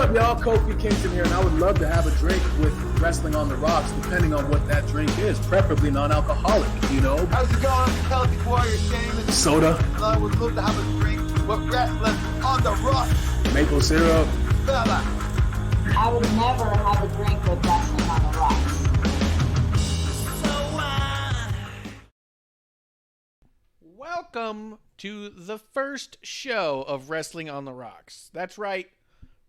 up, y'all? Kofi Kingston here, and I would love to have a drink with Wrestling on the Rocks, depending on what that drink is, preferably non-alcoholic, you know? How's it going, Pelican Warrior Shane? Soda. I would love to have a drink with Wrestling on the Rocks. Maple syrup. Fella. I would never have a drink with Wrestling on the Rocks. Welcome to the first show of Wrestling on the Rocks. That's right,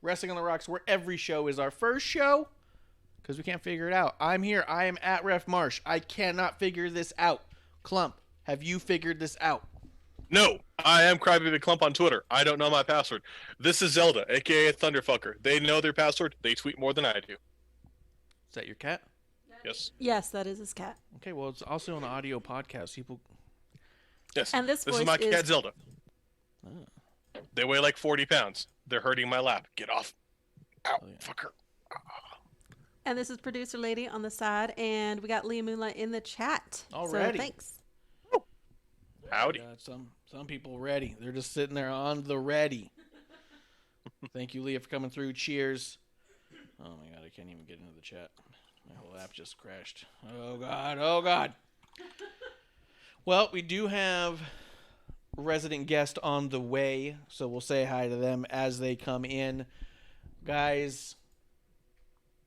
Wrestling on the Rocks, where every show is our first show, because we can't figure it out. I'm here. I am at Ref Marsh. I cannot figure this out. Klump, have you figured this out? No, I am Crybaby Klump on Twitter. I don't know my password. This is Zelda, a.k.a. Thunderfucker. They know their password. They tweet more than I do. Is that your cat? Yes. Yes, that is his cat. Okay, well, it's also an audio podcast. People... Yes. And this is voice my is- cat Zelda. They weigh like 40 pounds. They're hurting my lap. Get off. Ow, Oh, yeah. fucker. And this is producer lady on the side, and we got Leah Moonlight in the chat. Already. So thanks. Howdy. Got some people ready. They're just sitting there on the ready. Thank you, Leah, for coming through. Cheers. Oh, my God, I can't even get into the chat. My whole app just crashed. Oh, God. Oh, God. Well, we do have a resident guest on the way, so we'll say hi to them as they come in. Guys,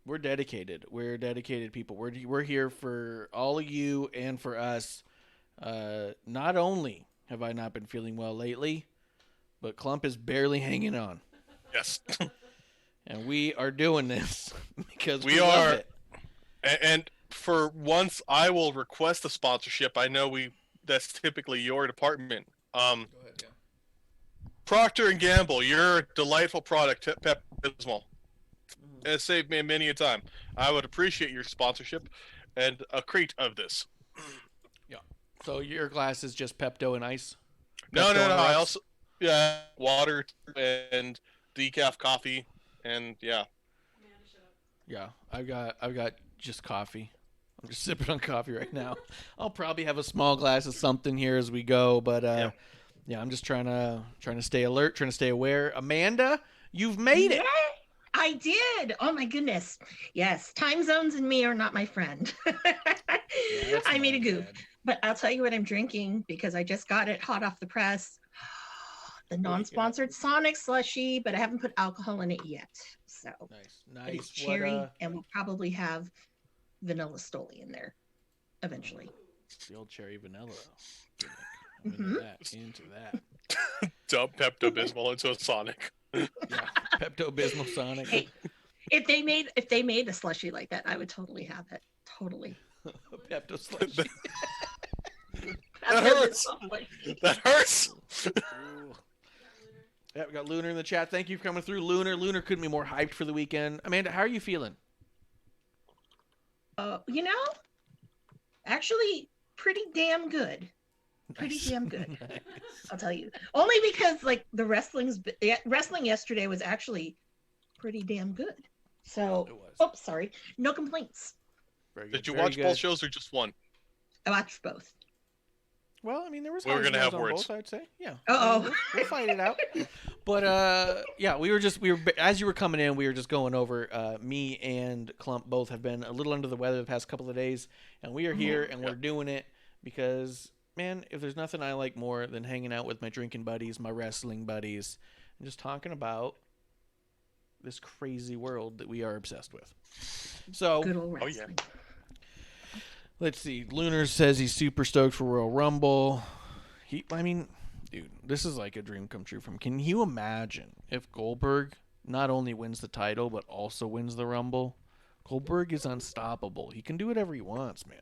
we're dedicated. We're dedicated people. We're here for all of you and for us. Not only have I not been feeling well lately, but Klump is barely hanging on. Yes. And we are doing this because We love are. it. And for once, I will request a sponsorship. I know that's typically your department. Go ahead, yeah. Procter & Gamble, your delightful product, Pepto-Bismol. It saved me many a time. I would appreciate your sponsorship and a crate of this. Yeah. So your glass is just Pepto and ice? No. Pepto and I rocks? also water and decaf coffee and yeah. Yeah, I've got just coffee. I'm just sipping on coffee right now. I'll probably have a small glass of something here as we go, but yeah, I'm just trying to stay alert, trying to stay aware. Amanda, you've made it. Yeah, I did. Oh my goodness. Yes, time zones and me are not my friend. that's I made a not goof. bad. But I'll tell you what I'm drinking because I just got it hot off the press. The non-sponsored Sonic slushy, but I haven't put alcohol in it yet. So but it's Nice. cherry, and we'll probably have vanilla Stoli in there eventually. The old cherry vanilla. Mhm. Into that. Dump Pepto-Bismol into a Sonic. Yeah, Pepto-Bismol Sonic. Hey, if they made a slushy like that, I would totally have it. Totally. Pepto slushy. That hurts. That hurts. Ooh. Yeah, we got Lunar in the chat. Thank you for coming through, Lunar. Lunar couldn't be more hyped for the weekend. Amanda, how are you feeling? Actually, pretty damn good. Pretty Nice. damn good. Nice. I'll tell you. Only because like the wrestling yesterday was actually pretty damn good. So, It was. oh, sorry, no complaints. Very Did good, you very watch good. both shows or just one? I watched both. Well, I mean, there was We were highs and gonna lows have on words. both, I'd say. Yeah. Uh-oh. We'll fight it out. But yeah, we were as you were coming in, we were just going over. Me and Klump both have been a little under the weather the past couple of days, and we are here and we're doing it because, man, if there's nothing I like more than hanging out with my drinking buddies, my wrestling buddies, and just talking about this crazy world that we are obsessed with. So Good old Oh, yeah. wrestling. let's see. Lunar says he's super stoked for Royal Rumble. I mean, dude, this is like a dream come true for him. Can you imagine if Goldberg not only wins the title, but also wins the Rumble? Goldberg is unstoppable. He can do whatever he wants, man.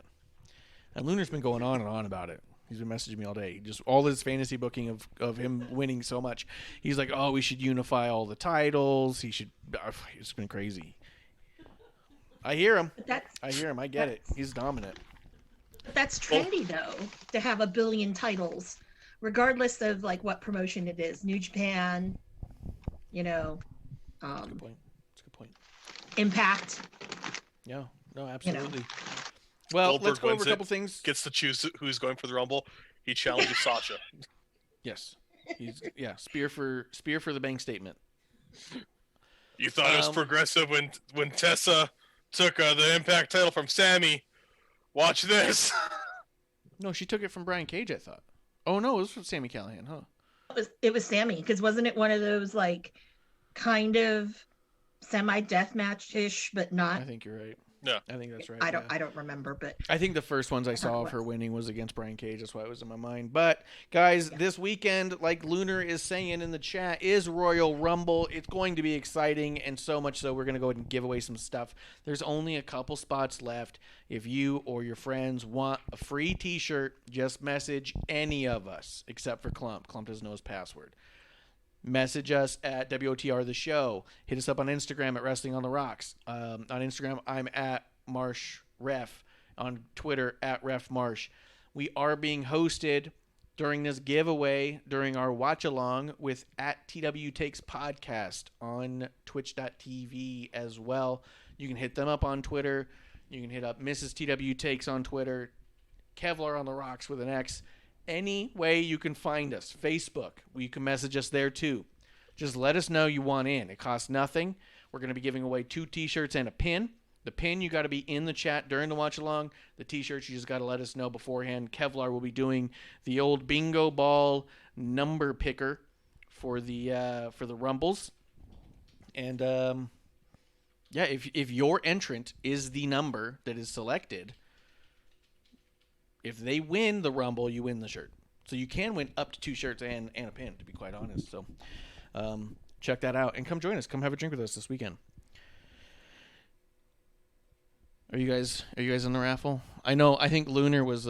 And Lunar's been going on and on about it. He's been messaging me all day. Just all his fantasy booking of him winning so much. He's like, oh, we should unify all the titles. He should. It's been crazy. I hear him. I hear him. I get it. He's dominant. That's trendy though, to have a billion titles, regardless of like what promotion it is. New Japan, Good point. That's a good point. Impact. Yeah. No, absolutely. Well, Goldberg let's go over wins a it, couple things. Gets to choose who's going for the Rumble. He challenges Sasha. Yes. He's spear for the bank statement. You thought it was progressive when Tessa took the Impact title from Sammy. Watch this. No, she took it from Brian Cage, I thought. Oh, no, it was from Sami Callihan, huh? It was Sammy, because wasn't it one of those, like, kind of semi-death match-ish, but not? I think you're right. Yeah. I think that's right. I don't remember, but I think the first ones I saw of her winning was against Brian Cage. That's why it was in my mind. But, guys, this weekend, like Lunar is saying in the chat, is Royal Rumble. It's going to be exciting, and so much so we're going to go ahead and give away some stuff. There's only a couple spots left. If you or your friends want a free T-shirt, just message any of us, except for Klump. Klump doesn't know his password. Message us at WOTR The Show. Hit us up on Instagram at Wrestling on the Rocks. On Instagram, I'm at Marsh Ref. On Twitter, at Ref Marsh. We are being hosted during this giveaway during our watch along with at TW Takes Podcast on Twitch.tv as well. You can hit them up on Twitter. You can hit up Mrs. TW Takes on Twitter. Kevlar on the Rocks with an X. Any way you can find us. Facebook, you can message us there too. Just let us know you want in. It costs nothing. We're going to be giving away 2 T-shirts and a pin. The pin, you got to be in the chat during the watch along. The T-shirts, you just got to let us know beforehand. Kevlar will be doing the old bingo ball number picker for the Rumbles. And yeah, if your entrant is the number that is selected, if they win the Rumble, you win the shirt. So you can win up to 2 shirts and a pin, to be quite honest. So check that out and come join us. Come have a drink with us this weekend. Are you guys in the raffle? I think Lunar was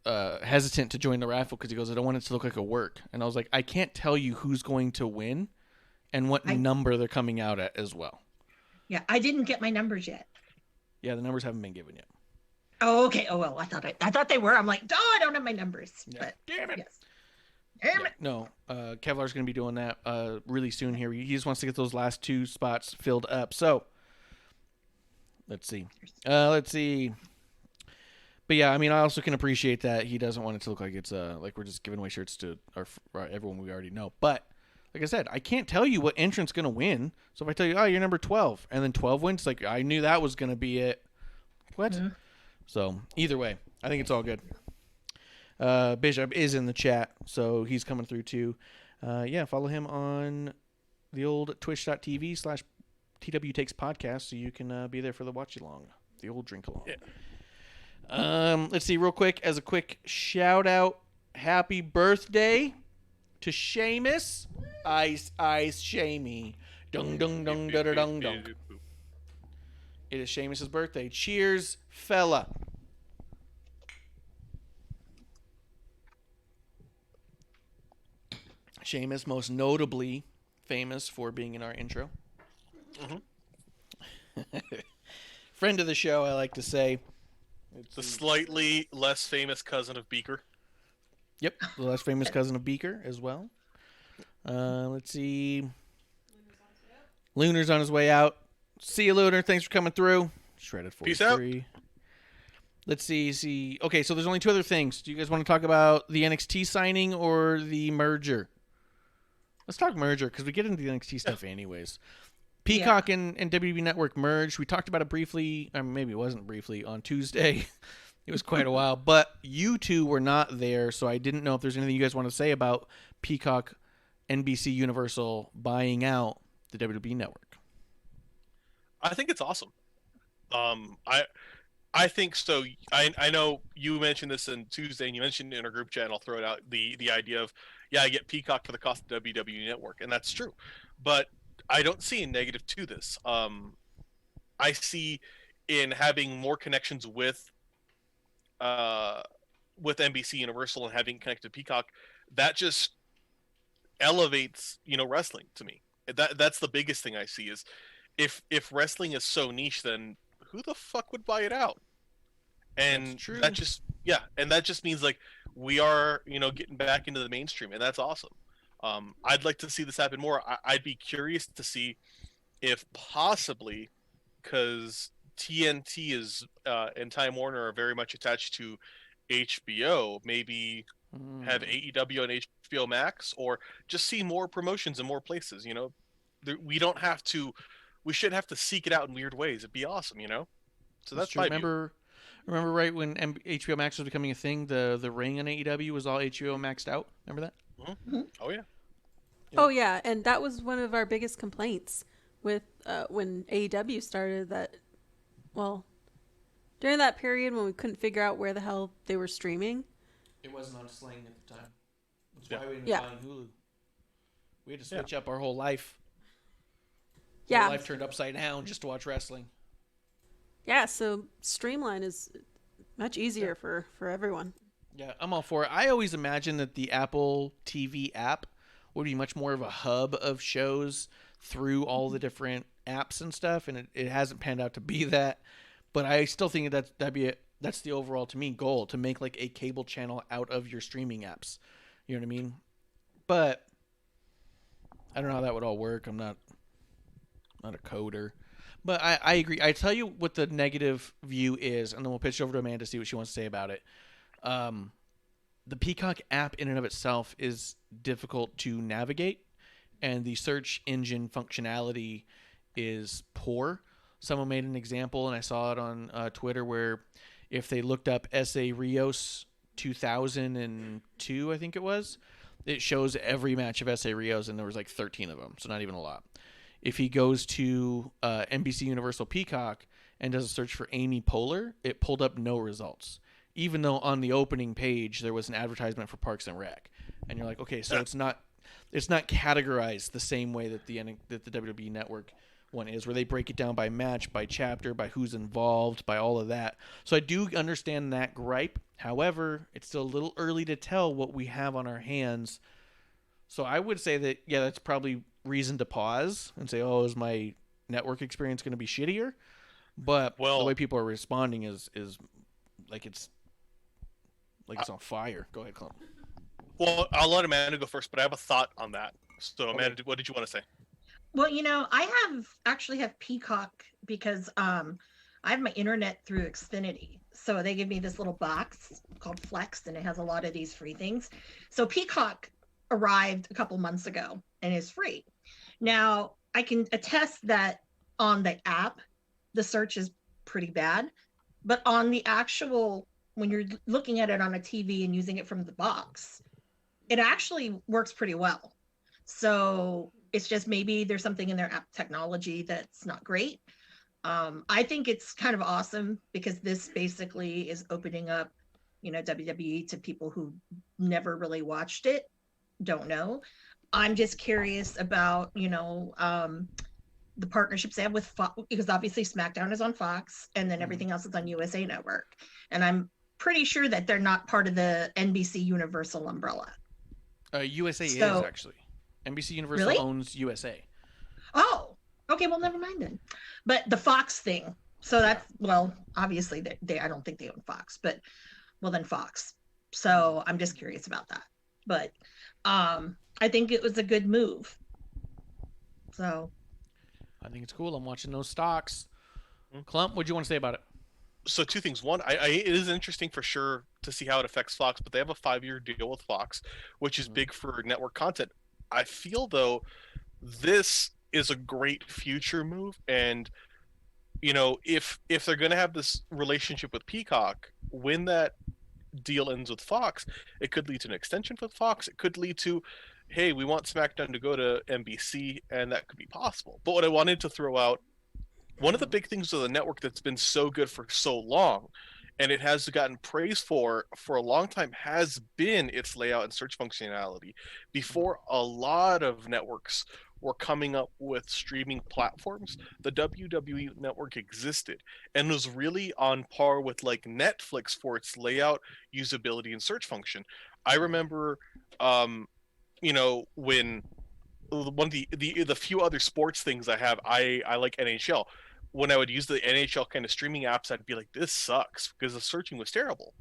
hesitant to join the raffle because he goes, I don't want it to look like a work. And I was like, I can't tell you who's going to win and what number they're coming out at as well. Yeah, I didn't get my numbers yet. Yeah, the numbers haven't been given yet. Oh, okay. Oh well, I thought they were. I'm like, I don't have my numbers. Yeah. But Damn it. Yes. Damn it. No, Kevlar's going to be doing that really soon here. He just wants to get those last 2 spots filled up. So let's see. But yeah, I mean, I also can appreciate that he doesn't want it to look like it's like we're just giving away shirts to everyone we already know. But like I said, I can't tell you what entrant's going to win. So if I tell you, you're number 12, and then 12 wins, like I knew that was going to be it. What? Mm-hmm. So either way, I think it's all good. Bishop is in the chat, so he's coming through too. Yeah, follow him on the old twitch.tv/TW Takes Podcast so you can be there for the watch along, the old drink along. Yeah. Let's see real quick as a quick shout out. Happy birthday to Seamus. Ice Shamey. Dung dung dung da da dung dung. It is Seamus' birthday. Cheers, fella. Seamus, most notably famous for being in our intro. Mm-hmm. Friend of the show, I like to say. The slightly less famous cousin of Beaker. Yep, the less famous cousin of Beaker as well. Let's see. Lunar's on his way out. See you, Lunar. Thanks for coming through. Shredded 43. Peace out. Let's see. Okay, so there's only 2 other things. Do you guys want to talk about the NXT signing or the merger? Let's talk merger because we get into the NXT stuff anyways. Peacock and WWE Network merged. We talked about it briefly, or maybe it wasn't briefly, on Tuesday. It was quite a while. But you 2 were not there, so I didn't know if there's anything you guys want to say about Peacock, NBC Universal buying out the WWE Network. I think it's awesome. I think so. I know you mentioned this on Tuesday, and you mentioned it in our group chat, and I'll throw it out, the idea of, I get Peacock for the cost of WWE Network, and that's true. But I don't see a negative to this. I see in having more connections with NBC Universal and having connected to Peacock, that just elevates, wrestling to me. That's the biggest thing I see is if wrestling is so niche, then who the fuck would buy it out? And that just means like we are, getting back into the mainstream, and that's awesome. I'd like to see this happen more. I'd be curious to see if possibly, because TNT is and Time Warner are very much attached to HBO, maybe have AEW on HBO Max, or just see more promotions in more places. We don't have to we shouldn't have to seek it out in weird ways. It'd be awesome, you know. So that's true. my view. Remember right when HBO Max was becoming a thing, the ring on AEW was all HBO maxed out. Remember that? Mm-hmm. Oh yeah. Oh yeah, and that was one of our biggest complaints with when AEW started. That, well, during that period when we couldn't figure out where the hell they were streaming. It wasn't on Sling at the time. That's Yeah. why we ended up buying Hulu. We had to switch up our whole life. Yeah. Our life turned upside down just to watch wrestling. Yeah, so Streamline is much easier for everyone. Yeah, I'm all for it. I always imagined that the Apple TV app would be much more of a hub of shows through all the different apps and stuff, and it hasn't panned out to be that. But I still think that's the overall, to me, goal, to make like a cable channel out of your streaming apps. You know what I mean? But I don't know how that would all work. I'm not a coder. But I agree. I tell you what the negative view is, and then we'll pitch it over to Amanda to see what she wants to say about it. The Peacock app in and of itself is difficult to navigate, and the search engine functionality is poor. Someone made an example, and I saw it on Twitter, where if they looked up S.A. Rios 2002, I think it was, it shows every match of S.A. Rios, and there was like 13 of them, so not even a lot. If he goes to NBC Universal Peacock and does a search for Amy Poehler, it pulled up no results, even though on the opening page there was an advertisement for Parks and Rec. And you're like, okay, so it's not categorized the same way that the WWE Network one is, where they break it down by match, by chapter, by who's involved, by all of that. So I do understand that gripe. However, it's still a little early to tell what we have on our hands. So I would say that, yeah, that's probably reason to pause and say, oh, is my network experience going to be shittier? But the way people are responding is like it's on fire. Go ahead, Klump. Well, I'll let Amanda go first, but I have a thought on that. So, Amanda, what did you want to say? Well, I actually have Peacock because I have my internet through Xfinity. So they give me this little box called Flex, and it has a lot of these free things. So Peacock arrived a couple months ago and is free. Now, I can attest that on the app, the search is pretty bad. But on the actual, when you're looking at it on a TV and using it from the box, it actually works pretty well. So it's just maybe there's something in their app technology that's not great. I think it's kind of awesome because this basically is opening up, WWE to people who never really watched it, don't know. I'm just curious about, the partnerships they have with Fox, because obviously SmackDown is on Fox and then everything else is on USA Network. And I'm pretty sure that they're not part of the NBC Universal umbrella. USA is actually. NBC Universal owns USA. Oh, okay. Well, never mind then. But the Fox thing. So that's, well, obviously they I don't think they own Fox, but well, then Fox. So I'm just curious about that. But I think it was a good move. So I think it's cool. I'm watching those stocks. Klump, what do you want to say about it? So two things. One, it is interesting for sure to see how it affects Fox, but they have a 5-year deal with Fox, which is big for network content. I feel, though, this is a great future move. And, if they're going to have this relationship with Peacock, when that deal ends with Fox, it could lead to an extension with Fox. It could lead to, hey, we want SmackDown to go to NBC, and that could be possible. But what I wanted to throw out, one of the big things of the network that's been so good for so long, and it has gotten praise for a long time, has been its layout and search functionality. Before a lot of networks were coming up with streaming platforms, the WWE network existed and was really on par with like Netflix for its layout, usability, and search function. I remember, when one of the few other sports things I have, I like NHL. When I would use the NHL kind of streaming apps, I'd be like, this sucks because the searching was terrible.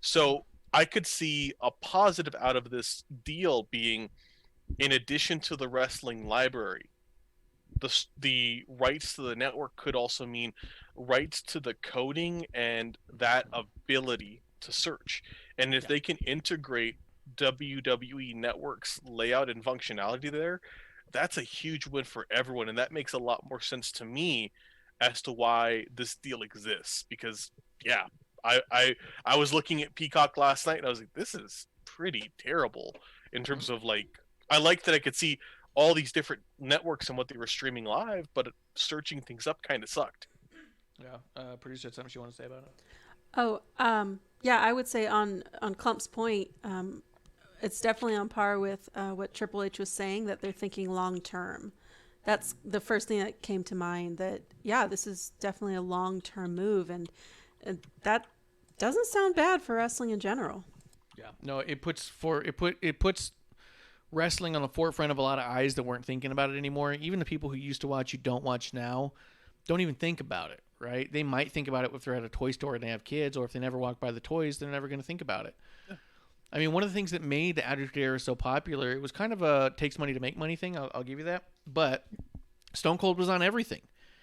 So I could see a positive out of this deal being, in addition to the wrestling library, the rights to the network could also mean rights to the coding and that ability to search. And if they can integrate WWE Network's layout and functionality there, that's a huge win for everyone, and that makes a lot more sense to me as to why this deal exists. Because yeah, I was looking at Peacock last night and I was like, this is pretty terrible in terms of like, I like that I could see all these different networks and what they were streaming live, but searching things up kind of sucked. Yeah, producer, something you want to say about it? Oh, yeah, I would say on Klump's point, it's definitely on par with what Triple H was saying, that they're thinking long term. That's the first thing that came to mind, that, yeah, this is definitely a long-term move, and that doesn't sound bad for wrestling in general. Yeah, no, it puts wrestling on the forefront of a lot of eyes that weren't thinking about it anymore. Even the people who used to watch, who don't watch now, don't even think about it, right? They might think about it if they're at a toy store and they have kids, or if they never walk by the toys, they're never going to think about it. Yeah. I mean, one of the things that made the Attitude Era so popular, it was kind of a takes money to make money thing, I'll give you that, but Stone Cold was on everything.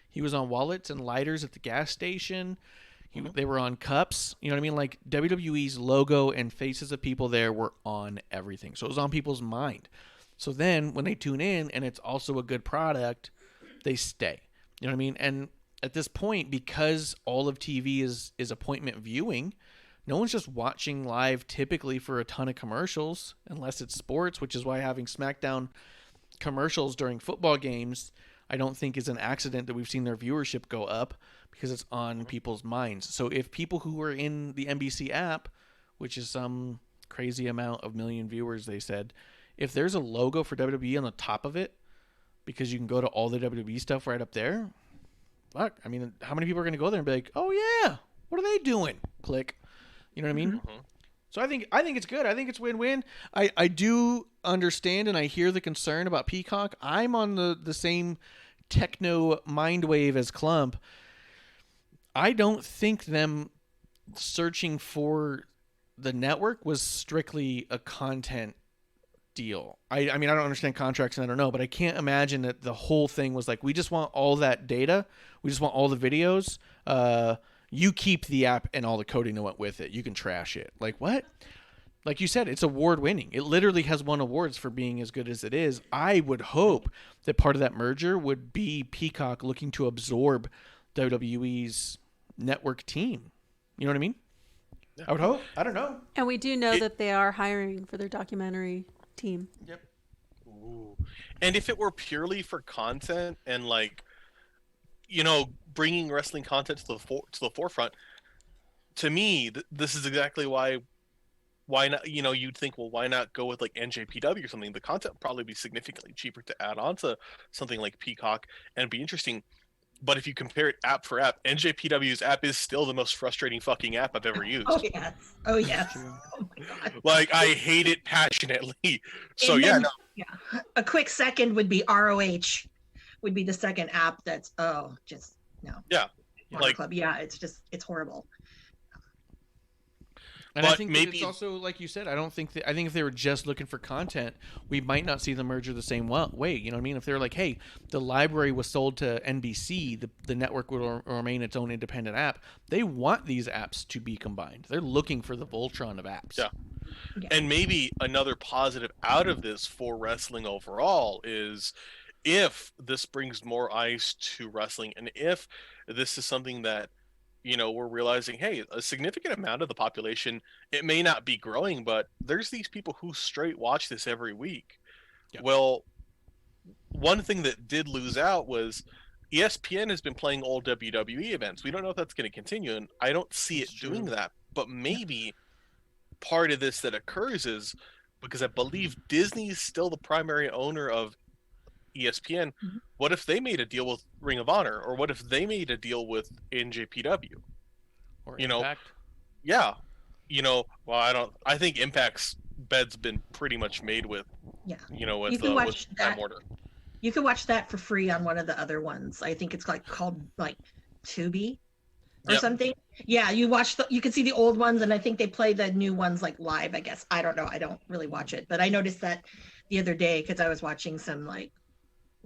He was on wallets and lighters at the gas station. They were on cups. You know what I mean? Like, WWE's logo and faces of people there were on everything. So it was on people's mind. So then when they tune in and it's also a good product, they stay. You know what I mean? And at this point, because all of TV is appointment viewing, no one's just watching live typically for a ton of commercials, unless it's sports, which is why having SmackDown commercials during football games, I don't think is an accident that we've seen their viewership go up, because it's on people's minds. So if people who are in the NBC app, which is some crazy amount of million viewers, they said, if there's a logo for WWE on the top of it, because you can go to all the WWE stuff right up there, fuck, I mean, how many people are going to go there and be like, oh yeah, what are they doing? Click. You know what I mean? Mm-hmm. So I think it's good. I think it's win-win. I do understand and I hear the concern about Peacock. I'm on the same techno mind wave as Klump. I don't think them searching for the network was strictly a content deal. I mean, I don't understand contracts and I don't know, but I can't imagine that the whole thing was like, we just want all that data. We just want all the videos. You keep the app and all the coding that went with it. You can trash it. Like, what? Like you said, it's award winning. It literally has won awards for being as good as it is. I would hope that part of that merger would be Peacock looking to absorb WWE's network team. You know what I mean? Yeah. I would hope. I don't know. And we do know that they are hiring for their documentary team. Yep. Ooh. And if it were purely for content and like, you know, bringing wrestling content to the forefront, to me, this is exactly why not, you know, you'd think, well, why not go with like NJPW or something? The content would probably be significantly cheaper to add on to something like Peacock and be interesting. But if you compare it app for app, NJPW's app is still the most frustrating fucking app I've ever used. Oh yes. Oh yes. Oh my god. Like, I hate it passionately. So yeah, a quick second would be ROH, would be the second app that's just no. Yeah. Like Club. Yeah, it's horrible. And but I think maybe it's also, like you said, I think if they were just looking for content, we might not see the merger the same way. You know what I mean? If they're like, hey, the library was sold to NBC, the network will remain its own independent app. They want these apps to be combined. They're looking for the Voltron of apps. Yeah. And maybe another positive out of this for wrestling overall is if this brings more eyes to wrestling, and if this is something that, you know, we're realizing, hey, a significant amount of the population, it may not be growing, but there's these people who straight watch this every week. Yeah. Well, one thing that did lose out was ESPN has been playing old WWE events. We don't know if that's going to continue, and I don't see it doing that. But maybe part of this that occurs is because I believe Disney is still the primary owner of ESPN. Mm-hmm. What if they made a deal with Ring of Honor, or what if they made a deal with NJPW, or you Impact? Yeah, you know, well, I think Impact's bed's been pretty much made with, you know, with Time Warner. You can watch that for free on one of the other ones. I think it's called Tubi or something. Yeah, you can see the old ones, and I think they play the new ones like live, I guess. I don't know. I don't really watch it, but I noticed that the other day because I was watching some like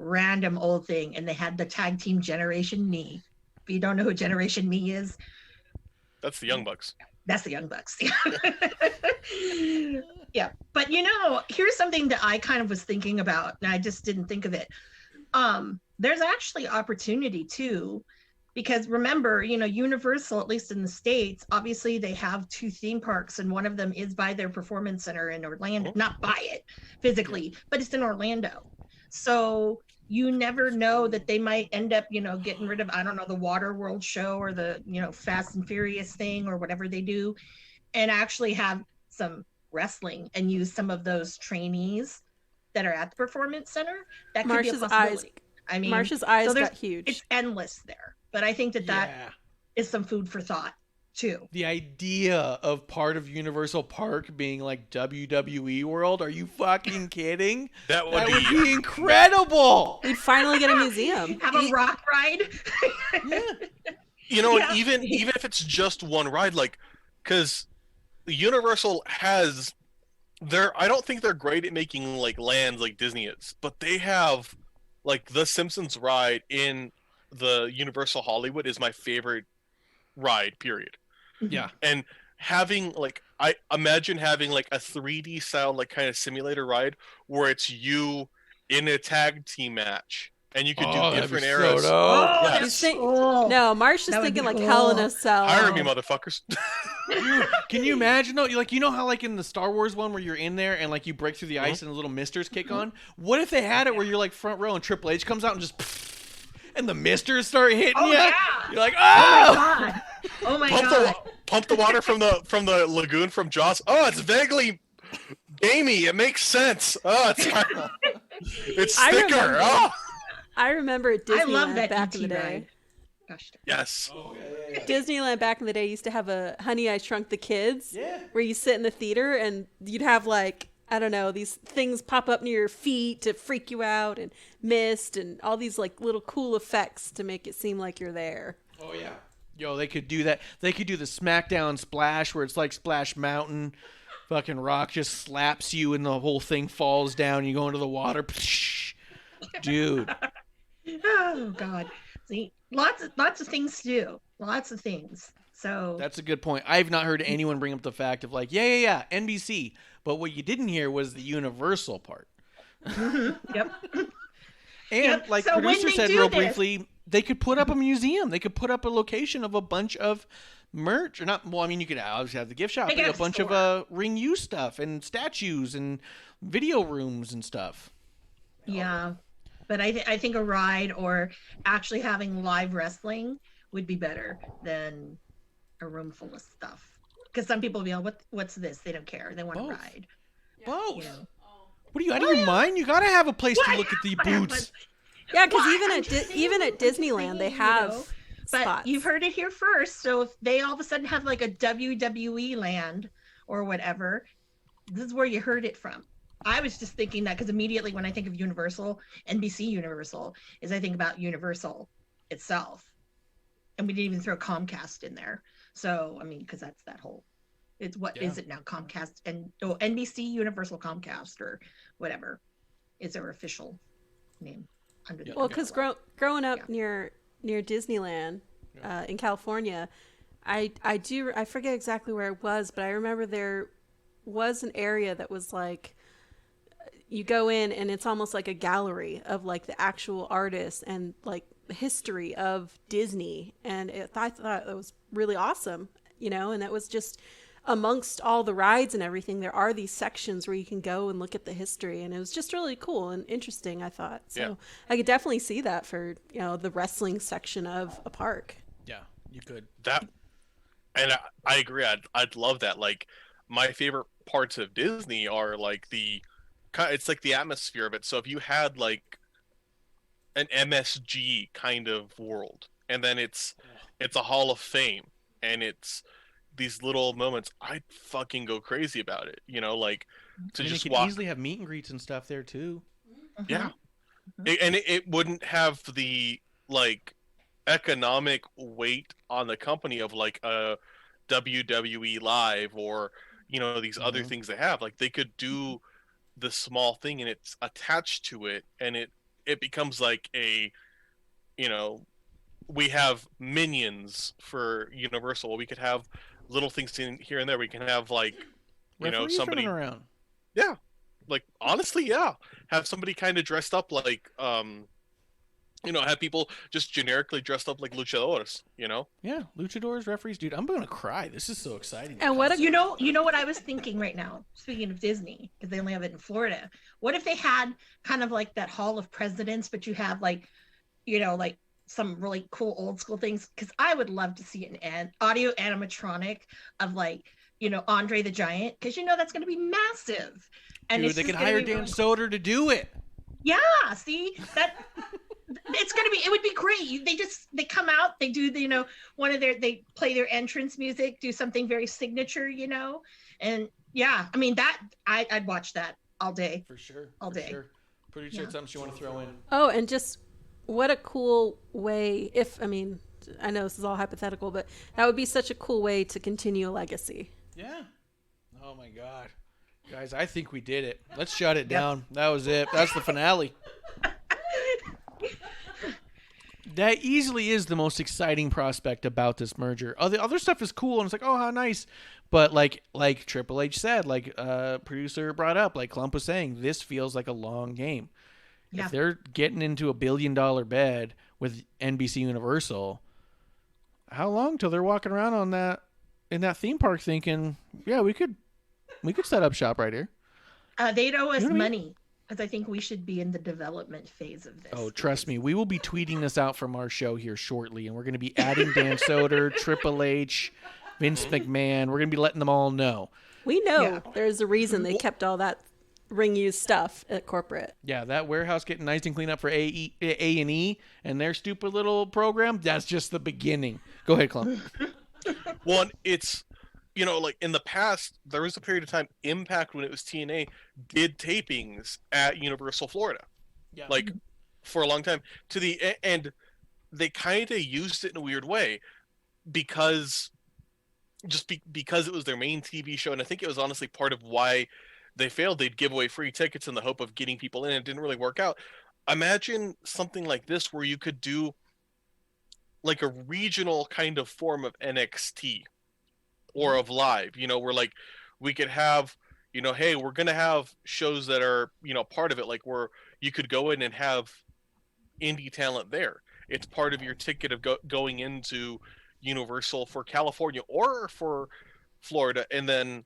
random old thing, and they had the tag team Generation Me. If you don't know who Generation Me is, that's the Young Bucks. That's the Young Bucks. Yeah. But here's something that I kind of was thinking about, and I just didn't think of it. There's actually opportunity too, because remember, Universal, at least in the States, obviously they have 2 theme parks, and one of them is by their performance center in Orlando, not by it physically, but it's in Orlando. So you never know that they might end up, getting rid of, I don't know, the Water World show or the, Fast and Furious thing or whatever they do, and actually have some wrestling and use some of those trainees that are at the performance center. That could be a possibility. Marsh's eyes got huge. It's endless there, but I think that is some food for thought too. The idea of part of Universal Park being like WWE World, are you fucking kidding? That would be incredible. We'd finally get a museum. Have a rock ride. And even if it's just one ride, like, because Universal has I don't think they're great at making like lands like Disney is, but they have like the Simpsons ride in the Universal Hollywood is my favorite ride, period. Yeah. And having I imagine having like a 3D style like kind of simulator ride where it's you in a tag team match and you could do different eras. No, Marsh is thinking like Hell in a Cell. Hire me, motherfuckers. Can you imagine though? Like, how like in the Star Wars one where you're in there and like you break through the ice and the little misters kick on? What if they had it where you're like front row and Triple H comes out and just and the misters start hitting you? Yeah. You're like, oh! Oh my god! Pump the water from the lagoon from Jaws. Oh, it's vaguely gamey. It makes sense. Oh, it's thicker. I remember at Disneyland I love that back ET in the day. ride. Gosh. Yes. Disneyland back in the day used to have a Honey, I Shrunk the Kids, where you sit in the theater and you'd have like, I don't know, these things pop up near your feet to freak you out, and mist and all these like little cool effects to make it seem like you're there. Oh yeah. Yo, they could do that. They could do the SmackDown splash where it's like Splash Mountain. Fucking Rock just slaps you and the whole thing falls down. You go into the water. Dude. Oh god. See, lots of things to do. Lots of things. So that's a good point. I've not heard anyone bring up the fact of like, yeah, NBC. But what you didn't hear was the Universal part. Yep. And like so producer said real briefly, they could put up a museum. They could put up a location of a bunch of merch, or not. Well, I mean, you could obviously have the gift shop, but a bunch of Ring U stuff and statues and video rooms and stuff. Yeah, but I think a ride or actually having live wrestling would be better than a room full of stuff. Because some people will be like, what's this? They don't care. They want to ride. Both. You know. What are you out of your mind? You gotta have a place to look at the boots. Yeah, because even at Disneyland they have but spots. You've heard it here first. So if they all of a sudden have like a WWE land or whatever, this is where you heard it from. I was just thinking that because immediately when I think of Universal, NBC Universal, is I think about Universal itself. And we didn't even throw Comcast in there. So, I mean, because that's that whole, it's is it now? Comcast and NBC Universal Comcast or whatever is their official name. Well, because growing up near Disneyland in California, I forget exactly where it was, but I remember there was an area that was like, you go in and it's almost like a gallery of like the actual artists and like the history of Disney, and I thought it was really awesome, and that was just amongst all the rides and everything. There are these sections where you can go and look at the history, and it was just really cool and interesting, I thought. So I could definitely see that for the wrestling section of a park. Yeah, you could. That, and I agree. I'd love that. Like, my favorite parts of Disney are like it's like the atmosphere of it. So if you had like an MSG kind of world, and then it's a Hall of Fame, and it's these little moments, I'd fucking go crazy about it. Like to just you could easily have meet and greets and stuff there too. Yeah, and it wouldn't have the like economic weight on the company of like a WWE Live or these other things they have. Like, they could do the small thing and it's attached to it, and it becomes like a we have Minions for Universal. We could have little things in here and there. We can have like Referees somebody running around. Yeah, like honestly, yeah. Have somebody kind of dressed up like have people just generically dressed up like luchadores. Yeah, luchadors, referees, dude. I'm gonna cry. This is so exciting. And what You know what I was thinking right now, speaking of Disney, because they only have it in Florida. What if they had kind of like that Hall of Presidents, but you have like some really cool old school things? Because I would love to see an audio animatronic of Andre the Giant, because that's going to be massive. And dude, they could hire Dan Soder to do it. Yeah, see that. It's gonna be. It would be great. They come out. They do they play their entrance music. Do something very signature. And yeah, I mean that I'd watch that all day. For sure. All day. Sure. Pretty sure it's something you want to throw in. Oh, and just what a cool way. I know this is all hypothetical, but that would be such a cool way to continue a legacy. Yeah. Oh my God, guys, I think we did it. Let's shut it down. That was it. That's the finale. That easily is the most exciting prospect about this merger. The other stuff is cool, and it's like, oh, how nice. But like Triple H said, like producer brought up, like Klump was saying, this feels like a long game. Yeah. If they're getting into $1 billion bed with NBC Universal, how long till they're walking around in that theme park thinking, yeah, we could set up shop right here. They'd owe us money. Because I think we should be in the development phase of this. Oh, trust me. We will be tweeting this out from our show here shortly, and we're going to be adding Dan Soder, Triple H, Vince McMahon. We're going to be letting them all know. We know there's a reason they kept all that ring-used stuff at corporate. Yeah, that warehouse getting nice and clean up for A&E and their stupid little program, that's just the beginning. Go ahead, Klump. Well, it's... like in the past, there was a period of time, Impact, when it was TNA, did tapings at Universal Florida. Yeah. Like, for a long time. And they kind of used it in a weird way because it was their main TV show, and I think it was honestly part of why they failed. They'd give away free tickets in the hope of getting people in, and it didn't really work out. Imagine something like this where you could do like a regional kind of form of NXT. Or of live, where like we could have, hey, we're going to have shows that are, part of it, like where you could go in and have indie talent there. It's part of your ticket of going into Universal for California or for Florida. And then,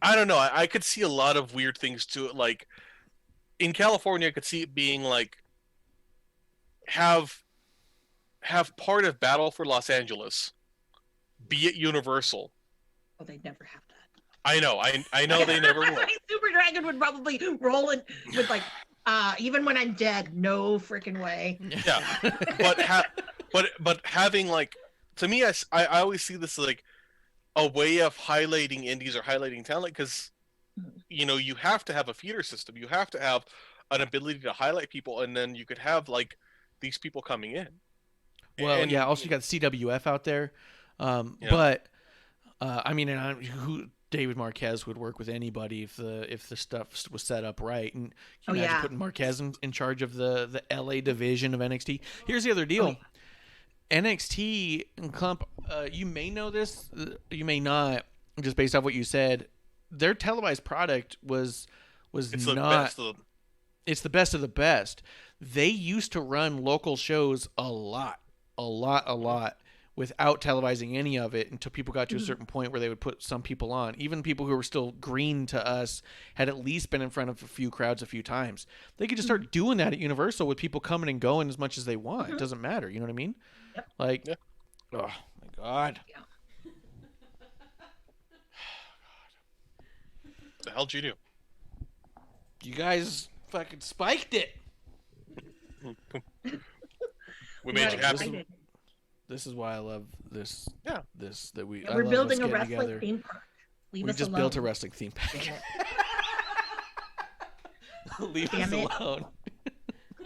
I don't know. I could see a lot of weird things to it. Like in California, I could see it being like, have part of Battle for Los Angeles be at Universal. Oh, they'd never have that. I know. I know they never would. Super Dragon would probably roll it with like, even when I'm dead, no freaking way. Yeah, but having like, to me, I always see this like a way of highlighting indies or highlighting talent, because you have to have a feeder system. You have to have an ability to highlight people, and then you could have like these people coming in. Well, and, also you got CWF out there. But David Marquez would work with anybody if the stuff was set up right. And you imagine putting Marquez in charge of the LA division of NXT. Here's the other deal. NXT and Klump, you may know this, you may not, just based off what you said. Their televised product was it's not. It's the best of the best. They used to run local shows a lot. Without televising any of it until people got to a certain point where they would put some people on. Even people who were still green to us had at least been in front of a few crowds a few times. They could just start doing that at Universal with people coming and going as much as they want. It doesn't matter. You know what I mean? Yep. Like, oh my God. Yeah. The hell did you do? You guys fucking spiked it. We made you happy. This is why I love this. Yeah. We're building a wrestling theme park. We just built a wrestling theme park. Leave us alone.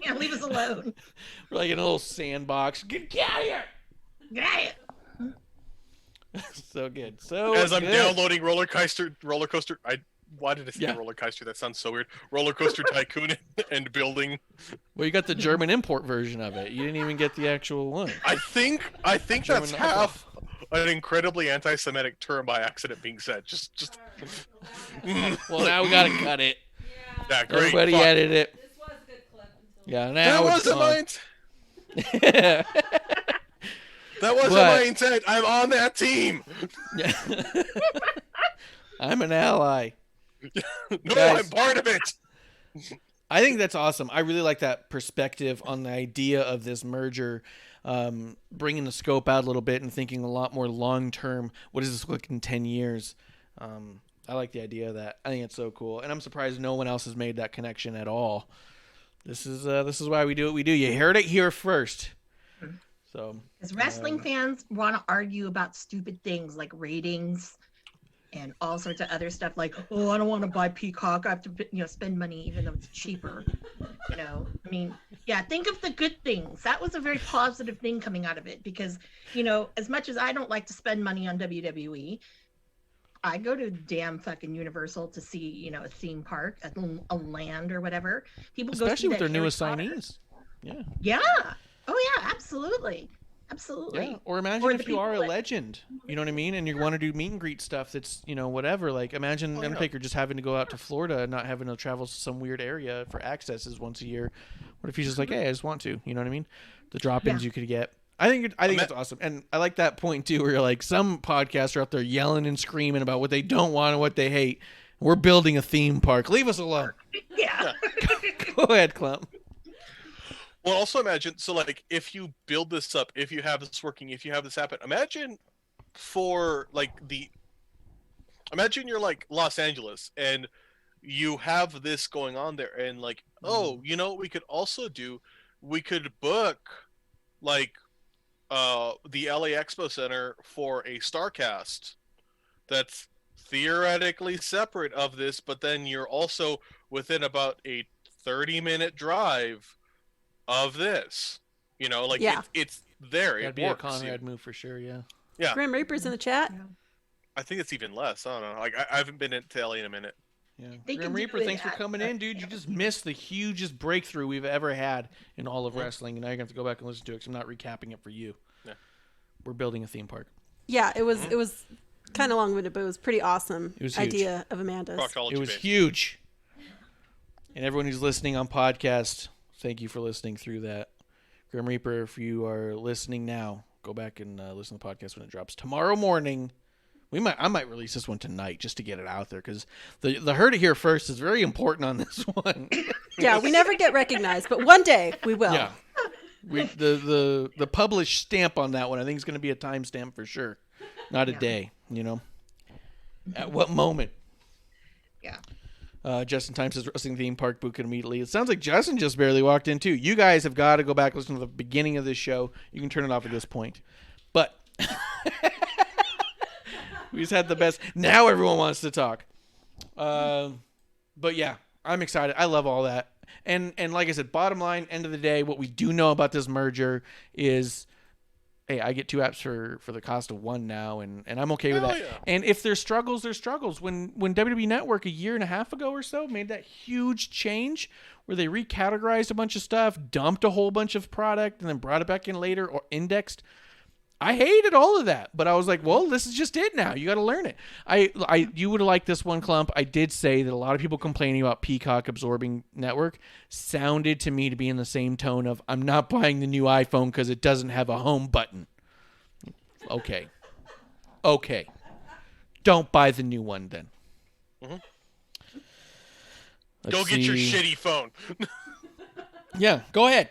Yeah, leave us alone. We're like in a little sandbox. Get out of here. Get out of here. So good. So as I'm good. downloading roller coaster. Why did I say roller coaster? That sounds so weird. Roller coaster tycoon and building. Well, you got the German import version of it. You didn't even get the actual one. I think that's half an incredibly anti-Semitic term by accident being said. Just. Well, now we gotta cut it. Yeah, great. Everybody Fuck. edit it. This was a good clip until Yeah, That now it's wasn't my gone. That wasn't What? my intent. I'm on that team. I'm an ally. No, Guys. I'm part of it. I think that's awesome. I really like that perspective on the idea of this merger, bringing the scope out a little bit and thinking a lot more long term. What does this look in 10 years? I like the idea of that. I think it's so cool, and I'm surprised no one else has made that connection at all. This is why we do what we do. You heard it here first. So, Because wrestling fans want to argue about stupid things like ratings and all sorts of other stuff. Like, oh, I don't want to buy Peacock. I have to, spend money even though it's cheaper. I mean, yeah. Think of the good things. That was a very positive thing coming out of it because, as much as I don't like to spend money on WWE, I go to damn fucking Universal to see, a theme park, a land or whatever. People go especially see with that their Harry newest Potter. signees. Yeah. Yeah. Oh yeah, absolutely. Absolutely. Yeah. Or imagine Or if the you are a people that- legend, you know what I mean? And you want to do meet and greet stuff that's, whatever. Like, imagine Oh, yeah. Undertaker just having to go out to Florida and not having to travel to some weird area for accesses once a year. What if he's just like, hey, I just want to, you know what I mean? The drop-ins Yeah. you could get. I think that's awesome. And I like that point, too, where you're like, some podcasts are out there yelling and screaming about what they don't want and what they hate. We're building a theme park. Leave us alone. Yeah. Go ahead, Klump. Well, also imagine, so like, if you build this up, if you have this working, if you have this happen, imagine imagine you're like Los Angeles and you have this going on there and like, oh, you know what we could also do? We could book like the LA Expo Center for a Starcast that's theoretically separate of this, but then you're also within about a 30-minute drive of this. Yeah. it's there. That'd It be a works. Conrad move for sure, yeah. Yeah. Grim Reaper's in the chat. I think it's even less. I don't know. Like I haven't been to LA in a minute. Yeah. They Grim can do Reaper, it thanks for at- coming in, dude. You just missed the hugest breakthrough we've ever had in all of wrestling, and now you're going to have to go back and listen to it because I'm not recapping it for you. Yeah. We're building a theme park. Yeah, it was kind of long-winded, but it was pretty awesome. It was huge. Idea of Amanda's. Proctology It was based. huge. And everyone who's listening on podcast, thank you for listening through that. Grim Reaper, if you are listening now, go back and listen to the podcast when it drops tomorrow morning. I might release this one tonight just to get it out there because the heard it here first is very important on this one. Yeah, we never get recognized, but one day we will. Yeah, the published stamp on that one I think is going to be a timestamp for sure, not a day. At what moment? Yeah. Justin Time says wrestling theme park book it immediately. It sounds like Justin just barely walked in too. You guys have got to go back and listen to the beginning of this show. You can turn it off at this point, but we just had the best. Now everyone wants to talk. But yeah, I'm excited. I love all that. And like I said, bottom line, end of the day, what we do know about this merger is, hey, I get 2 apps for the cost of 1 now, and I'm okay with Hell that. yeah. And if there's struggles, there's struggles. When WWE Network a year and a half ago or so made that huge change where they recategorized a bunch of stuff, dumped a whole bunch of product, and then brought it back in later or indexed, I hated all of that, but I was like, well, this is just it now. You got to learn it. You would have liked this one, Klump. I did say that a lot of people complaining about Peacock absorbing network sounded to me to be in the same tone of, I'm not buying the new iPhone because it doesn't have a home button. Okay. Don't buy the new one then. Mhm. Let's Go get your see. shitty phone. Yeah, go ahead.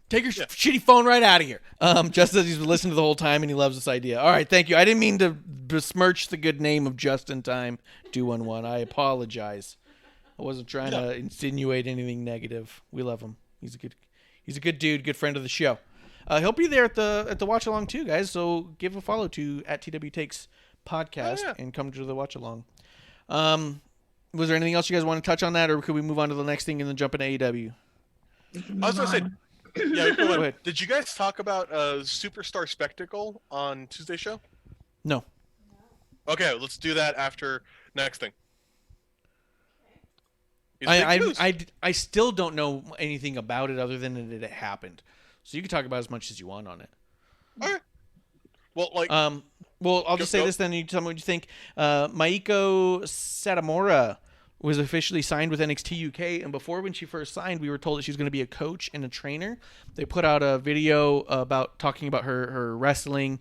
Take your shitty phone right out of here. Just as he's been listening to the whole time and he loves this idea. All right, thank you. I didn't mean to besmirch the good name of Justin Time 211. I apologize. I wasn't trying to insinuate anything negative. We love him. He's a good dude, good friend of the show. He'll be there at the watch along too, guys. So give a follow to @TW Takes Podcast and come to the watch along. Was there anything else you guys want to touch on that, or could we move on to the next thing and then jump into AEW? I was gonna say, yeah. Go ahead. Did you guys talk about Superstar Spectacle on Tuesday's show? No. Okay, let's do that after next thing. It's big news. I still don't know anything about it other than that it happened. So you can talk about as much as you want on it. Okay. Well, like, Well, I'll just say this then. You tell me what you think. Maiko Satomura was officially signed with NXT UK, and before when she first signed, we were told that she was going to be a coach and a trainer. They put out a video about talking about her wrestling.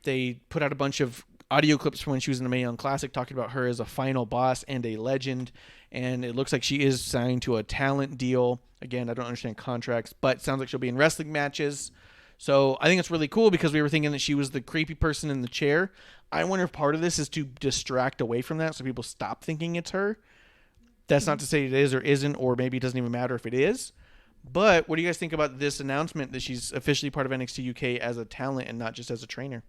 They put out a bunch of audio clips from when she was in the Mae Young Classic talking about her as a final boss and a legend, and it looks like she is signed to a talent deal. Again, I don't understand contracts, but it sounds like she'll be in wrestling matches. So I think it's really cool because we were thinking that she was the creepy person in the chair. I wonder if part of this is to distract away from that so people stop thinking it's her. That's not to say it is or isn't, or maybe it doesn't even matter if it is. But what do you guys think about this announcement that she's officially part of NXT UK as a talent and not just as a trainer?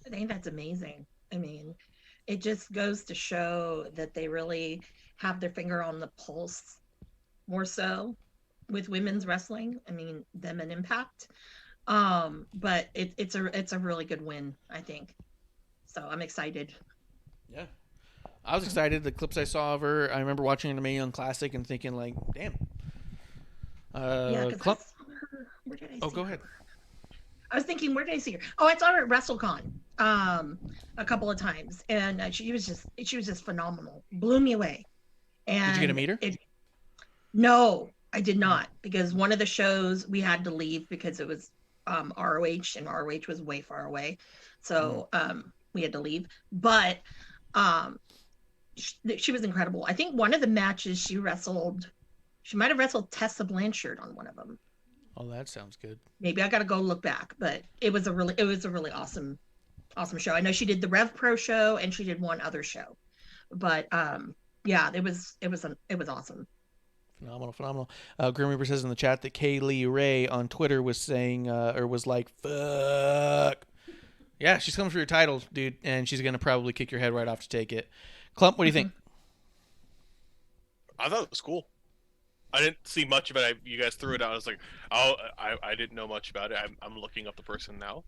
I think that's amazing. I mean, it just goes to show that they really have their finger on the pulse more so with women's wrestling. I mean, them and Impact. But it's a really good win, I think. So I'm excited. Yeah. I was excited. The clips I saw of her, I remember watching the Mae Young Classic and thinking, like, damn. Yeah, Klump. Where did I see Go her? ahead. I was thinking, where did I see her? Oh, I saw her at WrestleCon a couple of times, and she was just phenomenal. Blew me away. And Did you get to meet her? No, I did not, because one of the shows we had to leave because it was ROH, and ROH was way far away, so we had to leave. But she was incredible. I think one of the matches she might have wrestled Tessa Blanchard on one of them. Oh, that sounds good. Maybe I got to go look back, but it was a really awesome show. I know she did the Rev Pro show and she did one other show, but yeah, it was awesome. Phenomenal. Grim Reaper says in the chat that Kaylee Ray on Twitter was saying, or was like, fuck. Yeah, she's coming for your title, dude, and she's going to probably kick your head right off to take it. Klump, what do you think? I thought it was cool. I didn't see much of it. You guys threw it out. I was like, oh, I didn't know much about it. I'm looking up the person now.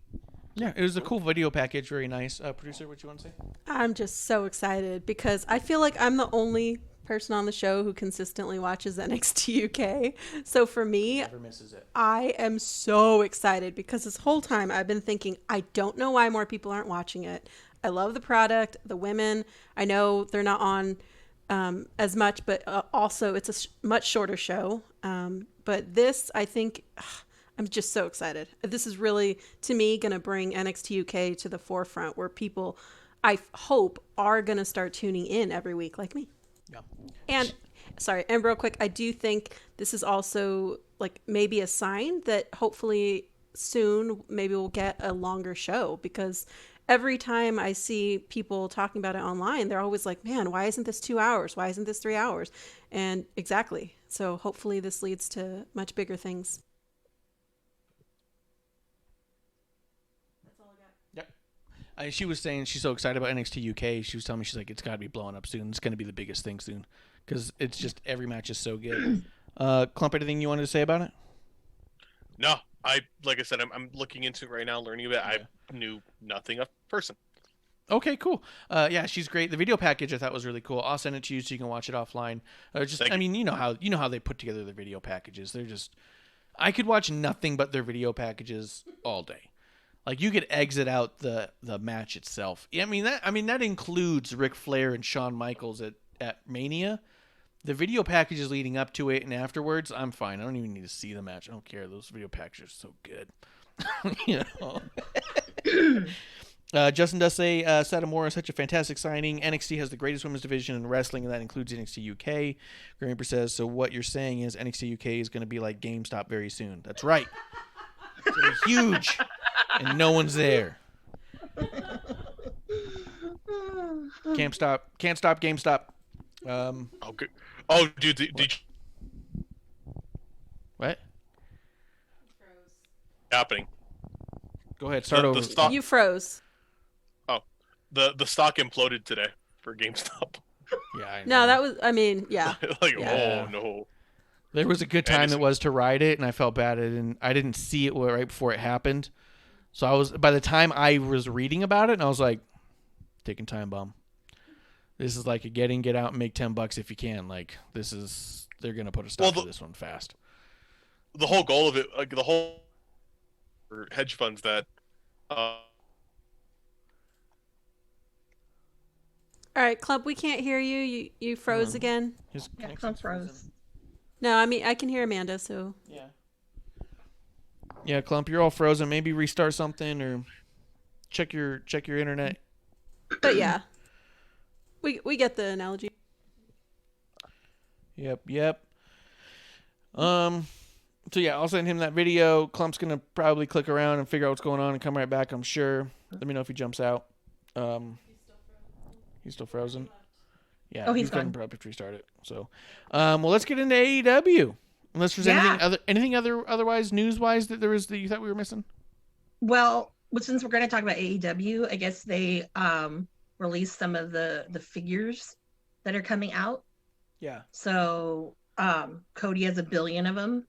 Yeah, it was a cool video package. Very nice. Producer, what you want to say? I'm just so excited because I feel like I'm the only person on the show who consistently watches NXT UK. So for me, Never misses it. I am so excited because this whole time I've been thinking, I don't know why more people aren't watching it. I love the product, the women. I know they're not on as much, but also it's a much shorter show. But this, I think, I'm just so excited. This is really, to me, going to bring NXT UK to the forefront where people, I hope, are going to start tuning in every week like me. Yeah. And real quick, I do think this is also like maybe a sign that hopefully soon maybe we'll get a longer show, because every time I see people talking about it online, they're always like, man, why isn't this 2 hours? Why isn't this 3 hours? And exactly. So hopefully this leads to much bigger things. That's all I got. Yep. She was saying she's so excited about NXT UK. She was telling me, she's like, it's got to be blowing up soon. It's going to be the biggest thing soon because it's just every match is so good. Klump, anything you wanted to say about it? No, like I said, I'm looking into it right now, learning about it. I knew nothing of person. Okay, cool. Yeah, she's great. The video package I thought was really cool. I'll send it to you so you can watch it offline. I mean, you know how they put together their video packages. They're just, I could watch nothing but their video packages all day. Like you could exit out the match itself. I mean that includes Ric Flair and Shawn Michaels at Mania. The video packages leading up to it and afterwards, I'm fine. I don't even need to see the match. I don't care. Those video packages are so good. You know. Justin does say Satomura is such a fantastic signing. NXT has the greatest women's division in wrestling, and that includes NXT UK. Gramper says, so what you're saying is NXT UK is going to be like GameStop very soon. That's right. It's going to be huge, and no one's there. Can't stop GameStop. Okay. Oh, dude, did you... What? Happening. Go ahead, start over. Stock... You froze. Oh, the stock imploded today for GameStop. Yeah, I know. No, that was, I mean, yeah. Like, Yeah. oh no. There was a good time it was to ride it, and I felt bad. I didn't see it right before it happened. So by the time I was reading about it, and I was like, taking time bomb. This is like a get in, get out, and make $10 if you can. Like they're gonna put a stop to this one fast. The whole goal of it, like hedge funds that All right, Klump, we can't hear you. You froze again. His Yeah, connection's Klump froze. frozen. No, I mean I can hear Amanda. So Yeah. Yeah, Klump, you're all frozen. Maybe restart something or check your internet. but yeah, we get the analogy. Yep. So yeah, I'll send him that video. Klump's gonna probably click around and figure out what's going on and come right back, I'm sure. Let me know if he jumps out. He's still frozen. Yeah, Oh, he's gonna gone. probably restart it. So, well, let's get into AEW. Unless there's anything otherwise news wise that you thought we were missing. Well, since we're going to talk about AEW, I guess they released some of the figures that are coming out. Yeah. So Cody has 1 billion of them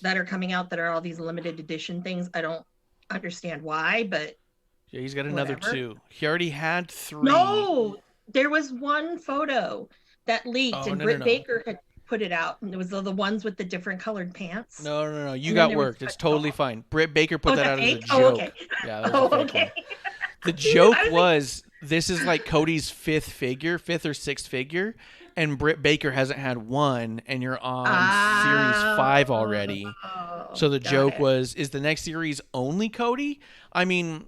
that are coming out that are all these limited edition things. I don't understand why, but Yeah, he's got another whatever. 2. He already had 3. No, there was one photo that leaked and Britt Baker had put it out, and it was the ones with the different colored pants. No. You And got then there was worked. It's totally fine. Britt Baker put Oh, that that out as a fake? joke. Oh, okay. Yeah, that was Oh, a fake okay. one. The joke I was was this is like Cody's 5th or 6th figure, and Britt Baker hasn't had one, and you're on Series 5 already. Oh, So the got joke it. was, is the next series only Cody? I mean,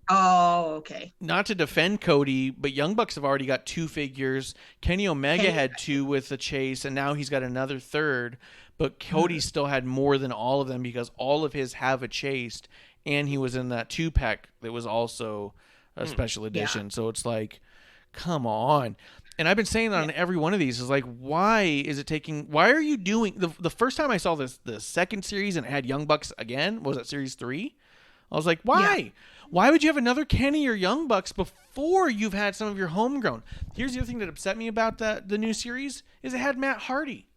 Oh, okay. not to defend Cody, but Young Bucks have already got 2 figures. Kenny Omega had 2 with the Chase, and now he's got another 3rd. But Cody still had more than all of them because all of his have a Chase, and he was in that 2-pack that was also a special edition. So it's like, come on. And I've been saying that on every one of these is like, why are you doing the first time I saw the second series and it had Young Bucks again, was it series 3? I was like, why? Yeah. Why would you have another Kenny or Young Bucks before you've had some of your homegrown? Here's the other thing that upset me about the new series is it had Matt Hardy.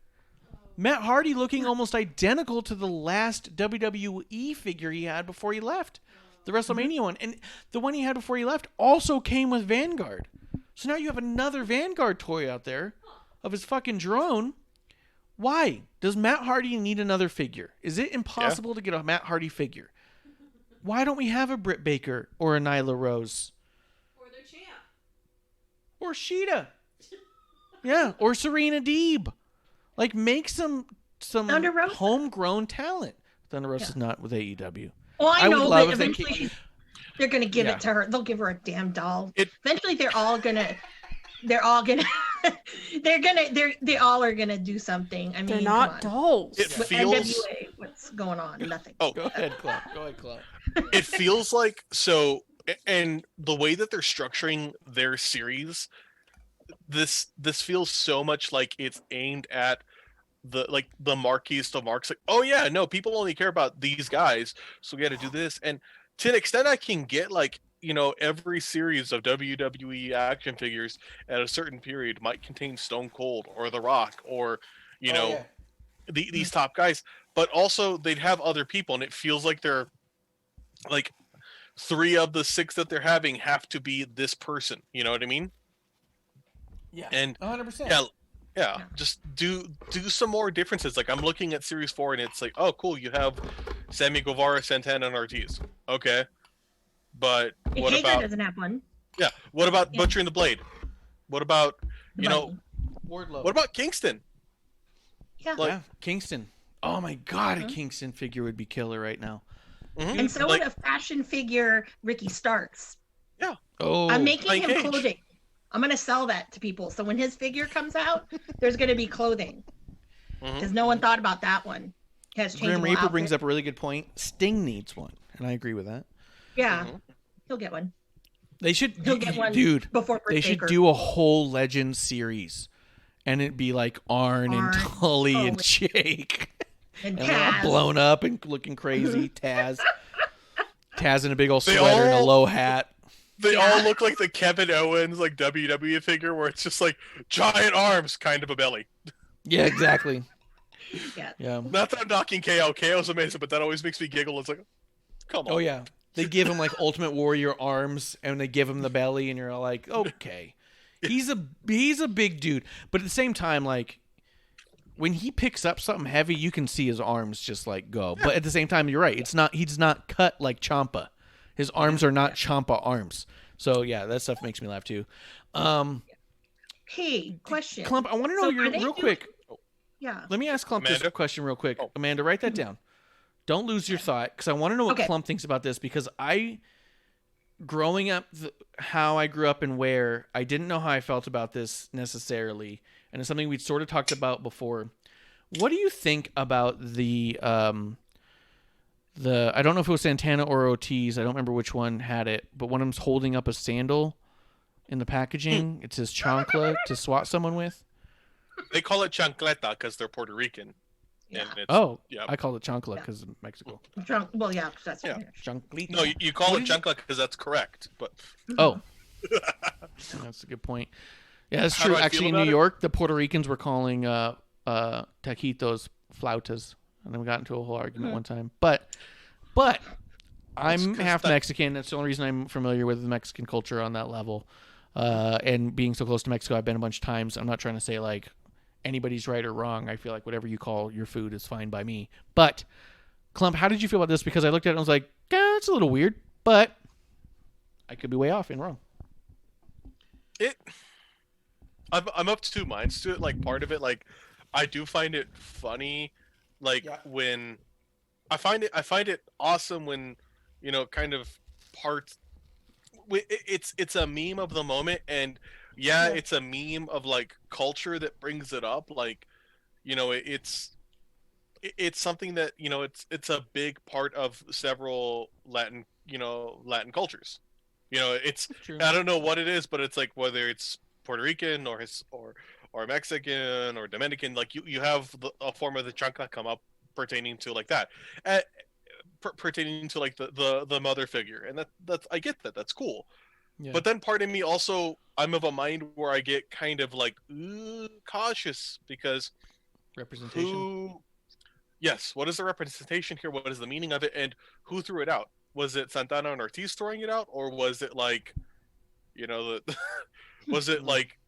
Matt Hardy looking almost identical to the last WWE figure he had before he left. The WrestleMania one. And the one he had before he left also came with Vanguard. So now you have another Vanguard toy out there of his fucking drone. Why? Does Matt Hardy need another figure? Is it impossible to get a Matt Hardy figure? Why don't we have a Britt Baker or a Nyla Rose? Or their champ. Or Sheeta. Yeah, or Serena Deeb. Like, make some Thunder Rosa. homegrown talent. Thunder Rosa is not with AEW. Well, I know, would love but if they eventually they're going to give Yeah. it to her. They'll give her a damn doll. It- Eventually, they all are gonna do something. I mean, They're come not on. dolls. It With feels NWA, what's going on? Nothing. oh, Go ahead, Clark. it feels like so, and the way that they're structuring their series, this feels so much like it's aimed at the marquees to marks. Like, oh yeah, no, people only care about these guys, so we got to do this. And to an extent, I can get like, every series of WWE action figures at a certain period might contain Stone Cold or The Rock or these top guys, but also they'd have other people, and it feels like they're like 3 of the 6 that they're having have to be this person. You know what I mean? Yeah, And 100%. yeah, just do some more differences. Like, I'm looking at Series 4, and it's like, oh, cool, you have Sammy Guevara, Santana, and Ortiz. Okay, but what Hager about doesn't have one. what about Yeah. Butcher and the Blade? What about The bunny. Wardlow. what about Kingston? Yeah. like- yeah, Kingston. Oh my God, a Kingston figure would be killer right now. Mhm. And so Like- would a fashion figure Ricky Starks. Oh, I'm making Like him Cage. clothing. I'm going to sell that to people. So when his figure comes out, there's going to be clothing. Mhm. Because no one thought about that one. He has Grim changeable Reaper brings outfit. up a really good point. Sting needs one, and I agree with that. Yeah, Mhm. he'll get one. They should, He'll get one dude. before Britt They should Baker. do a whole Legend series, and it'd be like Arn and Arn, Tully and Tully. Jake, And and they're all Taz. blown up and looking crazy. Taz in a big old They sweater and a all- low hat. They Yeah. all look like the Kevin Owens like WWE figure, where it's just like giant arms, kind of a belly. Yeah, exactly. Yeah. Yeah. Not that I'm knocking KO. KO's amazing, but that always makes me giggle. It's like, come on. Oh yeah. They give him like Ultimate Warrior arms, and they give him the belly, and you're like, okay, he's a big dude, but at the same time, like when he picks up something heavy, you can see his arms just like go. But at the same time, you're right. He's not cut like Ciampa. His arms are not Ciampa arms. So yeah, that stuff makes me laugh too. Hey, question. Klump, I want to know So your are they real doing- quick. Yeah. Let me ask Klump this Amanda? question real quick. Oh. Amanda, write that down. Don't lose your thought, because I want to know what Okay. Klump thinks about this, because growing up, how I grew up and where, I didn't know how I felt about this necessarily, and it's something we'd sort of talked about before. What do you think about the I don't know if it was Santana or Ortiz, I don't remember which one had it, but one of them's holding up a sandal in the packaging. It says chancla to swat someone with. They call it chancleta because they're Puerto Rican. Yeah. And it's, Oh, yeah. I call it chancla Yeah. because of Mexico. Well, yeah, that's Yeah. Chanclita. No, you call What it did you- chancla because that's correct. But Oh, that's a good point. Yeah, that's How true. do I feel Actually, in about New it? York, the Puerto Ricans were calling taquitos flautas, and then we got into a whole argument one time. But I'm 'cause half that- Mexican. That's the only reason I'm familiar with the Mexican culture on that level. And being so close to Mexico, I've been a bunch of times. I'm not trying to say like anybody's right or wrong. I feel like whatever you call your food is fine by me. But Klump, how did you feel about this? Because I looked at it and I was like, yeah, it's a little weird, but I could be way off and wrong. I'm up to two minds to it. Like part of it, like I do find it funny, like when I find it awesome when kind of parts. It's a meme of the moment, and it's a meme of like culture that brings it up. Like it's something that it's a big part of several Latin cultures. It's True. I don't know what it is, but it's like whether it's Puerto Rican or Mexican or Dominican, like you have a form of the chancla come up pertaining to like that, pertaining to like the mother figure, and that's I get that, that's cool. Yeah. But then part of me also, I'm of a mind where I get kind of like cautious because Representation. what is the representation here? What is the meaning of it? And who threw it out? Was it Santana and Ortiz throwing it out, or was it like, was it like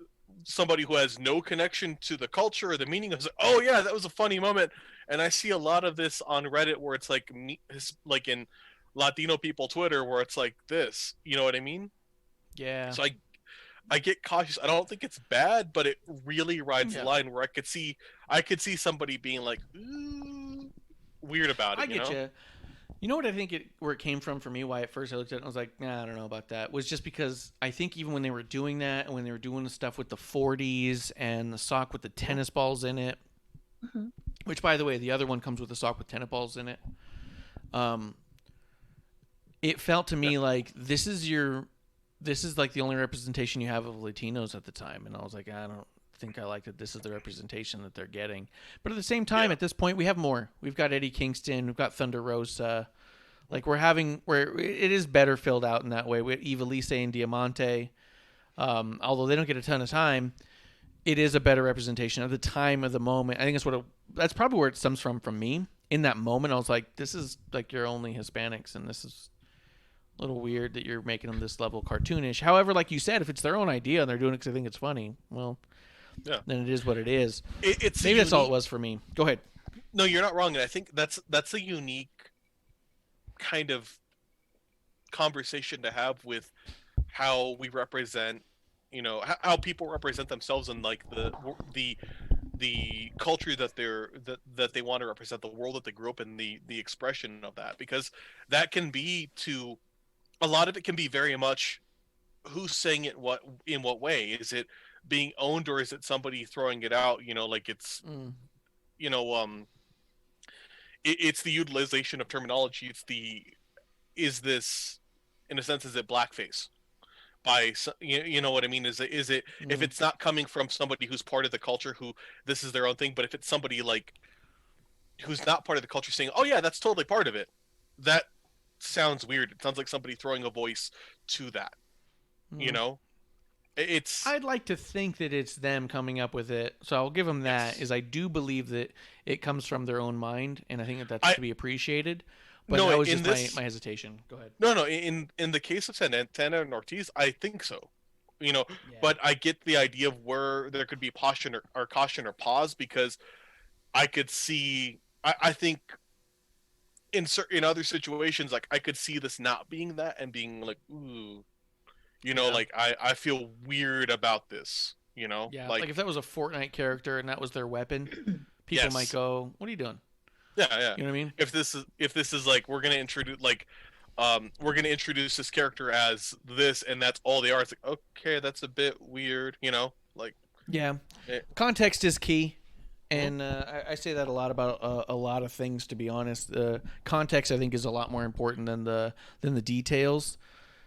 somebody who has no connection to the culture or the meaning of it? Oh yeah, that was a funny moment. And I see a lot of this on Reddit where it's like in Latino people Twitter where it's like this. You know what I mean? Yeah. So I get cautious. I don't think it's bad, but it really rides Yeah. the line where I could see somebody being like weird about it. I get you. You know what I think where it came from for me, why at first I looked at it and I was like, nah, I don't know about that, was just because I think even when they were doing that and when they were doing the stuff with the 40s and the sock with the tennis balls in it, which by the way, the other one comes with a sock with tennis balls in it, it felt to me like this is like the only representation you have of Latinos at the time. And I was like, I don't think I like that this is the representation that they're getting. But at the same time, at this point, we have more. We've got Eddie Kingston, we've got Thunder Rosa. Like where it is better filled out in that way with Ivelisse and Diamante. Although they don't get a ton of time, it is a better representation of the time of the moment. I think that's probably where it stems from me. In that moment, I was like, this is like you're only Hispanics, and this is a little weird that you're making them this level cartoonish. However, like you said, if it's their own idea and they're doing it because they think it's funny, well, then it is what it is. Maybe that's all it was for me. Go ahead. No, you're not wrong, and I think that's a unique kind of conversation to have with how we represent, how people represent themselves in like the culture that they want to represent, the world that they grew up in, the expression of that, because that can be to a lot of it can be very much who's saying it in what way. Is it being owned or is it somebody throwing it out? Like it's it's the utilization of terminology. Is this in a sense, is it blackface by you know what I mean? Is it if it's not coming from somebody who's part of the culture, who this is their own thing, but if it's somebody like who's not part of the culture saying, oh yeah, that's totally part of it, that sounds weird. It sounds like somebody throwing a voice to that. I'd like to think that it's them coming up with it, so I'll give them that. Is I do believe that it comes from their own mind, and I think that's to be appreciated. But that was just my hesitation. Go ahead. No. In the case of Santana and Ortiz, I think so. But I get the idea of where there could be caution or pause, because I could see. I think in other situations, like I could see this not being that and being like, ooh, You know, like I feel weird about this. You know, Yeah, like if that was a Fortnite character and that was their weapon, people might go, "What are you doing?" Yeah. You know what I mean? If this is like we're gonna introduce this character as this, and that's all they are. It's like, okay, that's a bit weird. You know, like yeah, context is key. And I say that a lot about a lot of things. To be honest, context I think is a lot more important than the details.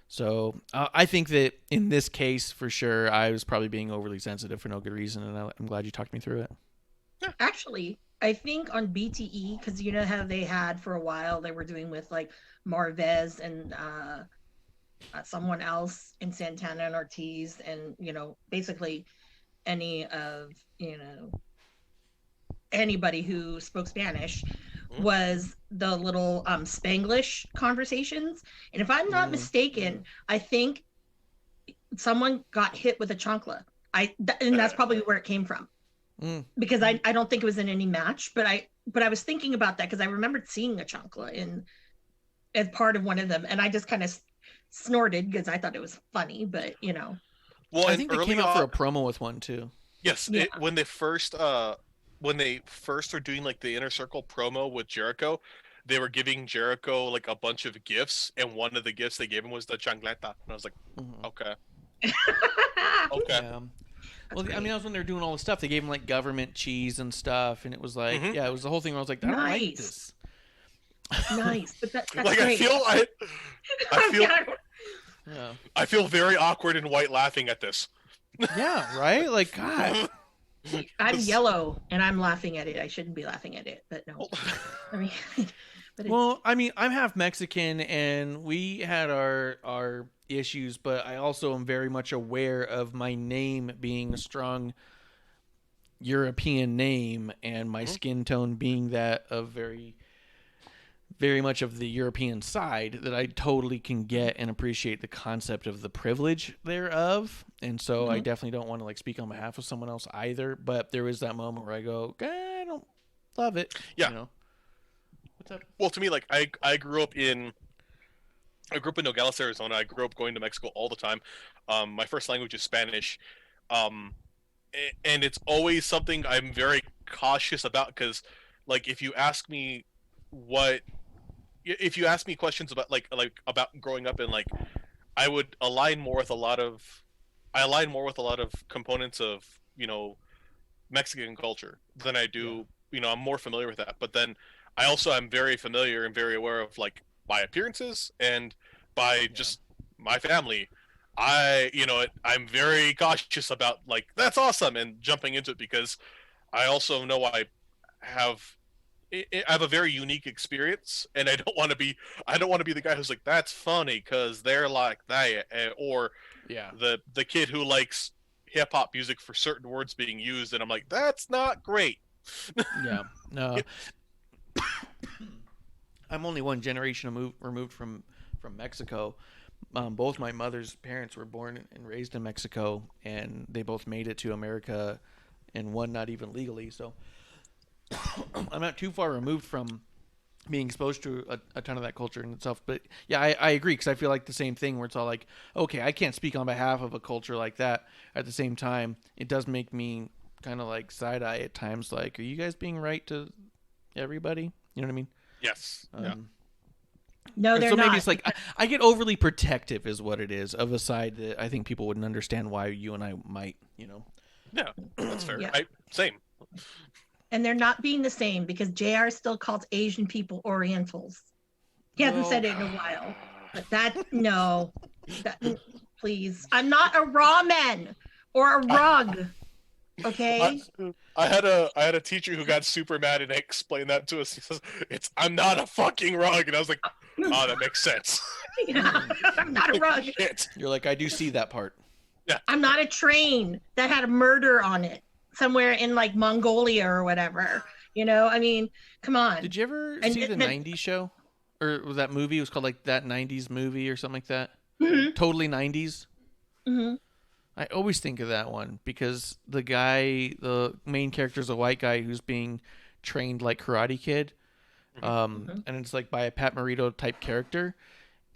So I think that in this case, for sure, I was probably being overly sensitive for no good reason, and I'm glad you talked me through it. Actually, I think on BTE, because you know how they had for a while, they were doing with like Marvez and someone else in Santana and Ortiz, and you know, basically any of anybody who spoke Spanish was the little Spanglish conversations. And if I'm not mistaken, I think someone got hit with a chancla. And that's probably where it came from. Because I don't think it was in any match, but I was thinking about that because I remembered seeing a chancla as part of one of them, and I just kind of snorted because I thought it was funny, but you know. Well, I think they came out for a promo with one too. Yes, yeah. When they first are doing like the Inner Circle promo with Jericho, they were giving Jericho like a bunch of gifts, and one of the gifts they gave him was the chancleta. And I was like, okay. Okay. Yeah. Well, I mean, that was when they were doing all the stuff. They gave him like government cheese and stuff, and it was like, it was the whole thing where I was like, I don't like this. Nice, but that's like great. I feel very awkward and white laughing at this. Yeah, right? Like, God. I'm yellow and I'm laughing at it. I shouldn't be laughing at it, but no. I mean, well, I mean, I'm half Mexican and we had our issues, but I also am very much aware of my name being a strong European name and my skin tone being that of very, very much of the European side, that I totally can get and appreciate the concept of the privilege thereof. And so I definitely don't want to like speak on behalf of someone else either. But there is that moment where I go, I don't love it. Yeah. You know? What's up? Well, to me, like I grew up in Nogales, Arizona. I grew up going to Mexico all the time. My first language is Spanish. And it's always something I'm very cautious about because, like, if you ask me questions about like about growing up in like, I align more with a lot of components of, you know, Mexican culture than I do. You know, I'm more familiar with that. But then I also am very familiar and very aware of like my appearances and by just my family. I'm very cautious about like, that's awesome, and jumping into it because I also know I have a very unique experience, and I don't want to be the guy who's like, that's funny because they're like that, or the kid who likes hip hop music for certain words being used, and I'm like, that's not great. Yeah, no. I'm only one generation removed from Mexico. Both my mother's parents were born and raised in Mexico, and they both made it to America, and one not even legally. So I'm not too far removed from being exposed to a ton of that culture in itself. But yeah, I agree, because I feel like the same thing where it's all like, okay, I can't speak on behalf of a culture like that. At the same time, it does make me kind of like side-eye at times, like, are you guys being right to everybody? You know what I mean? Yes. No, they're so not. Maybe it's like I get overly protective is what it is, of a side that I think people wouldn't understand why you and I might, you know. Yeah, that's fair. Yeah. Same. And they're not being the same, because JR still calls Asian people Orientals. He hasn't said it in a while. But please. I'm not a ramen or a rug. Okay? I had a teacher who got super mad and explained that to us. He says, I'm not a fucking rug. And I was like, oh, that makes sense. Yeah, I'm not a rug. You're like, I do see that part. Yeah. I'm not a train that had a murder on it somewhere in like Mongolia or whatever. You know, I mean, come on. Did you ever see the 90s show? Or was that movie? It was called like That 90s Movie or something like that. Totally 90s. Mm-hmm. I always think of that one because the main character is a white guy who's being trained like Karate Kid. And it's like by a Pat Morita type character.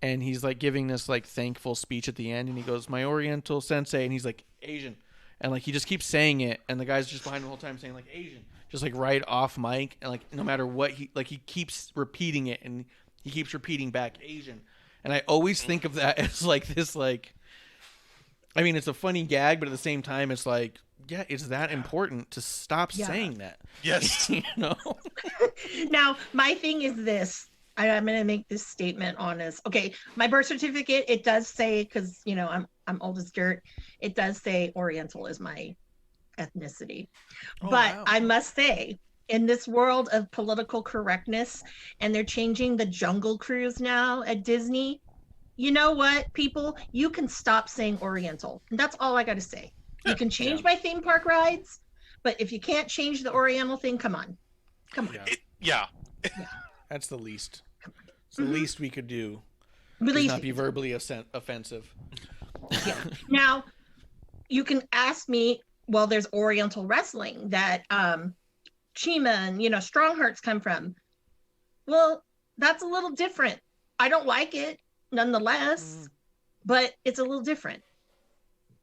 and he's like giving this like thankful speech at the end, and he goes, "My Oriental sensei," and he's like Asian, and like he just keeps saying it, and the guy's just behind the whole time saying like Asian, just like right off mic, and like no matter what he keeps repeating it, and he keeps repeating back Asian, and I always think of that as like this like, I mean it's a funny gag, but at the same time it's like, yeah, it's that important to stop saying that. Yes. You know. Now, my thing is this. I'm going to make this statement on this. Okay, my birth certificate, it does say, because I'm old as dirt. It does say Oriental is my ethnicity. Oh, but wow. I must say, in this world of political correctness, and they're changing the Jungle Cruise now at Disney. You know what, people? You can stop saying Oriental. And that's all I got to say. You can change my theme park rides, but if you can't change the Oriental thing, come on. Yeah. That's the least. It's the least we could do. Believe Not me. be verbally offensive. Yeah. Now, you can ask me, well, there's Oriental wrestling that Chima and, Strong Hearts come from. Well, that's a little different. I don't like it nonetheless, but it's a little different.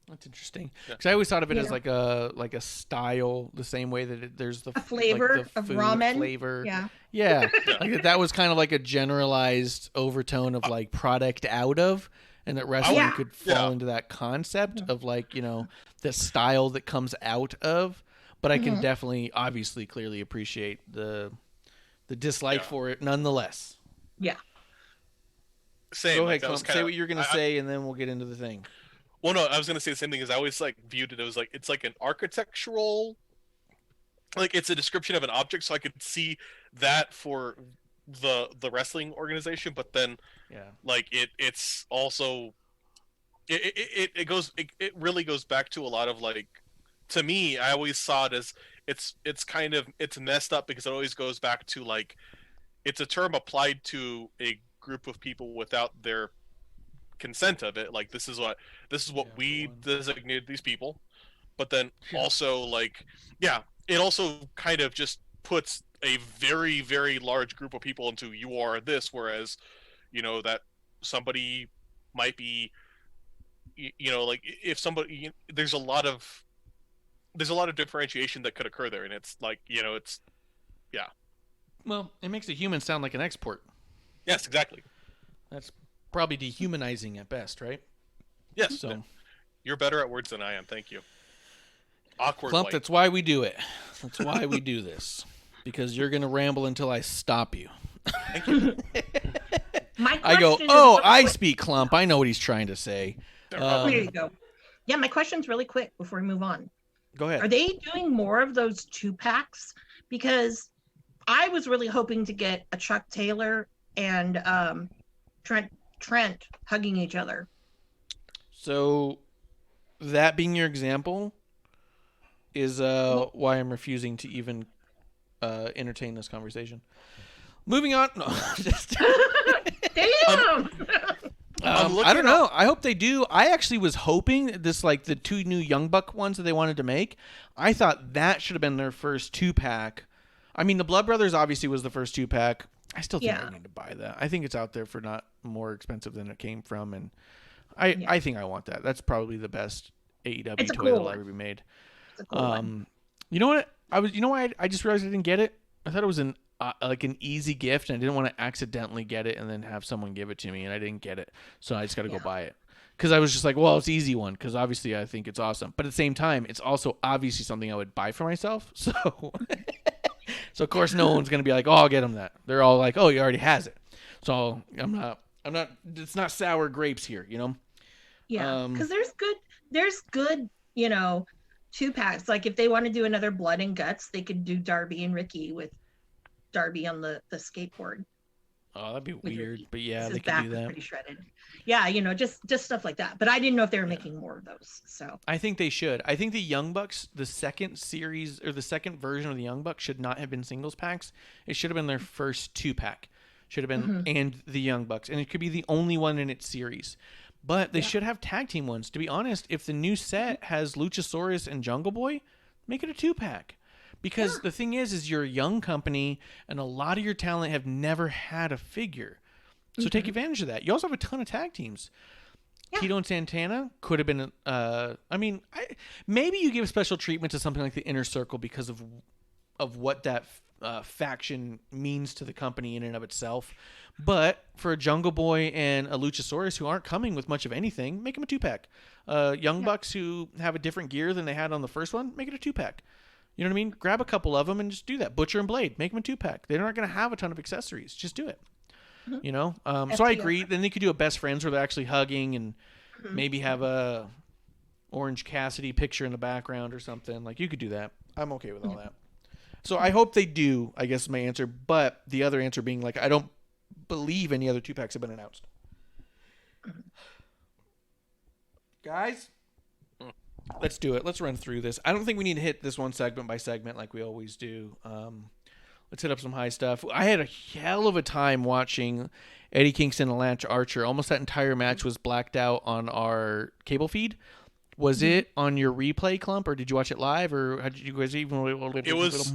That's interesting. Because I always thought of it as like a style, the same way that there's the flavor like the of food ramen. flavor. Yeah. Like that was kind of like a generalized overtone of like product out of, and that wrestling could fall into that concept of like the style that comes out of. But I can definitely, obviously, clearly appreciate the dislike for it, nonetheless. Yeah. Same. Go ahead, that was Klump. Say what you're gonna say, and then we'll get into the thing. Well, no, I was gonna say the same thing. Is I always like viewed it as like it's like an architectural, like it's a description of an object, so I could see that for the wrestling organization. But then, like it's also it really goes back to a lot of like, to me, I always saw it as it's kind of it's messed up because it always goes back to like it's a term applied to a group of people without their consent of it. Like this is what we designated these people, but then also like it also kind of just puts a very, very large group of people into you are this, whereas that somebody might be like if somebody there's a lot of differentiation that could occur there, and it's like it's Well, it makes a human sound like an export. Yes, exactly. That's probably dehumanizing at best, right? Yes. So you're better at words than I am. Thank you. Awkward. Klump, white. that's why we do it. That's why we do this. Because you're going to ramble until I stop you. Thank you. I go, I speak Klump. I know what he's trying to say. There you go. Yeah, my question's really quick before we move on. Go ahead. Are they doing more of those 2-packs? Because I was really hoping to get a Chuck Taylor and Trent hugging each other. So that being your example is why I'm refusing to even entertain this conversation. Moving on. No, just Damn! I don't know. I hope they do. I actually was hoping this, like the 2 new Young Buck ones that they wanted to make. I thought that should have been their first 2-pack. I mean, the Blood Brothers obviously was the first 2-pack. I still think I need to buy that. I think it's out there for not more expensive than it came from, and I think I want that. That's probably the best AEW toy that'll ever be made. It's a cool one. You know what? You know why I just realized I didn't get it? I thought it was an easy gift, and I didn't want to accidentally get it and then have someone give it to me, and I didn't get it, so I just got to go buy it. Because I was just like, well, it's an easy one, because obviously I think it's awesome. But at the same time, it's also obviously something I would buy for myself. So, so of course, no one's going to be like, oh, I'll get him that. They're all like, oh, he already has it. So I'm not, it's not sour grapes here, Yeah, because there's good, 2-packs. Like if they want to do another Blood and Guts, they could do Darby and Ricky with Darby on the skateboard. Oh, that'd be weird, Ricky. but yeah, His they could back do was that. pretty shredded. Yeah, just stuff like that. But I didn't know if they were making more of those. So I think they should. I think the Young Bucks, the second series or the second version of the Young Bucks, should not have been singles packs. It should have been their first 2-pack. Should have been and the Young Bucks, and it could be the only one in its series. But they should have tag team ones. To be honest, if the new set has Luchasaurus and Jungle Boy, make it a 2-pack. Because the thing is you're a young company, and a lot of your talent have never had a figure. So take advantage of that. You also have a ton of tag teams. Yeah. Tito and Santana could have been. Maybe you give special treatment to something like the Inner Circle because of what that faction means to the company in and of itself. But for a Jungle Boy and a Luchasaurus who aren't coming with much of anything, make them a 2-pack. Young Bucks who have a different gear than they had on the first one, make it a 2-pack. You know what I mean? Grab a couple of them and just do that. Butcher and Blade, make them a 2-pack. They're not going to have a ton of accessories. Just do it. You know? So I agree. Then they could do a best friends where they're actually hugging and maybe have a Orange Cassidy picture in the background or something. Like, you could do that. I'm okay with all that. So I hope they do, I guess, is my answer. But the other answer being, like, I don't believe any other 2-packs have been announced. Guys, let's do it. Let's run through this. I don't think we need to hit this one segment by segment like we always do. Let's hit up some high stuff. I had a hell of a time watching Eddie Kingston and Lance Archer. Almost that entire match was blacked out on our cable feed. Was it on your replay, Klump, or did you watch it live, or how did you guys even? It was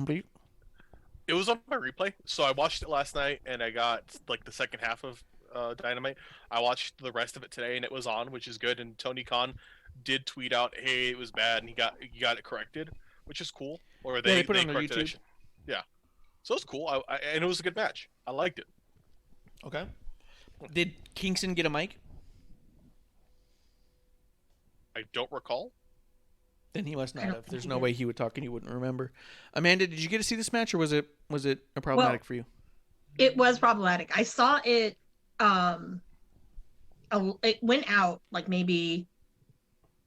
on my replay. So I watched it last night, and I got like the second half of Dynamite. I watched the rest of it today, and it was on, which is good. And Tony Khan did tweet out, "Hey, it was bad," and he got it corrected, which is cool. Or they put it on their corrected YouTube. it. Yeah, so it's cool. And it was a good match. I liked it. Okay. Did Kingston get a mic? I don't recall. Then he must not have. There's no way he would talk and you wouldn't remember. Amanda, did you get to see this match, or was it a problematic for you? It was problematic. I saw it. It went out like maybe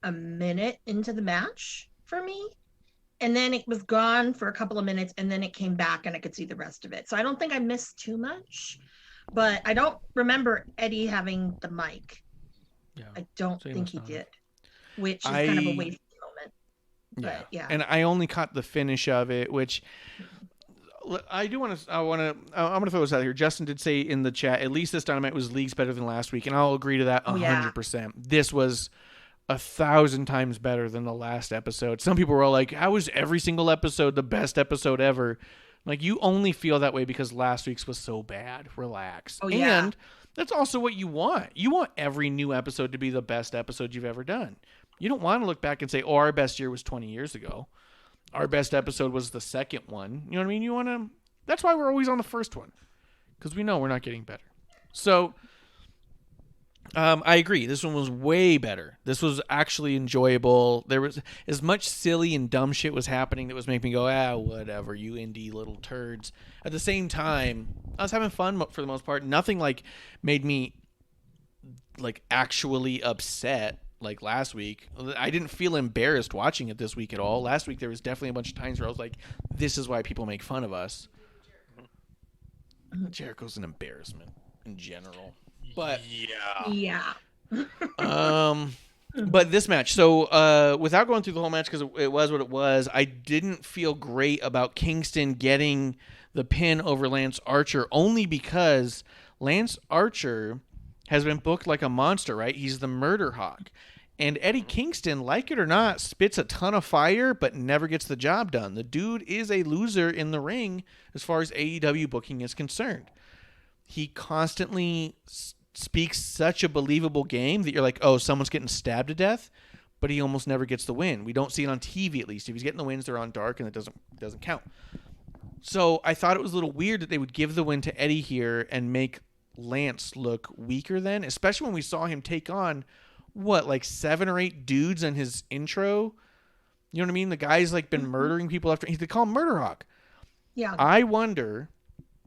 a minute into the match for me, and then it was gone for a couple of minutes, and then it came back, and I could see the rest of it. So I don't think I missed too much, but I don't remember Eddie having the mic. Yeah, I don't so think he did, which is kind of a wasted moment. But, yeah. And I only caught the finish of it, which I do want to. I'm going to throw this out here. Justin did say in the chat, at least this Dynamite was leagues better than last week, and I'll agree to that 100%. This was 1,000 times better than the last episode. Some people were all like, "How was every single episode the best episode ever?" Like, you only feel that way because last week's was so bad. Relax. Oh, yeah. And that's also what you want. You want every new episode to be the best episode you've ever done. You don't want to look back and say, "Oh, our best year was 20 years ago. Our best episode was the second one." You know what I mean? You want to. That's why we're always on the first one, because we know we're not getting better. So, I agree. This one was way better. This was actually enjoyable. There was as much silly and dumb shit was happening that was making me go, whatever, you indie little turds. At the same time, I was having fun for the most part. Nothing like made me like actually upset. Like last week, I didn't feel embarrassed watching it this week at all. Last week, there was definitely a bunch of times where I was like, this is why people make fun of us. Jericho's an embarrassment in general. But Yeah. but this match, so without going through the whole match, because it was what it was, I didn't feel great about Kingston getting the pin over Lance Archer, only because Lance Archer has been booked like a monster, right? He's the Murder Hawk. And Eddie Kingston, like it or not, spits a ton of fire, but never gets the job done. The dude is a loser in the ring as far as AEW booking is concerned. He constantly speaks such a believable game that you're like, oh, someone's getting stabbed to death, but he almost never gets the win. We don't see it on TV, at least. If he's getting the wins, they're on dark, and it doesn't count. So I thought it was a little weird that they would give the win to Eddie here and make Lance look weaker then, especially when we saw him take on like 7 or 8 dudes in his intro. You know what I mean? The guy's like been murdering people after they call him Murder Hawk. Yeah. I wonder,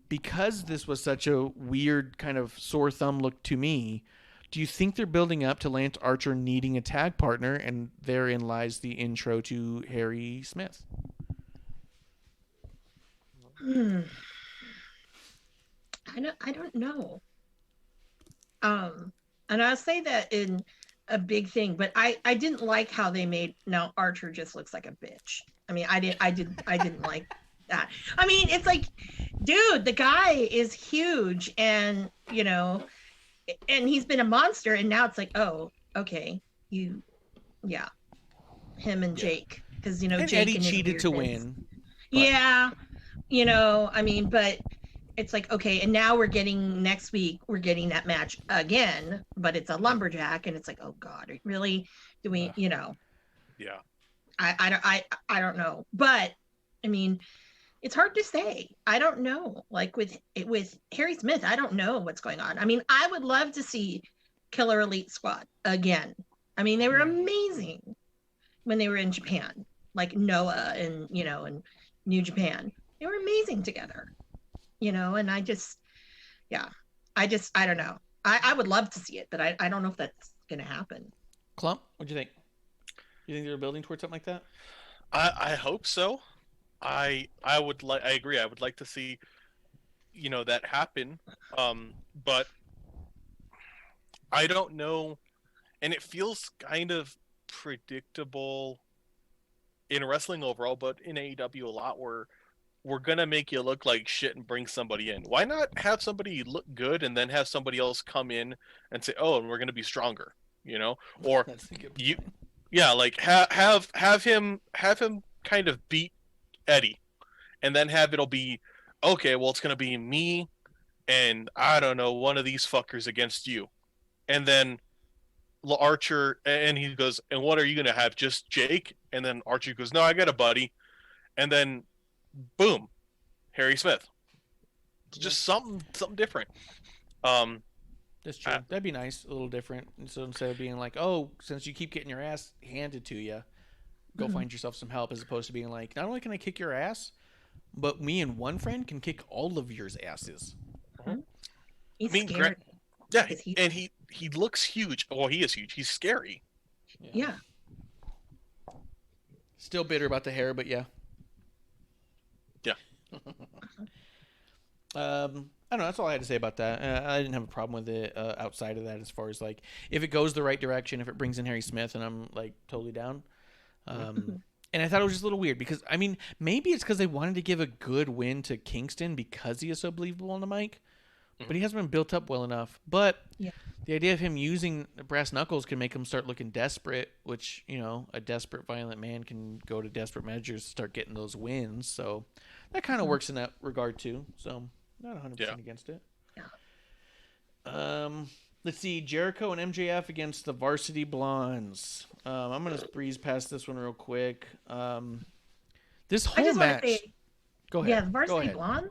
because this was such a weird kind of sore thumb look to me, do you think they're building up to Lance Archer needing a tag partner, and therein lies the intro to Harry Smith? I don't know. And I'll say that in a big thing, but I didn't like how they made now Archer just looks like a bitch. I mean, I didn't like that. I mean, it's like, dude, the guy is huge, and and he's been a monster, and now it's like, oh, okay, him and Jake, because and Jake Eddie and his cheated to weirdness. win. Yeah, I mean, but it's like, okay, and now next week we're getting that match again, but it's a lumberjack, and it's like, oh God, really? Do we, Yeah. I don't know. But I mean, it's hard to say. I don't know. Like with Harry Smith, I don't know what's going on. I mean, I would love to see Killer Elite Squad again. I mean, they were amazing when they were in Japan, like Noah and and New Japan. They were amazing together. And I don't know. I would love to see it, but I don't know if that's gonna happen. Klump, what do you think? You think they're building towards something like that? I hope so. I agree. I would like to see that happen. But I don't know, and it feels kind of predictable in wrestling overall, but in AEW a lot, where we're gonna make you look like shit and bring somebody in. Why not have somebody look good and then have somebody else come in and say, "Oh, and we're gonna be stronger," Or That's a good point. like have him kind of beat Eddie, and then it'll be okay. Well, it's gonna be me and I don't know, one of these fuckers against you, and then Archer, and he goes, "And what are you gonna have? Just Jake?" And then Archer goes, "No, I got a buddy," and then boom, Harry Smith. Just something different. That's true. That'd be nice, a little different. And so instead of being like, "Oh, since you keep getting your ass handed to you, go find yourself some help," as opposed to being like, "Not only can I kick your ass, but me and one friend can kick all of yours asses." He's scary. Yeah, and he looks huge. Well, he is huge. He's scary. Yeah. Still bitter about the hair, but yeah. Yeah. I don't know. That's all I had to say about that. I didn't have a problem with it outside of that, as far as like if it goes the right direction, if it brings in Harry Smith, and I'm like totally down. And I thought it was just a little weird because I mean maybe it's because they wanted to give a good win to Kingston because he is so believable on the mic, but he hasn't been built up well enough. But the idea of him using brass knuckles can make him start looking desperate, which a desperate violent man can go to desperate measures to start getting those wins. So that kind of works in that regard too. So not 100% against it. Let's see, Jericho and MJF against the Varsity Blondes. I'm gonna breeze past this one real quick. This whole match. Go ahead. Yeah, the Varsity Blondes.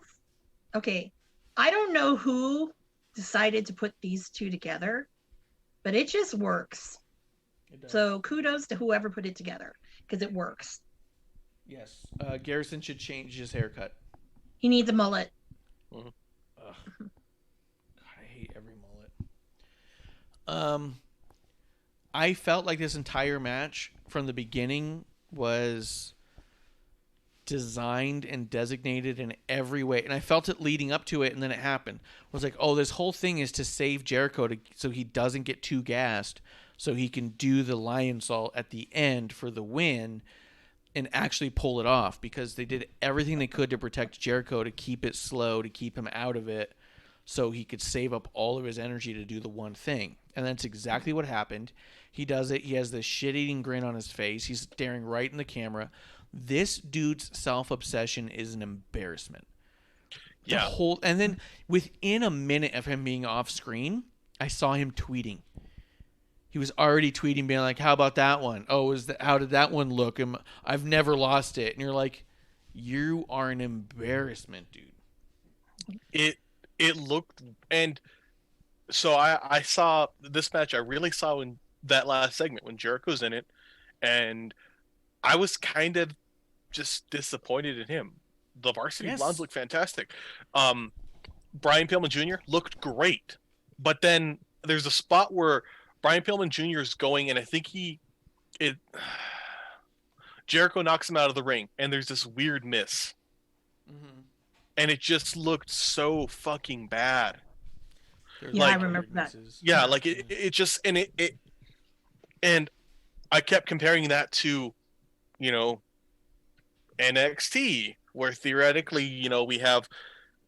Okay, I don't know who decided to put these two together, but it just works. So kudos to whoever put it together because it works. Yes, Garrison should change his haircut. He needs a mullet. God, I hate every mullet. I felt like this entire match from the beginning was designed and designated in every way, and I felt it leading up to it, and then it happened. I was like, oh, this whole thing is to save Jericho so he doesn't get too gassed, so he can do the lion salt at the end for the win and actually pull it off, because they did everything they could to protect Jericho, to keep it slow, to keep him out of it, so he could save up all of his energy to do the one thing. And that's exactly what happened. He does it. He has this shit-eating grin on his face. He's staring right in the camera. This dude's self-obsession is an embarrassment. Yeah. And then within a minute of him being off screen, I saw him tweeting. He was already tweeting, being like, "How about that one? Oh, how did that one look? I've never lost it." And you're like, "You are an embarrassment, dude." It looked, and so I saw this match. I really saw in that last segment when Jericho's in it, and I was kind of just disappointed in him. The Varsity Blondes look fantastic. Brian Pillman Jr. looked great, but then there's a spot where Brian Pillman Jr. is going, and I think Jericho knocks him out of the ring, and there's this weird miss. And it just looked so fucking bad. Yeah, I remember that. Yeah, like it just, and I kept comparing that to, NXT, where theoretically, we have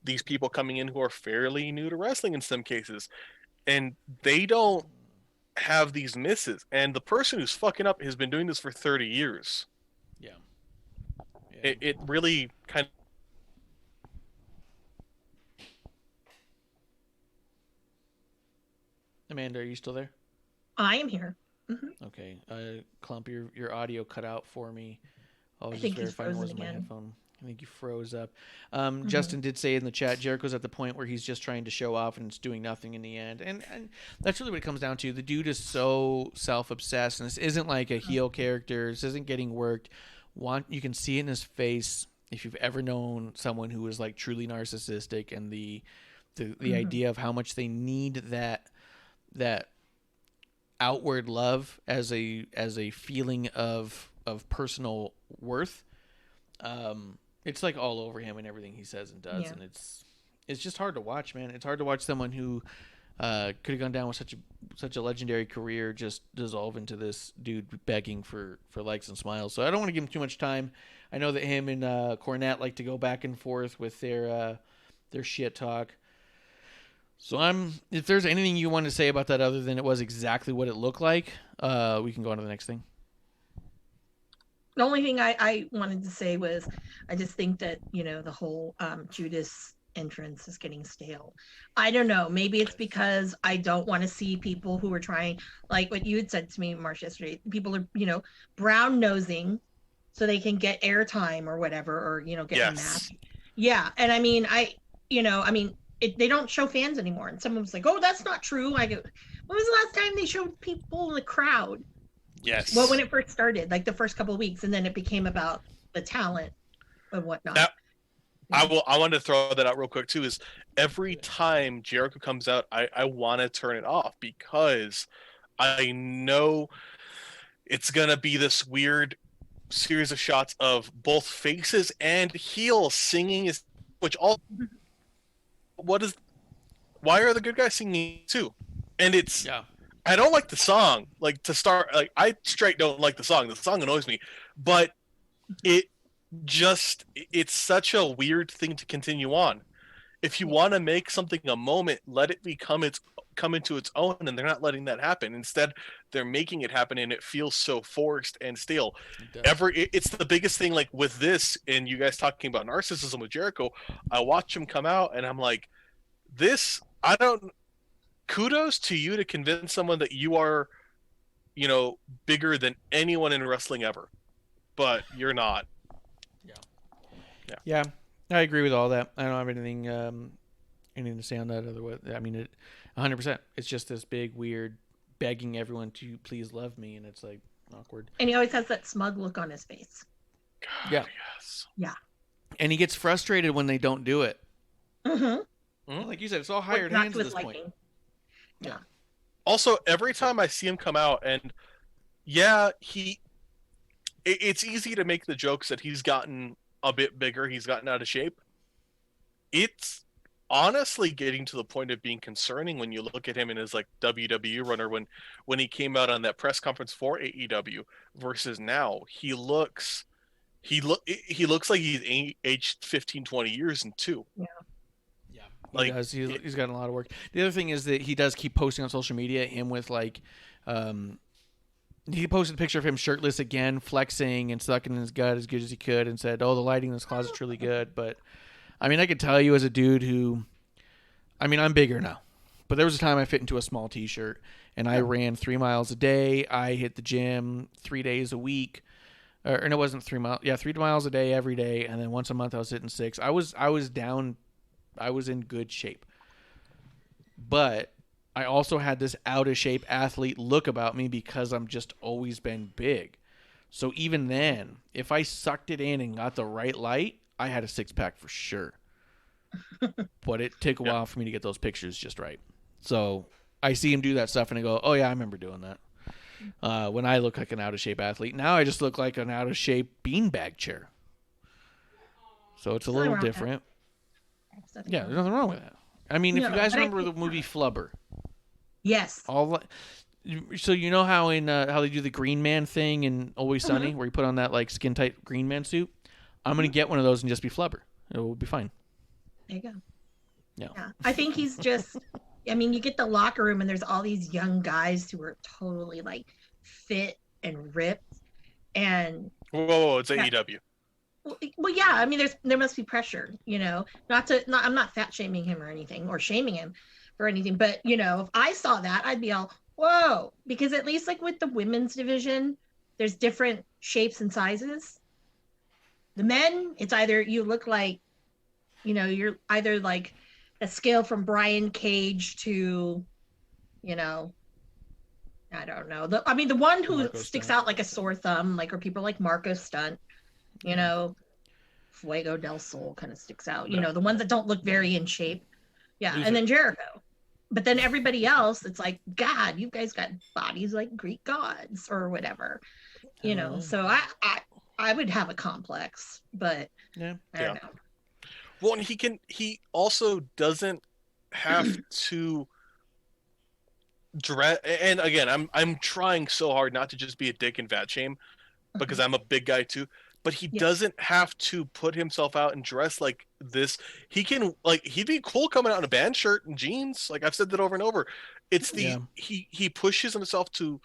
these people coming in who are fairly new to wrestling in some cases, and they don't have these misses. And the person who's fucking up has been doing this for 30 years. Yeah. Amanda, are you still there? I am here. Hmm. Okay. Klump, your audio cut out for me. I'll just think he's verify it frozen wasn't my again. headphone. I think you froze up. Justin did say in the chat, Jericho's at the point where he's just trying to show off and it's doing nothing in the end. And that's really what it comes down to. The dude is so self-obsessed, and this isn't like a heel character. This isn't getting worked. You can see it in his face if you've ever known someone who is like truly narcissistic, and the idea of how much they need that outward love as a feeling of personal worth. It's like all over him and everything he says and does, and it's just hard to watch, man. It's hard to watch someone who could have gone down with such a legendary career just dissolve into this dude begging for likes and smiles. So I don't want to give him too much time. I know that him and Cornette like to go back and forth with their shit talk. So if there's anything you want to say about that other than it was exactly what it looked like, we can go on to the next thing. The only thing I wanted to say was I just think that, the whole Judas entrance is getting stale. I don't know. Maybe it's because I don't want to see people who are trying, like what you had said to me, Marsh, yesterday. People are, brown nosing so they can get airtime or whatever, or, get a match. Yeah. And I mean, they don't show fans anymore. And someone was like, oh, that's not true. I go, when was the last time they showed people in the crowd? Yes. Well, when it first started, like the first couple of weeks, and then it became about the talent and whatnot. Now, I want to throw that out real quick too. Is every time Jericho comes out, I want to turn it off because I know it's gonna be this weird series of shots of both faces and heels singing, why are the good guys singing too? And it's I don't like the song. Like to start, like I straight don't like the song. The song annoys me, but it's such a weird thing to continue on. If you want to make something a moment, let it come into its own, and they're not letting that happen. Instead, they're making it happen, and it feels so forced and stale. It's the biggest thing. Like with this, and you guys talking about narcissism with Jericho, I watch him come out, and I'm like, kudos to you to convince someone that you are, bigger than anyone in wrestling ever, but you're not. Yeah, I agree with all that. I don't have anything to say on that other way. I mean, 100%. It's just this big, weird, begging everyone to please love me, and it's like awkward. And he always has that smug look on his face. God, yeah. Yes. Yeah. And he gets frustrated when they don't do it. Mm-hmm. Like you said, it's all hired hands at this point. Yeah. Also, every time I see him come out, and it's easy to make the jokes that he's gotten a bit bigger, he's gotten out of shape. It's honestly getting to the point of being concerning when you look at him in his like WWE runner when he came out on that press conference for AEW versus now. He looks like he's aged 15-20 years in two. Yeah. Like he's gotten a lot of work. The other thing is that he does keep posting on social media him with like he posted a picture of him shirtless again, flexing and sucking in his gut as good as he could, and said, "Oh, the lighting in this closet's really good." But I mean, I could tell you as a dude who, I mean, I'm bigger now, but there was a time I fit into a small T-shirt, and I ran 3 miles a day. I hit the gym 3 days a week, and it wasn't 3 miles. Yeah, 3 miles a day every day, and then once a month I was hitting 6. I was down. I was in good shape, but I also had this out of shape athlete look about me because I'm just always been big. So even then, if I sucked it in and got the right light, I had a 6-pack for sure. But it took a while for me to get those pictures just right. So I see him do that stuff and I go, oh yeah, I remember doing that. When I look like an out of shape athlete. Now I just look like an out of shape beanbag chair. So it's a little different. Yeah, there's nothing wrong with that. I mean, if you guys remember the movie Flubber. Yes. So you know how how they do the Green Man thing in Always Sunny, where you put on that like skin tight Green Man suit? I'm gonna get one of those and just be Flubber. It will be fine. There you go. Yeah. I think he's just. I mean, you get the locker room and there's all these young guys who are totally like fit and ripped, and whoa, it's AEW. Well, yeah. I mean, there must be pressure, I'm not fat shaming him or anything or shaming him, or anything. But, you know, if I saw that, I'd be all, whoa, because at least like with the women's division, there's different shapes and sizes. The men, it's either you look like, you know, you're either like a scale from Brian Cage to, you know, I don't know. The one who Marco sticks Stunt. out like a sore thumb, like, or people like Marco Stunt, you know, Fuego del Sol kind of sticks out, you know, the ones that don't look very in shape. Yeah. Luther. And then Jericho. But then everybody else, it's like, God, you guys got bodies like Greek gods or whatever, you know. So I would have a complex, but Yeah. I don't know. Well, and he also doesn't have to dress. And again, I'm trying so hard not to just be a dick and fat shame, because I'm a big guy too. But he doesn't have to put himself out and dress like this. He can, like, he'd be cool coming out in a band shirt and jeans. Like, I've said that over and over. It's the he pushes himself to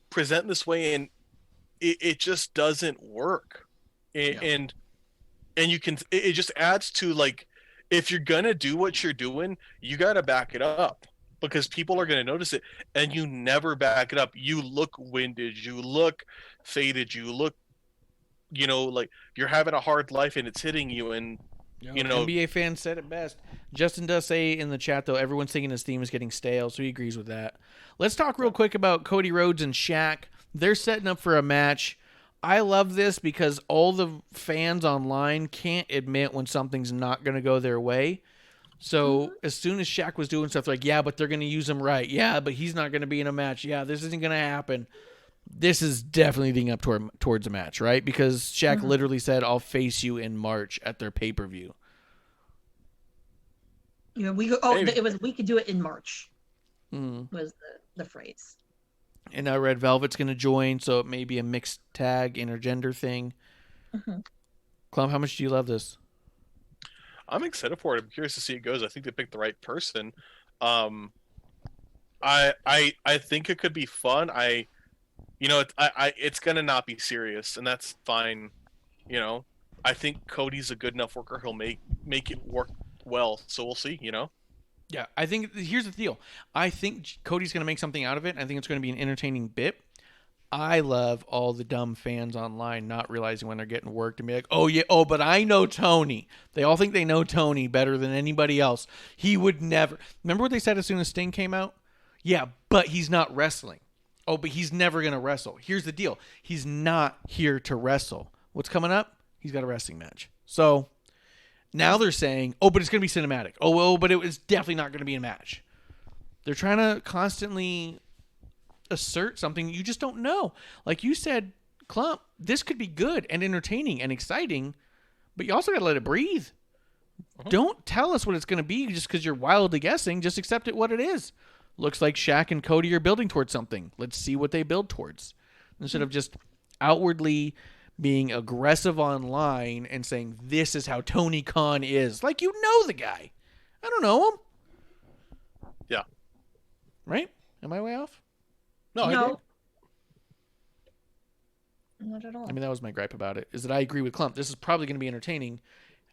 present this way, and it just doesn't work. And you can, it just adds to, like, if you're gonna do what you're doing, you gotta back it up, because people are gonna notice it, and you never back it up. You look winded, you look faded, you look, you know, like you're having a hard life and it's hitting you. And you know, NBA fans said it best. Justin does say in the chat, though, everyone's thinking his theme is getting stale, so he agrees with that. Let's talk real quick about Cody Rhodes and Shaq. They're setting up for a match. I love this because all the fans online can't admit when something's not going to go their way. So as soon as Shaq was doing stuff, like, yeah, but they're going to use him right. Yeah, but he's not going to be in a match. Yeah, this isn't going to happen. This is definitely leading up towards a match, right? Because Shaq literally said, I'll face you in March at their pay-per-view. You know, we could do it in March. Was the phrase. And now Red Velvet's going to join, so it may be a mixed tag intergender thing. Klump, how much do you love this? I'm excited for it. I'm curious to see it goes. I think they picked the right person. I think it could be fun. You know, it's gonna not be serious, and that's fine. You know, I think Cody's a good enough worker. He'll make it work well. So we'll see. You know. Yeah, I think here's the deal. I think Cody's going to make something out of it. I think it's going to be an entertaining bit. I love all the dumb fans online not realizing when they're getting worked and be like, oh, yeah, oh, but I know Tony. They all think they know Tony better than anybody else. He would never. Remember what they said as soon as Sting came out? Yeah, but he's not wrestling. Oh, but he's never going to wrestle. Here's the deal. He's not here to wrestle. What's coming up? He's got a wrestling match. So now they're saying, oh, but it's going to be cinematic. Oh, well, but it was definitely not going to be a match. They're trying to constantly assert something you just don't know. Like you said, Klump, this could be good and entertaining and exciting, but you also got to let it breathe. Don't tell us what it's going to be just because you're wildly guessing. Just accept it what it is. Looks like Shaq and Cody are building towards something. Let's see what they build towards. Instead of just outwardly being aggressive online and saying, this is how Tony Khan is. Like, you know the guy. I don't know him. Yeah. Right? Am I way off? No, I agree. Not at all. I mean, that was my gripe about it, is that I agree with Klump. This is probably going to be entertaining,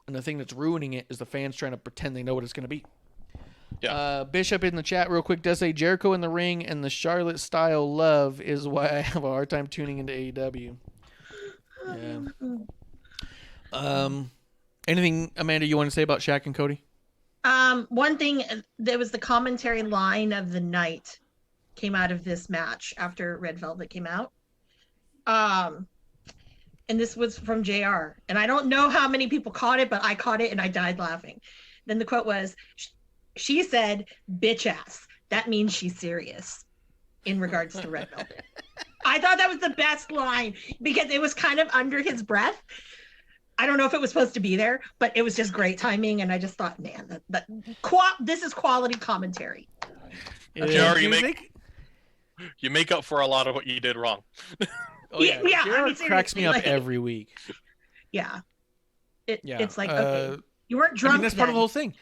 and the thing that's ruining it is the fans trying to pretend they know what it's going to be. Yeah. Bishop in the chat real quick does say Jericho in the ring and the Charlotte style love is why I have a hard time tuning into AEW. Yeah. Anything, Amanda, you want to say about Shaq and Cody? One thing, there was the commentary line of the night came out of this match after Red Velvet came out. And this was from JR. And I don't know how many people caught it, but I caught it and I died laughing. Then the quote was, she said, bitch ass. That means she's serious in regards to Red Velvet. I thought that was the best line because it was kind of under his breath. I don't know if it was supposed to be there, but it was just great timing. And I just thought, man, this is quality commentary. JR, you make up for a lot of what you did wrong. Oh, yeah. I mean, cracks me up every week. Yeah. It's like, okay, you weren't drunk. I mean, that's part of then. the whole thing.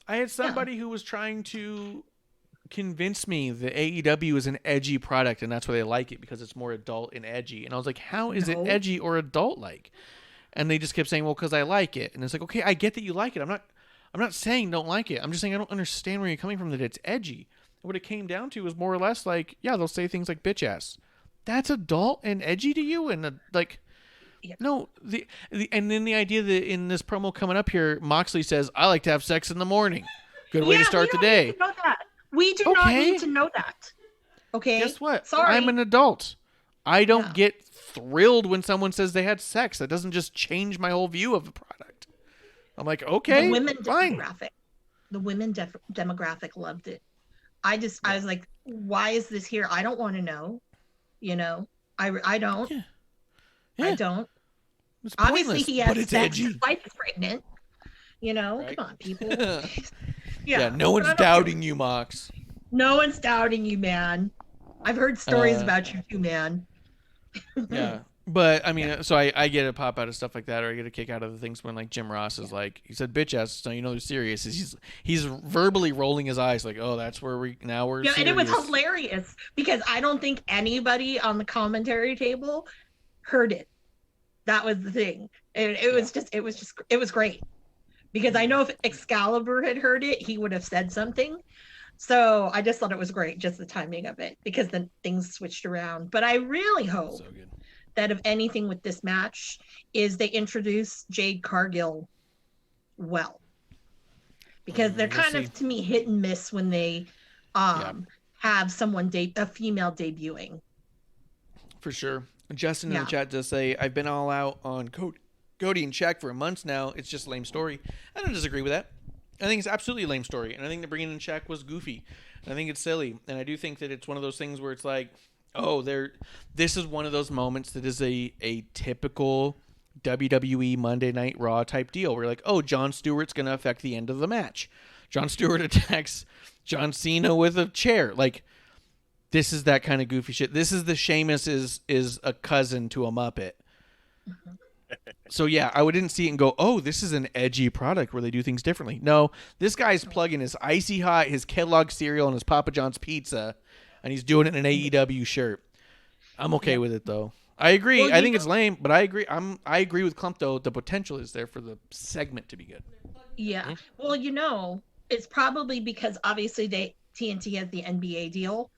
I had somebody who was trying to convince me that AEW is an edgy product and that's why they like it, because it's more adult and edgy. And I was like, how is it edgy or adult like? And they just kept saying, well, because I like it. And it's like, okay, I get that you like it. I'm not saying don't like it. I'm just saying I don't understand where you're coming from that it's edgy. What it came down to was more or less like, yeah, they'll say things like bitch ass. That's adult and edgy to you, and like, no. And then the idea that in this promo coming up here, Moxley says, "I like to have sex in the morning. Good way to start the day." Need to know that. We do not need to know that. Okay. Guess what? Sorry. I'm an adult. I don't get thrilled when someone says they had sex. That doesn't just change my whole view of the product. I'm like, okay, the women fine. demographic loved it. I was like, why is this here? I don't want to know. You know, I don't. Yeah. I don't. It's Obviously, pointless, he has but it's sex. edgy. His wife is pregnant. You know, Right. come on, people. No one's doubting you, Mox. No one's doubting you, man. I've heard stories about you too, man. Yeah. But I mean, so I get a pop out of stuff like that, or I get a kick out of the things when like Jim Ross is like, he said bitch ass, so you know they're serious. He's verbally rolling his eyes like, oh, that's where we're serious. And it was hilarious because I don't think anybody on the commentary table heard it. That was the thing. And it was great. Because I know if Excalibur had heard it, he would have said something. So I just thought it was great, just the timing of it, because then things switched around. But I really hope that if anything with this match is they introduce Jade Cargill well. Because they're kind of, to me, hit and miss when they have someone, a female debuting. For sure. Justin in the chat does say, I've been all out on Cody and Shaq for months now. It's just a lame story. I don't disagree with that. I think it's absolutely a lame story. And I think that bringing in Shaq was goofy. And I think it's silly. And I do think that it's one of those things where it's like, oh, this is one of those moments that is a typical WWE Monday Night Raw type deal. Where you're like, oh, Jon Stewart's going to affect the end of the match. Jon Stewart attacks John Cena with a chair. Like, this is that kind of goofy shit. This is the Sheamus is a cousin to a Muppet. So, yeah, I didn't see it and go, oh, this is an edgy product where they do things differently. No, this guy's plugging his Icy Hot, his Kellogg cereal, and his Papa John's pizza, and he's doing it in an AEW shirt. I'm okay with it, though. I agree. Well, I think it's lame, but I agree. I agree with Klump, though. The potential is there for the segment to be good. Yeah. Mm-hmm. Well, it's probably because obviously TNT has the NBA deal,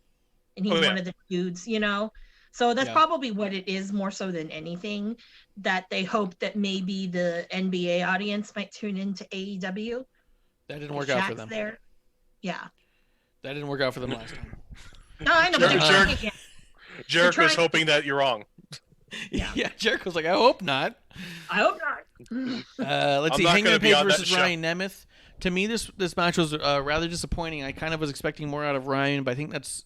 and he's one of the dudes, So that's probably what it is more so than anything, that they hope that maybe the NBA audience might tune into AEW. That didn't work out for them. There. Yeah. That didn't work out for them last time. No, I know. Jericho's hoping that you're wrong. Yeah, Jericho's like, I hope not. I hope not. Let's see. Hangman Page versus Ryan Nemeth. To me, this match was rather disappointing. I kind of was expecting more out of Ryan, but I think that's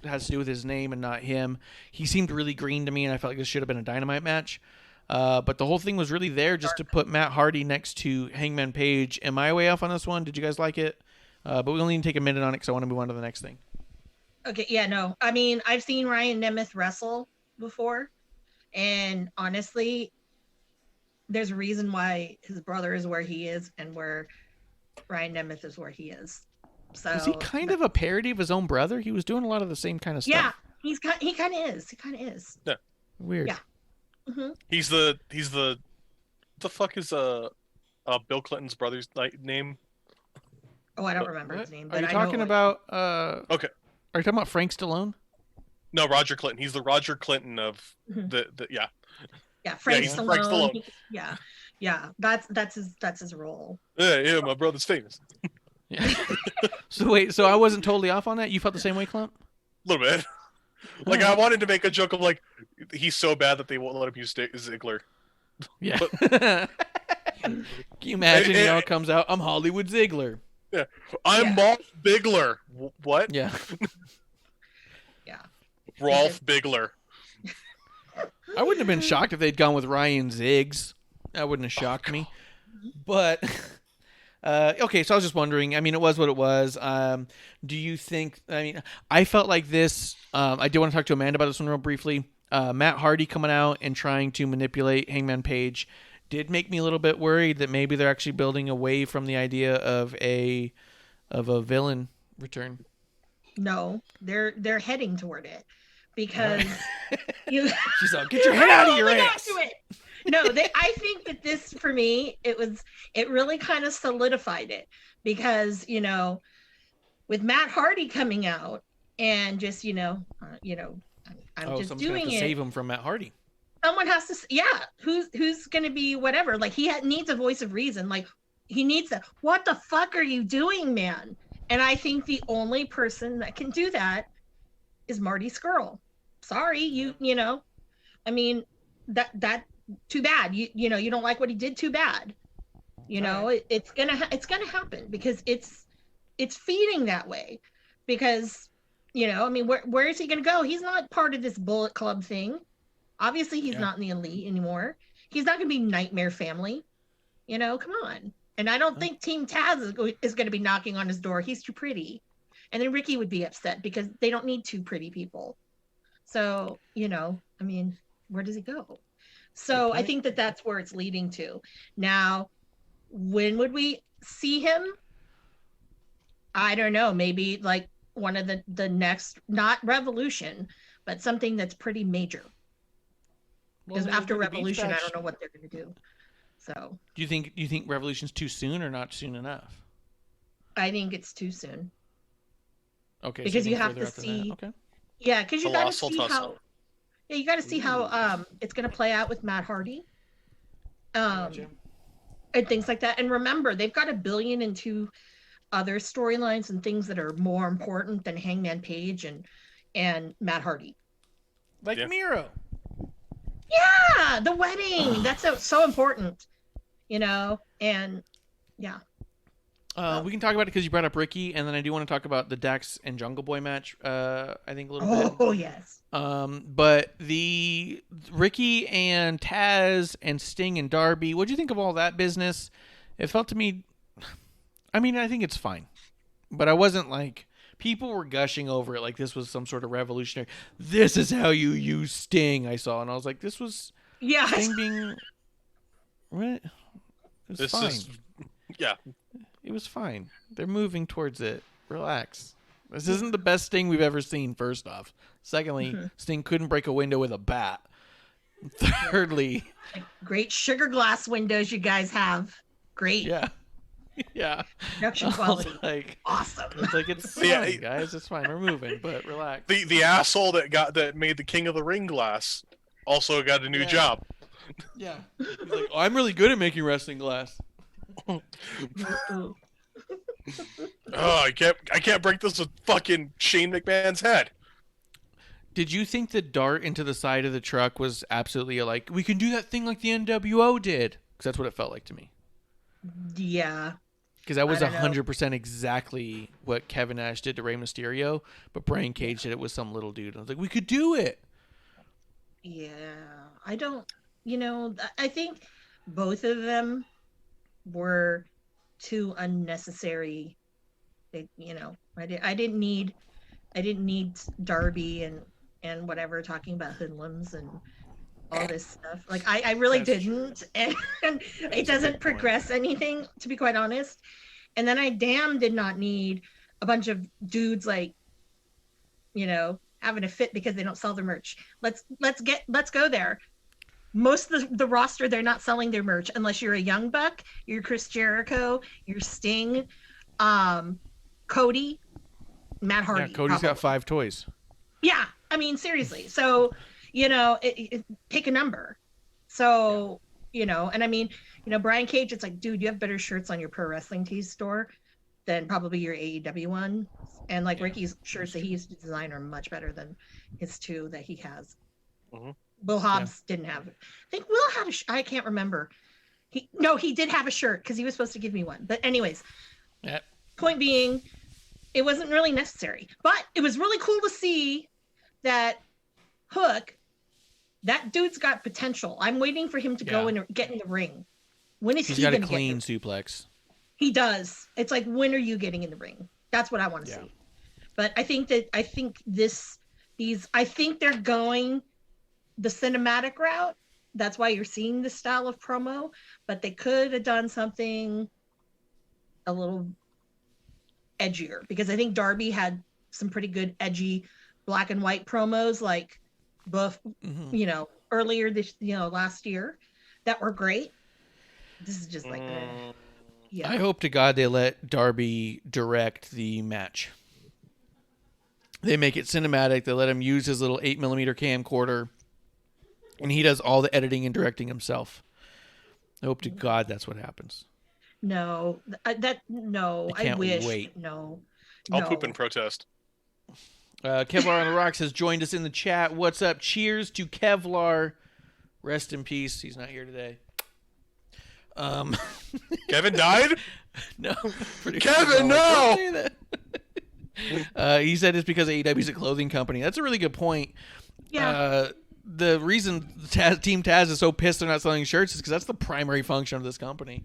has to do with his name and not him. He seemed really green to me, and I felt like this should have been a Dynamite match. But the whole thing was really there just to put Matt Hardy next to Hangman Page. Am I way off on this one? Did you guys like it? But we only need to take a minute on it because I want to move on to the next thing. Okay, yeah, no. I mean, I've seen Ryan Nemeth wrestle before, and honestly, there's a reason why his brother is where he is and where Ryan Nemeth is where he is. So is he kind of a parody of his own brother? He was doing a lot of the same kind of stuff. Yeah, he kind of is. He kind of is. Yeah. Weird. Yeah. Mm-hmm. He's the the fuck is Bill Clinton's brother's name? Oh, I don't remember his name. Are But you I talking know about? Okay. Are you talking about Frank Stallone? No, Roger Clinton. He's the Roger Clinton of the Yeah, Frank Stallone. Yeah. That's his role. Yeah, my brother's famous. Yeah. So I wasn't totally off on that. You felt the same way, Klump? A little bit. Like, I wanted to make a joke of like, he's so bad that they won't let him use Ziggler. Yeah. Can you imagine? It comes out. I'm Hollywood Ziggler. Yeah. I'm Rolf Bigler. What? Yeah. Yeah. Rolf Bigler. I wouldn't have been shocked if they'd gone with Ryan Ziggs. That wouldn't have shocked me. But okay, so I was just wondering. I mean, it was what it was. Do you think? I mean, I felt like this. I did want to talk to Amanda about this one real briefly. Matt Hardy coming out and trying to manipulate Hangman Page did make me a little bit worried that maybe they're actually building away from the idea of a villain return. No, they're heading toward it because She's like, get your head out of your ass. No, I think that this, for me, it really kind of solidified it because, with Matt Hardy coming out and just, I'm just someone's gonna have doing to it. save him from Matt Hardy. Someone has to, who's going to be whatever. Like, needs a voice of reason. Like, he needs a, what the fuck are you doing, man? And I think the only person that can do that is Marty Scurll. Sorry, I mean, that too bad. You don't like what he did, too bad. It's gonna happen because it's feeding that way. Because, I mean, where is he gonna go? He's not part of this Bullet Club thing. Obviously, he's not in the Elite anymore. He's not gonna be Nightmare Family. Come on. And I don't think Team Taz is going to be knocking on his door. He's too pretty. And then Ricky would be upset because they don't need two pretty people. So, I mean, where does he go? So I think that that's where it's leading to. Now, when would we see him? I don't know. Maybe like one of the next, not Revolution, but something that's pretty major. Because after Revolution, I don't know what they're going to do. So, do you think Revolution's too soon or not soon enough? I think it's too soon. Okay, because so you have to see. Okay. Yeah, because you got to see how. Yeah, you got to see how it's going to play out with Matt Hardy. And things like that. And remember, they've got $1 billion into other storylines and things that are more important than Hangman Page and Matt Hardy. Like Miro. Yeah, the wedding. That's so important. And yeah. We can talk about it because you brought up Ricky, and then I do want to talk about the Dax and Jungle Boy match. I think a little bit. Oh yes. But the Ricky and Taz and Sting and Darby. What do you think of all that business? It felt to me. I mean, I think it's fine, but I wasn't like people were gushing over it like this was some sort of revolutionary. This is how you use Sting. I saw, and I was like, this was Sting being. What? It was fine. It was fine. They're moving towards it. Relax. This isn't the best Sting we've ever seen, first off. Secondly, Sting couldn't break a window with a bat. Thirdly... Great sugar glass windows you guys have. Great. Yeah. Yeah. Production quality. Like, awesome. It's like, it's fine, guys. It's fine. We're moving, but relax. The asshole that made the King of the Ring glass also got a new job. Yeah. He's like, oh, I'm really good at making wrestling glass. Oh, I can't break this with fucking Shane McMahon's head. Did you think the dart into the side of the truck was absolutely like, we can do that thing like the NWO did? Because that's what it felt like to me. Yeah. Because that was 100% exactly what Kevin Nash did to Rey Mysterio, but Brian Cage did it with some little dude. I was like, we could do it. Yeah. I don't, I think both of them were too unnecessary. I didn't need Darby and whatever talking about hoodlums and all this stuff. Like I really didn't, and it doesn't progress anything, to be quite honest. And then I did not need a bunch of dudes like, having a fit because they don't sell their merch. Let's go there. Most of the roster, they're not selling their merch unless you're a Young Buck, you're Chris Jericho, you're Sting, Cody, Matt Hardy. Yeah, Cody's got 5 toys. Yeah, I mean, seriously. So, pick a number. So, and I mean, Brian Cage, it's like, dude, you have better shirts on your Pro Wrestling Tees store than probably your AEW one. And like Ricky's shirts that he used to design are much better than his 2 that he has. Mm-hmm. Will Hobbs didn't have it. I think Will had I can't remember. He did have a shirt because he was supposed to give me one. But anyways, point being, it wasn't really necessary. But it was really cool to see that Hook, that dude's got potential. I'm waiting for him to go and get in the ring. When is he going to get? He's got a clean suplex. He does. It's like, when are you getting in the ring? That's what I want to see. But I think they're going the cinematic route. That's why you're seeing this style of promo, but they could have done something a little edgier, because I think Darby had some pretty good edgy black and white promos, like earlier this last year. that were great. This is just like, yeah. I hope to God they let Darby direct the match. They make it cinematic. They let him use his little 8mm camcorder, and he does all the editing and directing himself. I hope to God that's what happens. No, I can't wish. wait. No. I'll poop in protest. Kevlar on the Rocks has joined us in the chat. What's up? Cheers to Kevlar. Rest in peace. He's not here today. Kevin died? No. Kevin, no! He said it's because AEW is a clothing company. That's a really good point. Yeah. The reason Team Taz is so pissed they're not selling shirts is because that's the primary function of this company.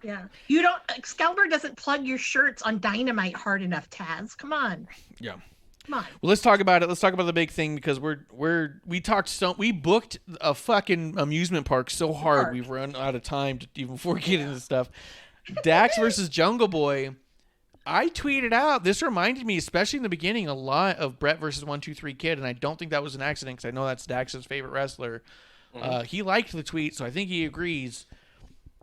Yeah. You don't, Excalibur doesn't plug your shirts on Dy-no-mite hard enough, Taz. Come on. Yeah. Come on. Well, let's talk about it. Let's talk about the big thing because we booked a fucking amusement park so hard we've run out of time to even before we get into stuff. Dax versus Jungle Boy. I tweeted out, this reminded me, especially in the beginning, a lot of Brett versus 123 Kid, and I don't think that was an accident because I know that's Dax's favorite wrestler. He liked the tweet, so I think he agrees.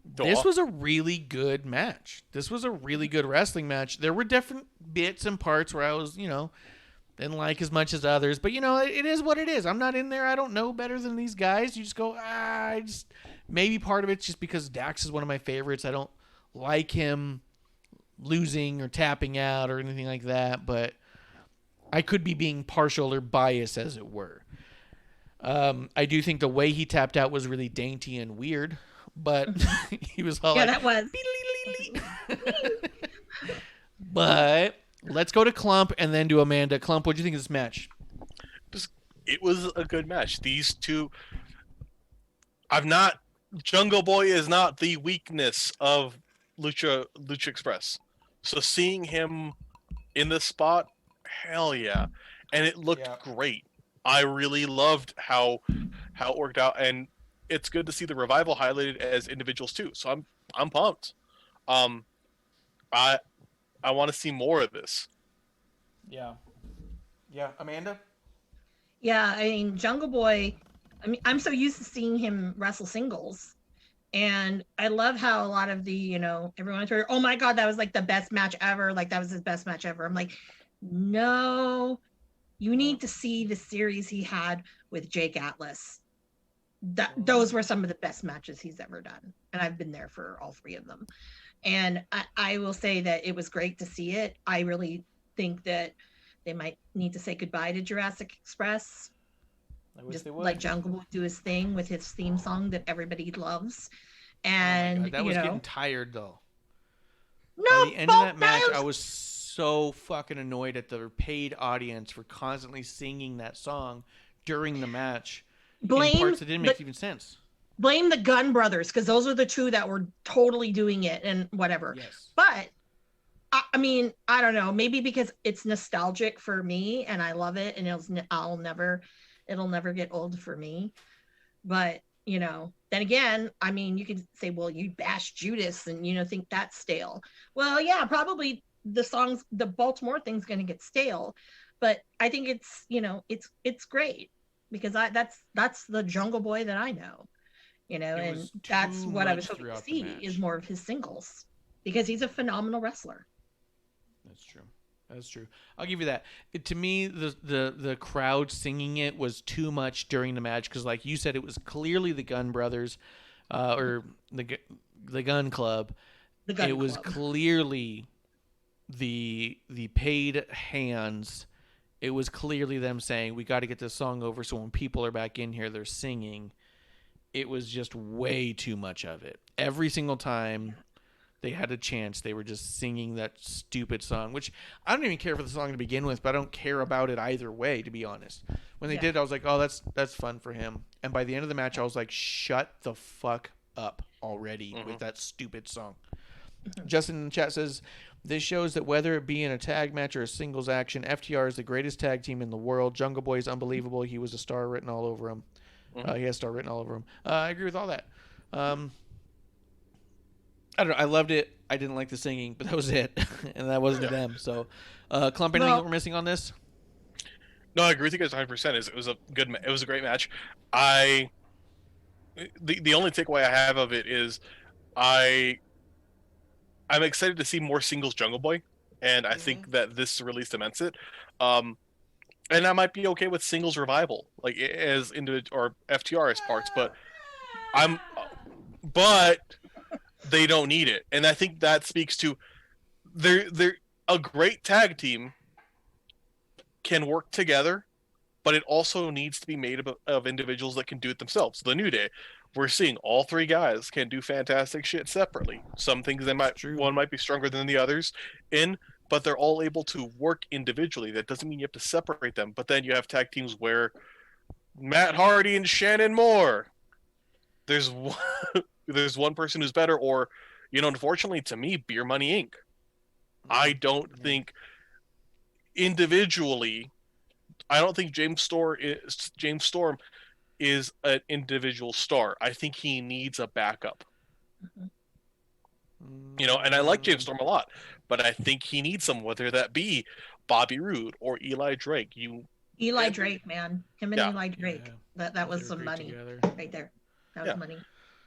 This was a really good match. This was a really good wrestling match. There were different bits and parts where I was, didn't like as much as others, but it is what it is. I'm not in there. I don't know better than these guys. You just go, maybe part of it's just because Dax is one of my favorites. I don't like him losing or tapping out or anything like that, but I could be being partial or biased, as it were. I do think the way he tapped out was really dainty and weird, but he was all that was. But let's go to Klump and then to Amanda. Klump, what do you think of this match? It was a good match. These two, Jungle Boy is not the weakness of Lucha Express. So seeing him in this spot, hell yeah. And it looked great. I really loved how it worked out, and it's good to see the Revival highlighted as individuals too. So I'm pumped. I want to see more of this. Yeah. Yeah, Amanda? Yeah, I mean, Jungle Boy, I'm so used to seeing him wrestle singles. And I love how a lot of the, everyone's heard, oh my God, that was like the best match ever. Like that was his best match ever. I'm like, no, you need to see the series he had with Jake Atlas. Those were some of the best matches he's ever done. And I've been there for all three of them. And I will say that it was great to see it. I really think that they might need to say goodbye to Jurassic Express. I wish just they would. Like Jungle would do his thing with his theme song that everybody loves. And that was getting tired though. No, by the end of that match, I was so fucking annoyed at the paid audience for constantly singing that song during the match. In parts that didn't make even sense. Blame the Gunn brothers, because those are the two that were totally doing it and whatever. Yes. But I mean, I don't know, maybe because it's nostalgic for me and I love it, and it'll never get old for me. But then again, I mean, you could say, well, you bash Judas and think that's stale. Well, yeah, probably the Baltimore thing's going to get stale, but I think it's great because that's the Jungle Boy that I know, and that's what I was hoping to see is more of his singles because he's a phenomenal wrestler. That's true. I'll give you that. To me, the crowd singing it was too much during the match because, like you said, it was clearly the Gunn brothers, or the Gun Club. It was clearly the paid hands. It was clearly them saying, "We got to get this song over." So when people are back in here, they're singing. It was just way too much of it. Every single time they had a chance, they were just singing that stupid song, which I don't even care for the song to begin with, but I don't care about it either way, to be honest. When they did, I was like, oh, that's fun for him. And by the end of the match, I was like, shut the fuck up already with that stupid song. Justin in the chat says, this shows that whether it be in a tag match or a singles action, FTR is the greatest tag team in the world. Jungle Boy is unbelievable. He was a star written all over him. He has a star written all over him. I agree with all that. I don't know. I loved it. I didn't like the singing, but that was it. And that wasn't them. So, Klump, anything we're missing on this? No, I agree with you guys 100%. It was a great match. I the only takeaway I have of it is I'm excited to see more singles Jungle Boy, and I think that this release cements it. And I might be okay with singles revival, like as individual or FTR as parts, but they don't need it, and I think that speaks to they're a great tag team can work together, but it also needs to be made of individuals that can do it themselves. The New Day, we're seeing all three guys can do fantastic shit separately. Some things one might be stronger than the others but they're all able to work individually. That doesn't mean you have to separate them. But then you have tag teams where Matt Hardy and Shannon Moore, there's one person who's better, or unfortunately to me, Beer Money Inc. I don't think individually. I don't think James Storm is an individual star. I think he needs a backup. And I like James Storm a lot, but I think he needs some, whether that be Bobby Roode or Eli Drake. Eli Drake, man. Him and Eli Drake. Yeah. That was some money together. Right there. That was money.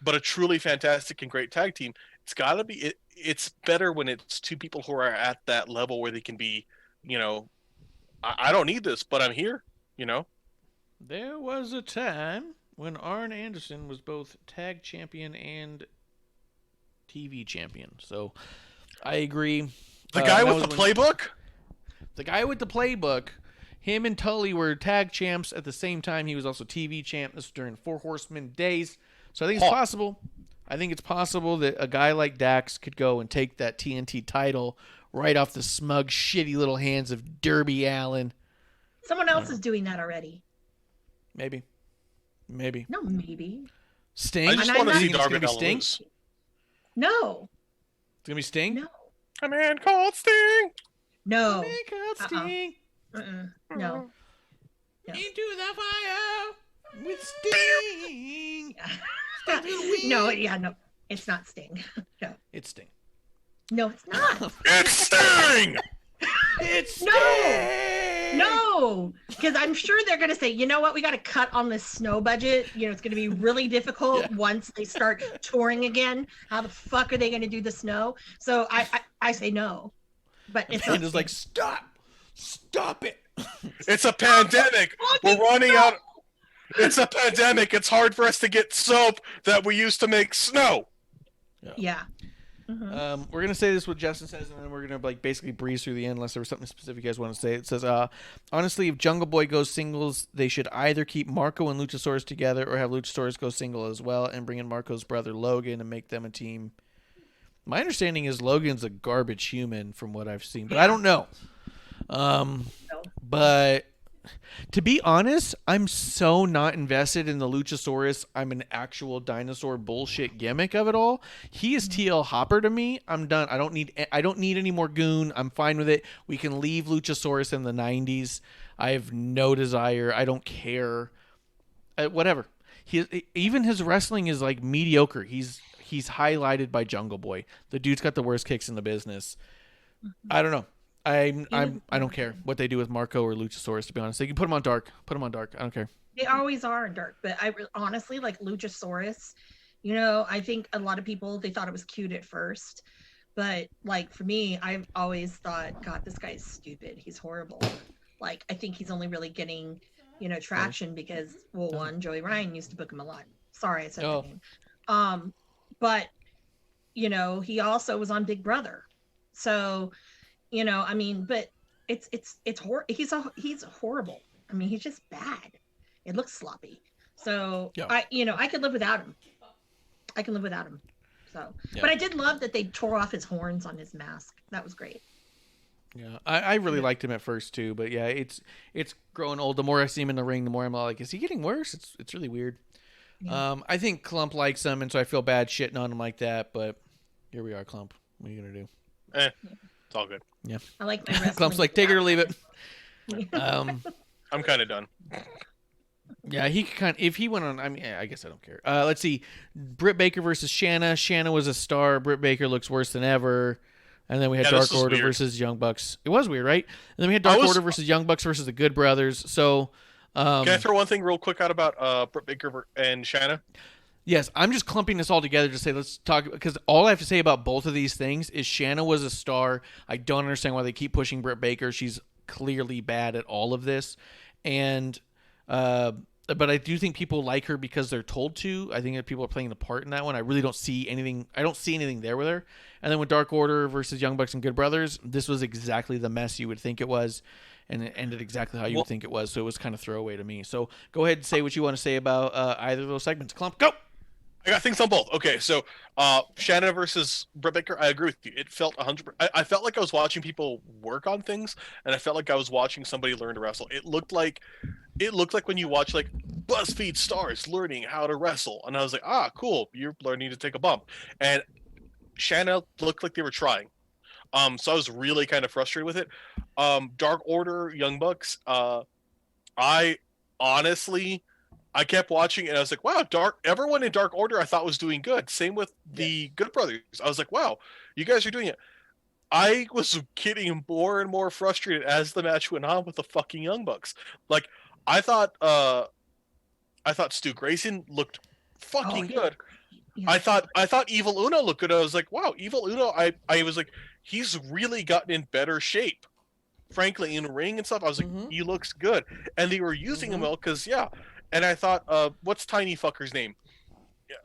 But a truly fantastic and great tag team, it's got to be it's better when it's two people who are at that level where they can be, I don't need this, but I'm here, There was a time when Arn Anderson was both tag champion and TV champion. So I agree. The guy with the playbook? The guy with the playbook. Him and Tully were tag champs at the same time. He was also TV champ. This was during 4 Horsemen days. So I think it's possible. I think it's possible that a guy like Dax could go and take that TNT title right off the smug, shitty little hands of Darby Allin. Someone else is doing that already. Maybe. No, maybe. Sting? I just want to see Darby Allin Sting? lose. No. It's going to be Sting? No. A man called Sting. No. A man called Sting. No. Into the fire with Sting. No, it's not Sting. No. It's Sting. No, it's not. It's Sting! It's Sting! No, because I'm sure they're going to say, you know what, we got to cut on this snow budget. It's going to be really difficult once they start touring again. How the fuck are they going to do the snow? So I say no. But it's just like, stop it. It's a pandemic. We're running out. It's a pandemic. It's hard for us to get soap that we used to make snow. Yeah. We're gonna say this what Justin says, and then we're gonna basically breeze through the end unless there was something specific you guys want to say. It says, honestly, if Jungle Boy goes singles, they should either keep Marco and Luchasaurus together or have Luchasaurus go single as well and bring in Marco's brother Logan and make them a team. My understanding is Logan's a garbage human from what I've seen, but I don't know. But to be honest, I'm so not invested in the Luchasaurus. I'm an actual dinosaur bullshit gimmick of it all. He is TL Hopper to me. I'm done. I don't need any more goon. I'm fine with it. We can leave Luchasaurus in the 90s. I have no desire. I don't care. Whatever. Even his wrestling is mediocre. He's highlighted by Jungle Boy. The dude's got the worst kicks in the business. I don't know. I don't care what they do with Marco or Luchasaurus, to be honest. They can put him on dark. I don't care. They always are in dark, but I honestly like Luchasaurus. I think a lot of people, they thought it was cute at first, but for me, I've always thought, God, this guy's stupid. He's horrible. I think he's only really getting, traction because, one, Joey Ryan used to book him a lot. Sorry, I said that name. But he also was on Big Brother, so. But he's horrible. He's just bad. It looks sloppy. So I could live without him. So, but I did love that they tore off his horns on his mask. That was great. Yeah, I really liked him at first too, but yeah, it's growing old. The more I see him in the ring, the more I'm like, is he getting worse? It's really weird. Yeah. I think Klump likes him, and so I feel bad shitting on him like that. But here we are, Klump. What are you gonna do? It's all good. Yeah. I like my wrestling. Klump's like, take it or leave it. I'm kind of done. Yeah, he could if he went on, I guess I don't care. Let's see. Britt Baker versus Shanna. Shanna was a star. Britt Baker looks worse than ever. And then we had Dark Order versus Young Bucks. It was weird, right? And then we had Dark Order versus Young Bucks versus the Good Brothers. So, can I throw one thing real quick out about Britt Baker and Shanna? Yes, I'm just clumping this all together to say let's talk, because all I have to say about both of these things is Shanna was a star. I don't understand why they keep pushing Britt Baker. She's clearly bad at all of this, and but I do think people like her because they're told to. I think that people are playing the part in that one. I really don't see anything. I don't see anything there with her. And then with Dark Order versus Young Bucks and Good Brothers, this was exactly the mess you would think it was, and it ended exactly how you would think it was. So it was kind of throwaway to me. So go ahead and say what you want to say about either of those segments. Klump, go. I got things on both. Okay, so Shanna versus Britt Baker, I agree with you. It felt 100%. I felt like I was watching people work on things, and I felt like I was watching somebody learn to wrestle. It looked like when you watch like BuzzFeed stars learning how to wrestle, and I was like, cool, you're learning to take a bump. And Shanna looked like they were trying. So I was really kind of frustrated with it. Dark Order, Young Bucks, I honestly, I kept watching and I was like, wow, everyone in Dark Order I thought was doing good. Same with the Good Brothers. I was like, wow, you guys are doing it. I was getting more and more frustrated as the match went on with the fucking Young Bucks. Like, I thought Stu Grayson looked fucking good. Yeah. I thought Evil Uno looked good. I was like, wow, Evil Uno, I was like, he's really gotten in better shape. Frankly, in ring and stuff, I was like, he looks good. And they were using him well because, and I thought, what's Tiny Fucker's name?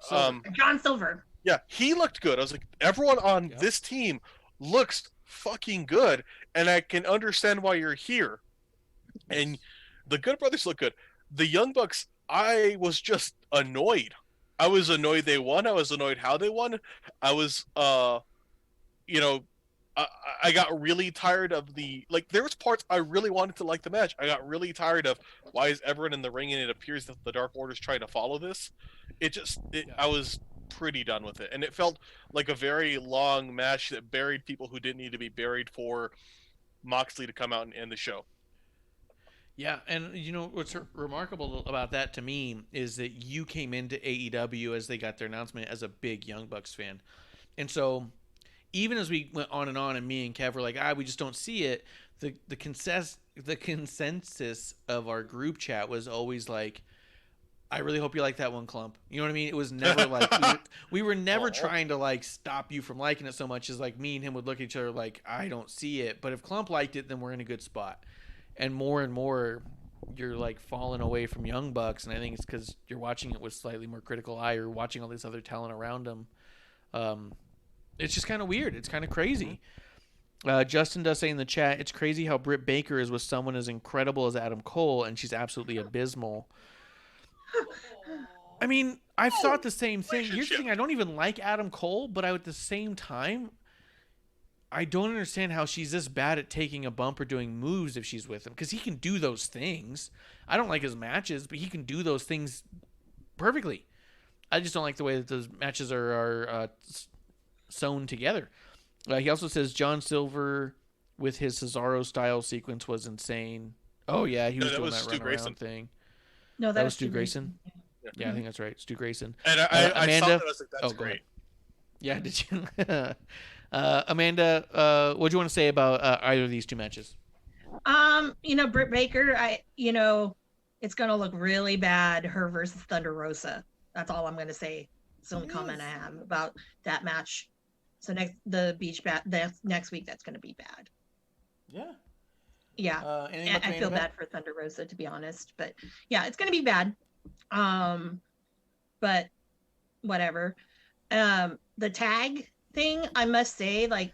John Silver. Yeah, he looked good. I was like, everyone on this team looks fucking good, and I can understand why you're here. And the Good Brothers look good. The Young Bucks, I was just annoyed. I was annoyed they won. I was annoyed how they won. I was, I got really tired of there was parts I really wanted to like the match. I got really tired of why is everyone in the ring and it appears that the Dark Order's trying to follow this. I was pretty done with it. And it felt like a very long match that buried people who didn't need to be buried for Moxley to come out and end the show. Yeah, and what's remarkable about that to me is that you came into AEW as they got their announcement as a big Young Bucks fan. And so even as we went on, and me and Kev were like, we just don't see it, the consensus of our group chat was always like, I really hope you like that one, Klump. You know what I mean? It was never like we were never trying to like stop you from liking it so much as like me and him would look at each other like, I don't see it. But if Klump liked it, then we're in a good spot. And more you're like falling away from Young Bucks, and I think it's because you're watching it with slightly more critical eye, or watching all this other talent around them. It's just kind of weird. It's kind of crazy. Justin does say in the chat, it's crazy how Britt Baker is with someone as incredible as Adam Cole, and she's absolutely abysmal. I mean, I've thought the same thing. Here's the thing. I don't even like Adam Cole, but at the same time, I don't understand how she's this bad at taking a bump or doing moves if she's with him, because he can do those things. I don't like his matches, but he can do those things perfectly. I just don't like the way that those matches are sewn together. He also says John Silver with his Cesaro style sequence was insane. Oh yeah, he was doing that runaround thing. No, that was Stu Grayson. Yeah, I think that's right, Stu Grayson. And Amanda, I saw that. I was like, that's great. Yeah, did you? Amanda, what do you want to say about either of these two matches? Britt Baker, it's gonna look really bad, her versus Thunder Rosa. That's all I'm gonna say. It's the only comment I have about that match. So next week, that's gonna be bad. Yeah. Yeah. And I feel bad for Thunder Rosa, to be honest, but yeah, it's gonna be bad. But whatever. The tag thing, I must say, like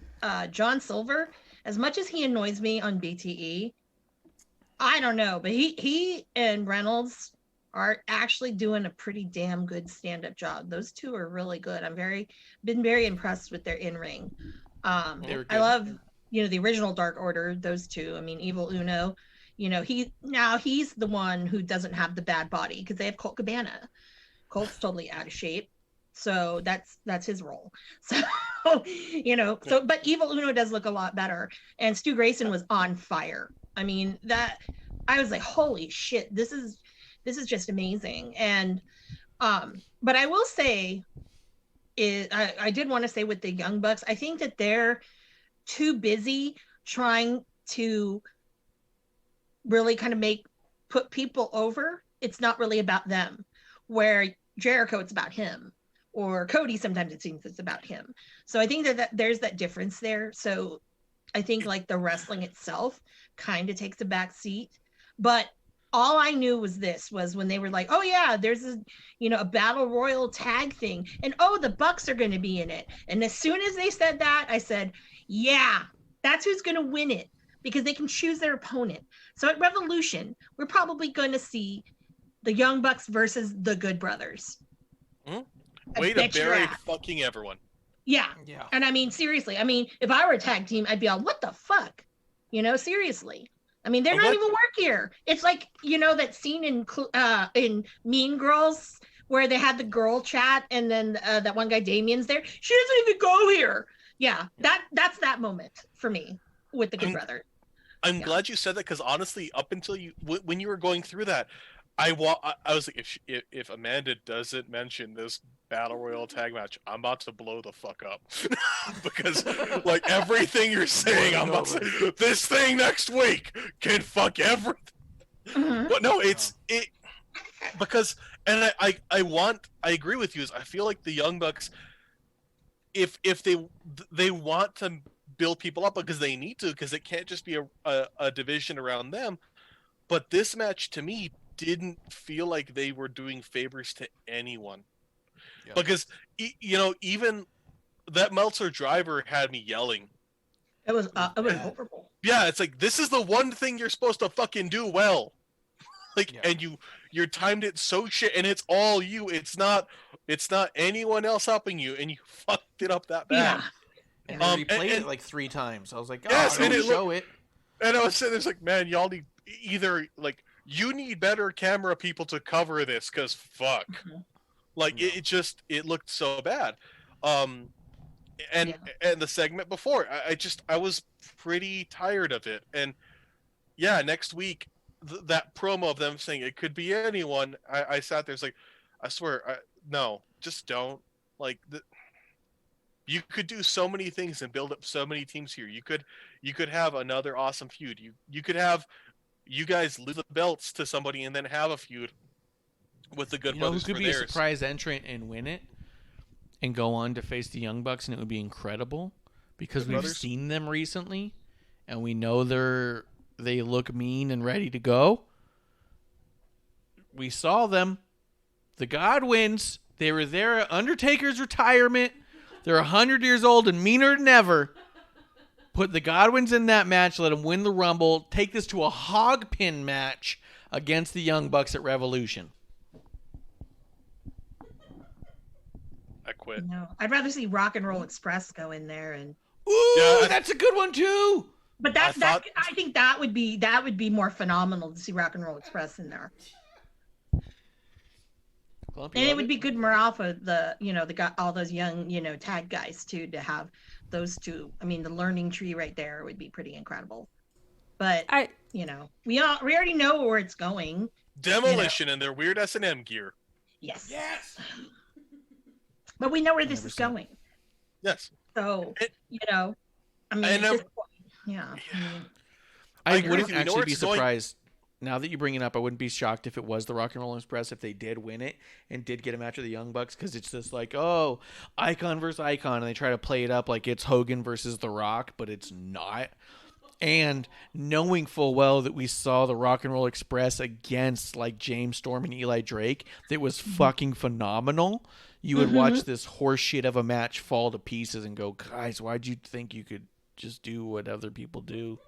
John Silver, as much as he annoys me on BTE, I don't know, but he and Reynolds are actually doing a pretty damn good stand-up job. Those two are really good. Been very impressed with their in-ring. I love, the original Dark Order, those two. I mean, Evil Uno, he's the one who doesn't have the bad body because they have Colt Cabana. Colt's totally out of shape. So that's his role. So, but Evil Uno does look a lot better. And Stu Grayson was on fire. I mean, I was like, holy shit, this is just amazing. And, but I will say I did want to say with the Young Bucks, I think that they're too busy trying to really kind of put people over. It's not really about them, where Jericho, it's about him, or Cody, sometimes it seems it's about him. So I think that there's that difference there. So I think like the wrestling itself kind of takes a back seat. But all I knew was when they were like, oh yeah, there's a battle royal tag thing, and oh, the Bucks are going to be in it. And as soon as they said that, I said, yeah, that's who's going to win it, because they can choose their opponent. So at Revolution, we're probably going to see the Young Bucks versus the Good Brothers. Mm-hmm. Way to bury fucking everyone. Yeah. Yeah. And I mean, seriously, if I were a tag team, I'd be all, what the fuck? Seriously. They're not even work here. It's like, that scene in Mean Girls where they had the girl chat, and then that one guy, Damien's there. She doesn't even go here. Yeah. That's that moment for me with the Good Brother. I'm glad you said that, because honestly, up until when you were going through that, I was like, if Amanda doesn't mention this Battle Royal tag match, I'm about to blow the fuck up. Because like everything you're saying, I'm about to say, this thing next week can fuck everything. Mm-hmm. But no, because, and I agree with you, is I feel like the Young Bucks, if they want to build people up, because they need to, because it can't just be a division around them. But this match to me didn't feel like they were doing favors to anyone. Yep. Because even that Meltzer driver had me yelling. It was horrible. Yeah, it's like, this is the one thing you're supposed to fucking do well. Like, yeah. And you timed it so shit, and it's all you. It's not anyone else helping you, and you fucked it up that bad. Yeah. And they replayed it like 3 times. I was like, oh, yes, I don't show it. And I was sitting there like, man, y'all need either like, you need better camera people to cover this, because fuck. Mm-hmm. Like, it looked so bad. And the segment before, I was pretty tired of it. And yeah, next week, that promo of them saying it could be anyone, I sat there, it's like, I swear, no, just don't. Like, you could do so many things and build up so many teams here. You could have another awesome feud. You could have you guys lose the belts to somebody and then have a feud with the Good Brothers. Who could be a surprise entrant and win it and go on to face the Young Bucks, and it would be incredible, because we've seen them recently and we know they look mean and ready to go. We saw them. The Godwins, they were there at Undertaker's retirement. They're 100 years old and meaner than ever. Put the Godwins in that match, let them win the Rumble, take this to a hog pin match against the Young Bucks at Revolution. I quit. No, I'd rather see Rock and Roll Express go in there and. Ooh, that's a good one too. But I think that would be more phenomenal to see Rock and Roll Express in there. Klump, and it would be good morale for all those young, tag guys too, to have those two. The learning tree right there would be pretty incredible. But we already know where it's going. Demolition and their weird S&M gear. Yes. But we know where this is going. Yes. So, I wouldn't actually be surprised. Now that you bring it up, I wouldn't be shocked if it was the Rock and Roll Express, if they did win it and did get a match with the Young Bucks, because it's just like, oh, Icon versus Icon, and they try to play it up like it's Hogan versus The Rock, but it's not. And knowing full well that we saw the Rock and Roll Express against like James Storm and Eli Drake, that was fucking phenomenal. You would watch this horse shit of a match fall to pieces and go, guys, why'd you think you could just do what other people do?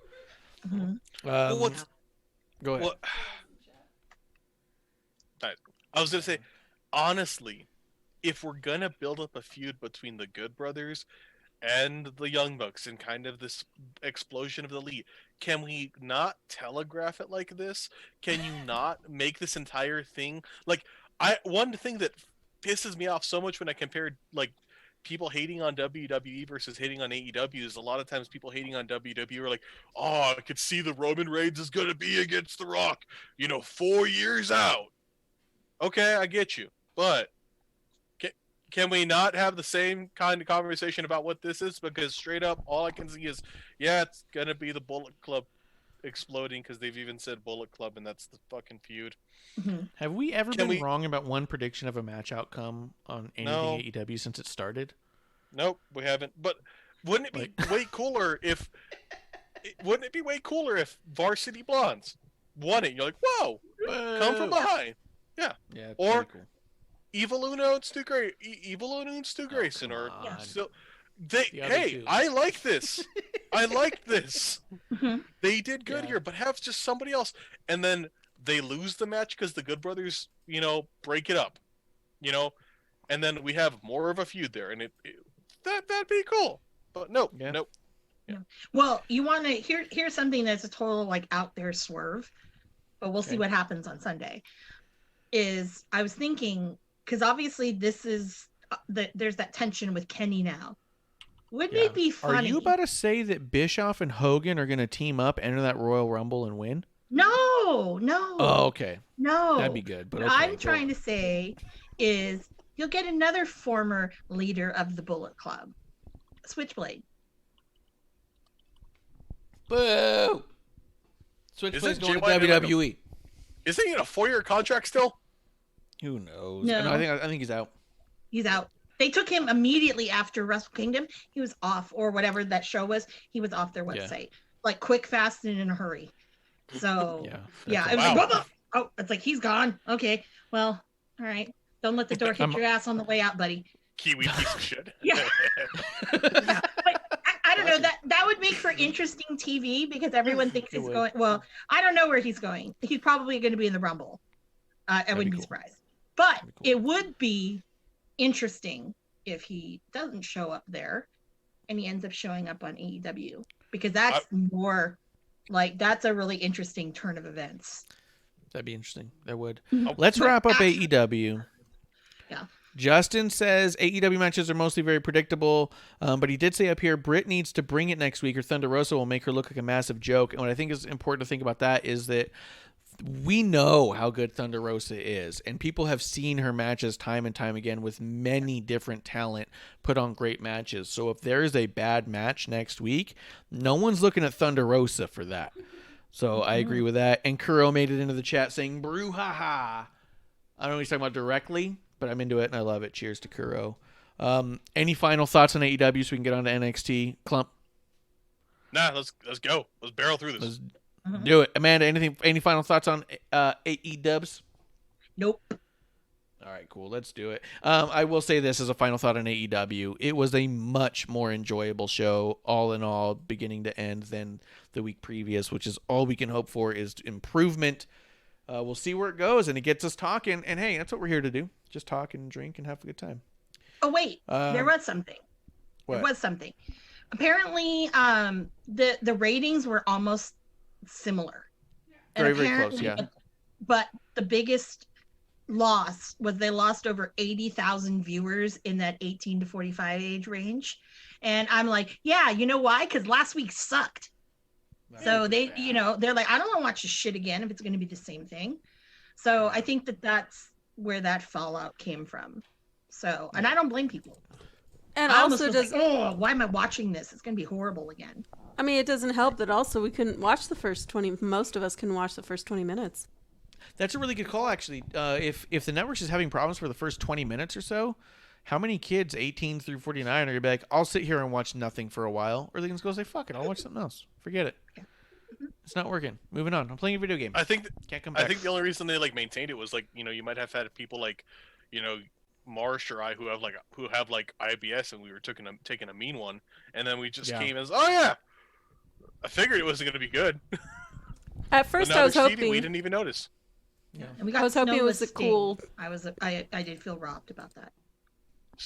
Go ahead. I was going to say, honestly, if we're going to build up a feud between the Good Brothers and the Young Bucks and kind of this explosion of the Elite, can we not telegraph it like this? Can you not make this entire thing? Like, one thing that pisses me off so much when I compared, like, people hating on WWE versus hating on AEW is a lot of times people hating on WWE are like, oh, I could see the Roman Reigns is going to be against The Rock, 4 years out. Okay, I get you. But can we not have the same kind of conversation about what this is? Because straight up, all I can see is, yeah, it's going to be the Bullet Club exploding because they've even said Bullet Club, and that's the fucking feud. Mhm. Have we ever Can been we- wrong about one prediction of a match outcome on anything No. AEW since it started? Nope, we haven't. But wouldn't it be way cooler if? Wouldn't it be way cooler if Varsity Blondes won it? You're like, whoa, come from behind. Yeah, it's Or- pretty cool. Evil Uno and Stu Grayson, come or on. still. They, The other hey, two. I like this. I like this. Mhm. They did good Yeah. here, but have just somebody else, and then they lose the match because the Good Brothers, break it up, and then we have more of a feud there, and that'd be cool. But nope, Yeah. nope. Well, you want to here's something that's a total like out there swerve, but we'll see Okay. what happens on Sunday. Is I was thinking because obviously this is there's that tension with Kenny now. Wouldn't Yeah. it be funny? Are you about to say that Bischoff and Hogan are going to team up, enter that Royal Rumble, and win? No. Oh, okay. No. That'd be good. But What okay, I'm trying to say is you'll get another former leader of the Bullet Club, Switchblade. Boo! Switchblade's Isn't going to JY like a- WWE. Isn't he in a 4-year contract still? Who knows? No. I think he's out. He's out. They took him immediately after Wrestle Kingdom. He was off, or whatever that show was. He was off their Yeah. website, like quick, fast, and in a hurry. So Yeah. yeah, that's it was Wow. like, "Whoa, whoa." Oh, it's like he's gone. Okay, well, all right. Don't let the door hit I'm- your ass on the way out, buddy. Kiwi piece of shit. Yeah. Yeah. But I don't know, that would make for interesting TV because everyone thinks It he's would. going. Well, I don't know where he's going. He's probably going to be in the Rumble. I That'd wouldn't be be cool. surprised. But That'd be cool. it would be interesting if he doesn't show up there and he ends up showing up on AEW because that's more like that's a really interesting turn of events. That'd be interesting. That would. Mhm. Let's But wrap up actually- AEW. Yeah. Justin says AEW matches are mostly very predictable, but he did say up here Britt needs to bring it next week or Thunder Rosa will make her look like a massive joke. And what I think is important to think about that is that we know how good Thunder Rosa is, and people have seen her matches time and time again with many different talent put on great matches. So if there is a bad match next week, no one's looking at Thunder Rosa for that. So I agree with that. And Kuro made it into the chat saying, brouhaha. I don't know what he's talking about directly, but I'm into it and I love it. Cheers to Kuro. Any final thoughts on AEW so we can get on to NXT? Klump, Nah, let's go. Let's barrel through this. let's do it. Amanda, any final thoughts on AEW? Nope. All right, cool. Let's do it. I will say this as a final thought on AEW. It was a much more enjoyable show, all in all, beginning to end, than the week previous, which is all we can hope for is improvement. We'll see where it goes, and it gets us talking. And, hey, that's what we're here to do. Just talk and drink and have a good time. Oh wait, there was something. What? There was something. Apparently, the ratings were almost similar. And Very, very close, apparently- yeah. But the biggest loss was they lost over 80,000 viewers in that 18 to 45 age range. And I'm like, yeah, you know why? Because last week sucked. So they, they're like, I don't want to watch this shit again if it's going to be the same thing. So I think that's where that fallout came from. So, and I don't blame people. And I almost also was does like, oh, why am I watching this? It's going to be horrible again. I mean, it doesn't help that also we couldn't watch the first 20. Most of us can watch the first 20 minutes. That's a really good call, actually. If the network's is having problems for the first 20 minutes or so, how many kids, 18 through 49, are going to be like, I'll sit here and watch nothing for a while? Or are they going to go say, fuck it, I'll watch something else. Forget it. Yeah. It's not working. Moving on. I'm playing a video game. I think Can't come back. I think the only reason they maintained it was you might have had people like Marsh or I who have IBS, and we were taking a mean one, and then we just Yeah. came as, oh yeah, I figured it wasn't going to be good. At But first, now I was they're cheating, we hoping. didn't even notice. Yeah. And we I was hoping it was a Sting. cool. I did feel robbed about that.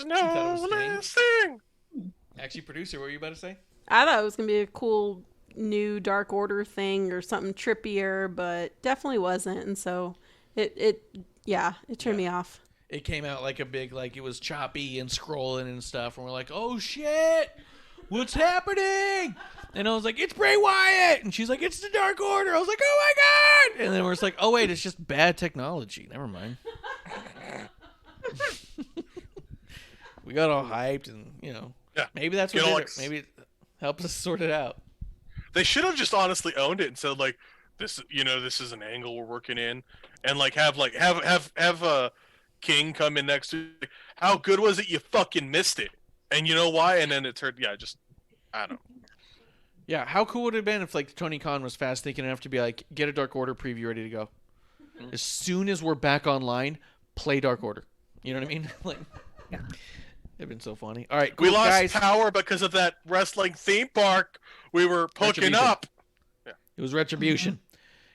No thought it was last thing. Actually, producer, what were you about to say? I thought it was gonna be a cool new Dark Order thing or something trippier, but definitely wasn't. And so it turned me off. It came out like a big, it was choppy and scrolling and stuff, and we're like, oh shit, what's happening? And I was like, it's Bray Wyatt, and she's like, it's the Dark Order. I was like, oh my god! And then we're just like, oh wait, it's just bad technology. Never mind. We got all hyped, and Yeah. maybe that's Get what all did it. Maybe it helps us sort it out. They should have just honestly owned it and said like, this, this is an angle we're working in, and like have King come in next to. How good was it? You fucking missed it, and you know why? And then it turned. Yeah, just I don't know. Yeah, how cool would it have been if like Tony Khan was fast thinking enough to be like, get a Dark Order preview ready to go. As soon as we're back online, play Dark Order. You know what I mean? Like, Yeah. it'd been so funny. All right, cool, We lost guys. power because of that wrestling theme park we were poking Retribution. up. It was Retribution.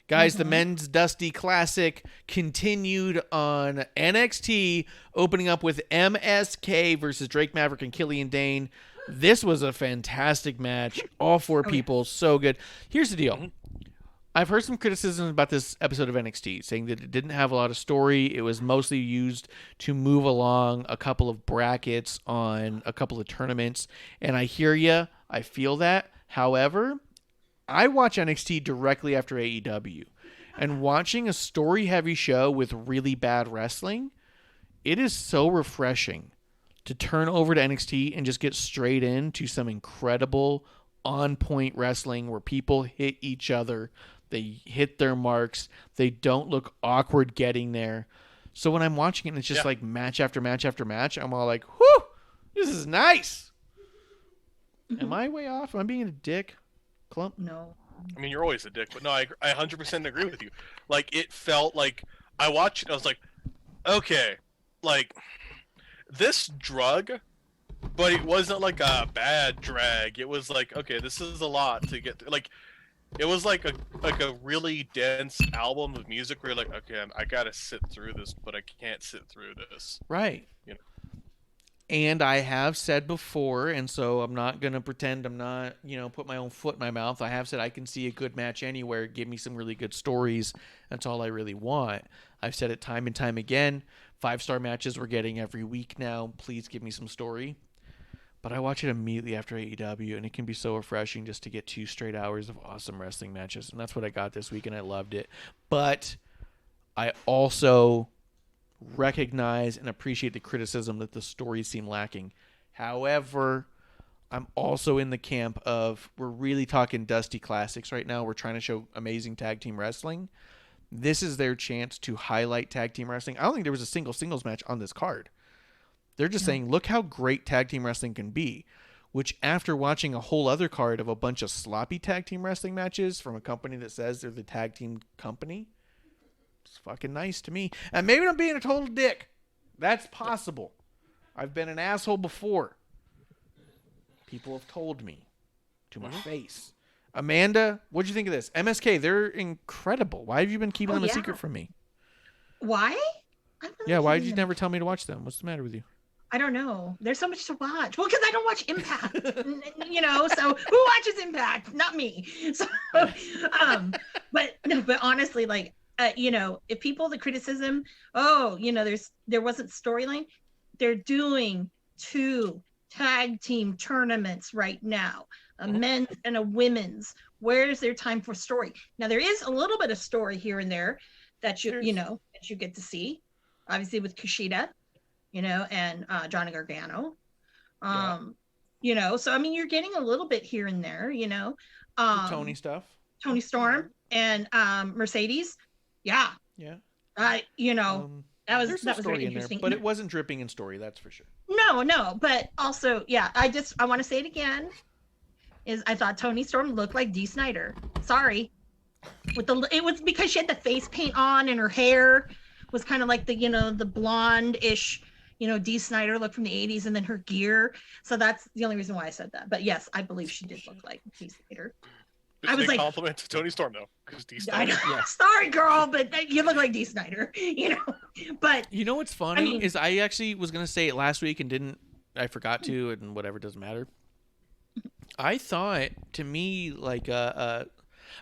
Guys, the Men's Dusty Classic continued on NXT, opening up with MSK versus Drake Maverick and Killian Dane. This was a fantastic match. All four people, so good. Here's the deal. I've heard some criticism about this episode of NXT, saying that it didn't have a lot of story. It was mostly used to move along a couple of brackets on a couple of tournaments. And I hear you. I feel that. However, I watch NXT directly after AEW. And watching a story-heavy show with really bad wrestling, it is so refreshing to turn over to NXT and just get straight into some incredible on-point wrestling where people hit each other. They hit their marks. They don't look awkward getting there. So when I'm watching it and it's just like match after match after match, I'm all like, whew, this is nice. Am I way off? Am I being a dick? Klump? No. I mean, you're always a dick, but no, I 100% agree with you. Like, it felt like I watched it, I was like, okay, like, this drug, but it wasn't like a bad drag. It was like, okay, this is a lot to get through. Like, it was like a really dense album of music where you're like, okay, I gotta sit through this, but I can't sit through this. Right. You know? And I have said before, and so I'm not going to pretend I'm not, put my own foot in my mouth. I have said I can see a good match anywhere. Give me some really good stories. That's all I really want. I've said it time and time again. 5-star matches we're getting every week now. Please give me some story. But I watch it immediately after AEW, and it can be so refreshing just to get 2 straight hours of awesome wrestling matches. And that's what I got this week, and I loved it. But I also recognize and appreciate the criticism that the stories seem lacking. However, I'm also in the camp of we're really talking Dusty Classics right now. We're trying to show amazing tag team wrestling. This is their chance to highlight tag team wrestling. I don't think there was a single singles match on this card. They're just saying, look how great tag team wrestling can be, which after watching a whole other card of a bunch of sloppy tag team wrestling matches from a company that says they're the tag team company, it's fucking nice to me. And maybe I'm being a total dick. That's possible. I've been an asshole before. People have told me to my face. Amanda, what'd you think of this? MSK, they're incredible. Why have you been keeping them a secret from me? Why? Why did you never tell me to watch them? What's the matter with you? I don't know. There's so much to watch. Well, because I don't watch Impact, so who watches Impact? Not me. So, but honestly, like, if people, the criticism, there wasn't storyline. They're doing 2 tag team tournaments right now, a men's and a women's. Where's their time for story? Now, there is a little bit of story here and there that that you get to see, obviously with Kushida, and Johnny Gargano. So I mean, you're getting a little bit here and there, Tony stuff. Tony Storm and Mercedes. Yeah. That was very interesting. There, but it wasn't dripping in story, that's for sure. No, but also, I want to say it again. I thought Tony Storm looked like Dee Snider. Sorry. It was because she had the face paint on and her hair was kind of like the blonde-ish, Dee Snider look from the 80s, and then her gear. So that's the only reason why I said that. But yes, I believe she did look like Dee Snider. I was like, compliment to Tony Storm though, because Dee Snider. Sorry, girl, but you look like Dee Snider, But what's funny is I actually was gonna say it last week and didn't. I forgot to, and whatever, doesn't matter. I thought, to me, like a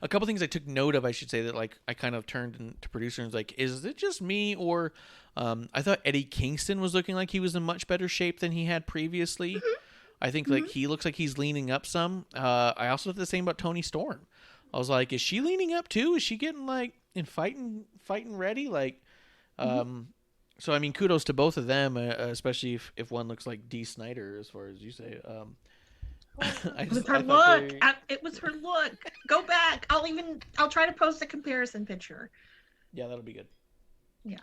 couple things I took note of, I should say, that like I kind of turned to producer and was like, is it just me, or I thought Eddie Kingston was looking like he was in much better shape than he had previously. Mm-hmm. I think like he looks like he's leaning up some. I also thought the same about Tony Storm. I was like, is she leaning up too? Is she getting like in fighting ready? Like, so I mean, kudos to both of them, especially if one looks like Dee Snider, as far as you say. It was her look. It was her look. Go back. I'll try to post a comparison picture. Yeah, that'll be good. Yeah.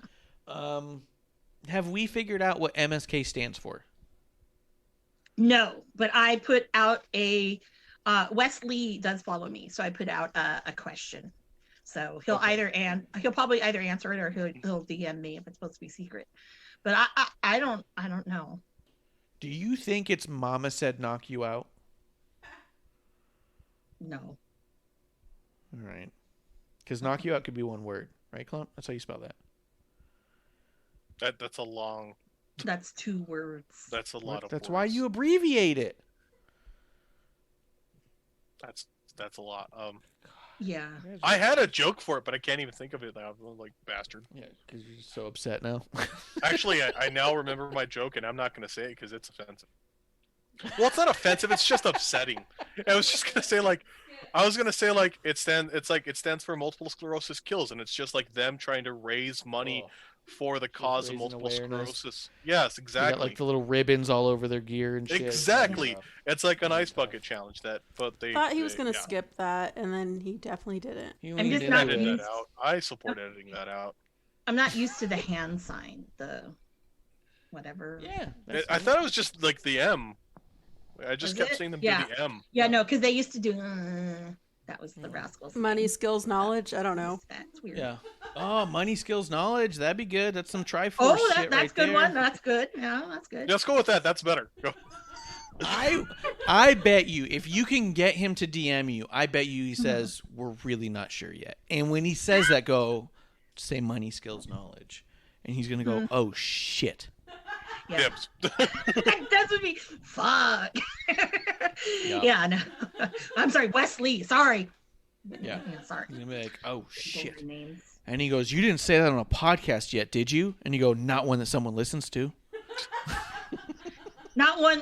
Have we figured out what MSK stands for? No, but I put out a Wes Lee does follow me, so I put out a question. So he'll probably either answer it or he'll DM me if it's supposed to be secret. But I don't know. Do you think it's Mama Said Knock You Out? No. All right. Because knock you out could be one word, right, Klump? That's how you spell that. That's a long. That's 2 words. That's a lot of. That's words. why you abbreviate it. That's a lot. Yeah. I had a joke for it, but I can't even think of it now. I'm like, bastard. Yeah, because you're just so upset now. Actually, I now remember my joke, and I'm not going to say it because it's offensive. Well, it's not offensive. It's just upsetting. I was just going to say it stands for multiple sclerosis kills, and it's just like them trying to raise money for the cause of multiple sclerosis. Yes, exactly. They got like the little ribbons all over their gear and shit. Exactly. It's like an ice bucket challenge but they thought he was going to skip that, and then he definitely didn't. I'm just not used. That out. I support editing that out. I'm not used to the hand sign, the whatever. Yeah. I thought it was just like the M. I just kept seeing them do the M. Yeah, no, because they used to do. That was the Rascals. Money, skills, knowledge. I don't know. That's weird. Yeah. Oh, money, skills, knowledge. That'd be good. That's some Triforce shit that's right good there. one. That's good. Yeah, that's good. Let's go with that. That's better. Go. I bet you if you can get him to DM you, I bet you he says we're really not sure yet. And when he says that, go say money, skills, knowledge, and he's gonna go, oh shit. Yeah. That would be fuck. Yeah, no. I'm sorry, Wesley. Sorry. Yeah. Sorry. He's gonna be like, oh shit. Names. And he goes, you didn't say that on a podcast yet, did you? And you go, not one that someone listens to. Not one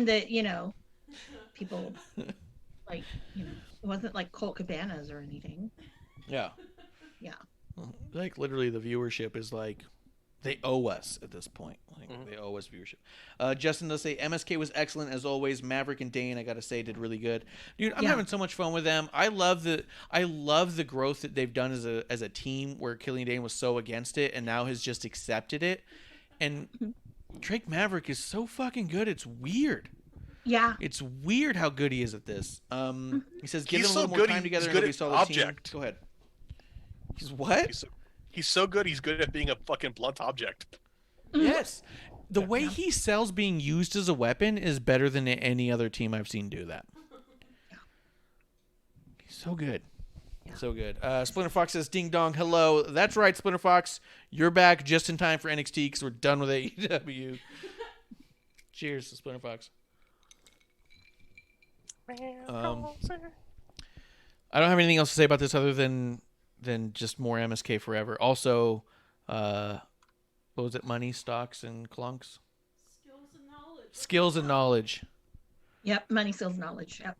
that, people like, it wasn't like Colt Cabanas or anything. Yeah. Yeah. Like literally the viewership is like, they owe us at this point. Like they owe us viewership. Justin does say MSK was excellent as always. Maverick and Dane, I gotta say, did really good. Dude, I'm having so much fun with them. I love the growth that they've done as a team. Where Killian Dane was so against it and now has just accepted it. And Drake Maverick is so fucking good. It's weird. Yeah. It's weird how good he is at this. He says, give them a little more time together. He's good and at solid object. Team. Go ahead. He's what? He's so good. He's good at being a fucking blunt object. Yes. The way he sells being used as a weapon is better than any other team I've seen do that. He's so good. Yeah. So good. Splinter Fox says, ding dong, hello. That's right, Splinter Fox. You're back just in time for NXT because we're done with AEW. Cheers to Splinter Fox. I don't have anything else to say about this other than just more MSK forever. Also, what was it? Money, stocks, and clunks? Skills and knowledge. Yep, money, skills, knowledge. Yep.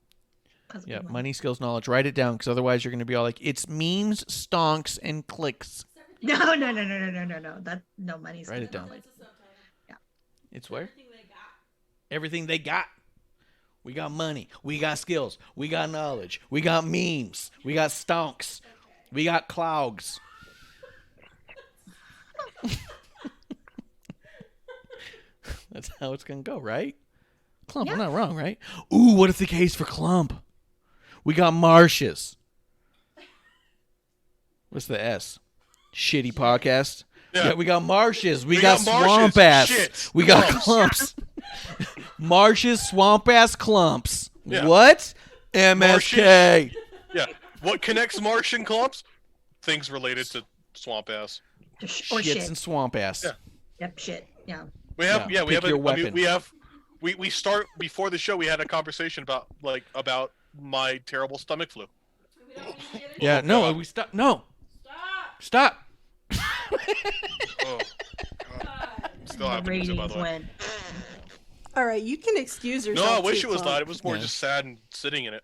Yeah, money, skills, knowledge. Write it down, because otherwise you're going to be all like, it's memes, stonks, and clicks. No. That no money, skills, Write it down. knowledge. Yeah. It's where? Everything they got. We got money. We got skills. We got knowledge. We got memes. We got stonks. We got clouds. That's how it's going to go, right? Klump, yeah. I'm not wrong, right? Ooh, what if the case for Klump? We got Marshes. What's the S? Shitty podcast. Yeah, we got Marshes. We got swamp ass. Shit. We got clumps. Marshes, swamp ass, clumps. Yeah. What? MSK. Marshes. Yeah. What connects Marsh and clumps? Things related to swamp ass. Or Shits shit. and swamp ass. Yeah. Yep, shit. Yeah. We have we start before the show. We had a conversation about my terrible stomach flu. Yeah, no, we stop. No, stop. Oh, God. Still happening, by the way. Went. All right, you can excuse yourself. No, I wish too, it was Klump. not. It was more just sad and sitting in it.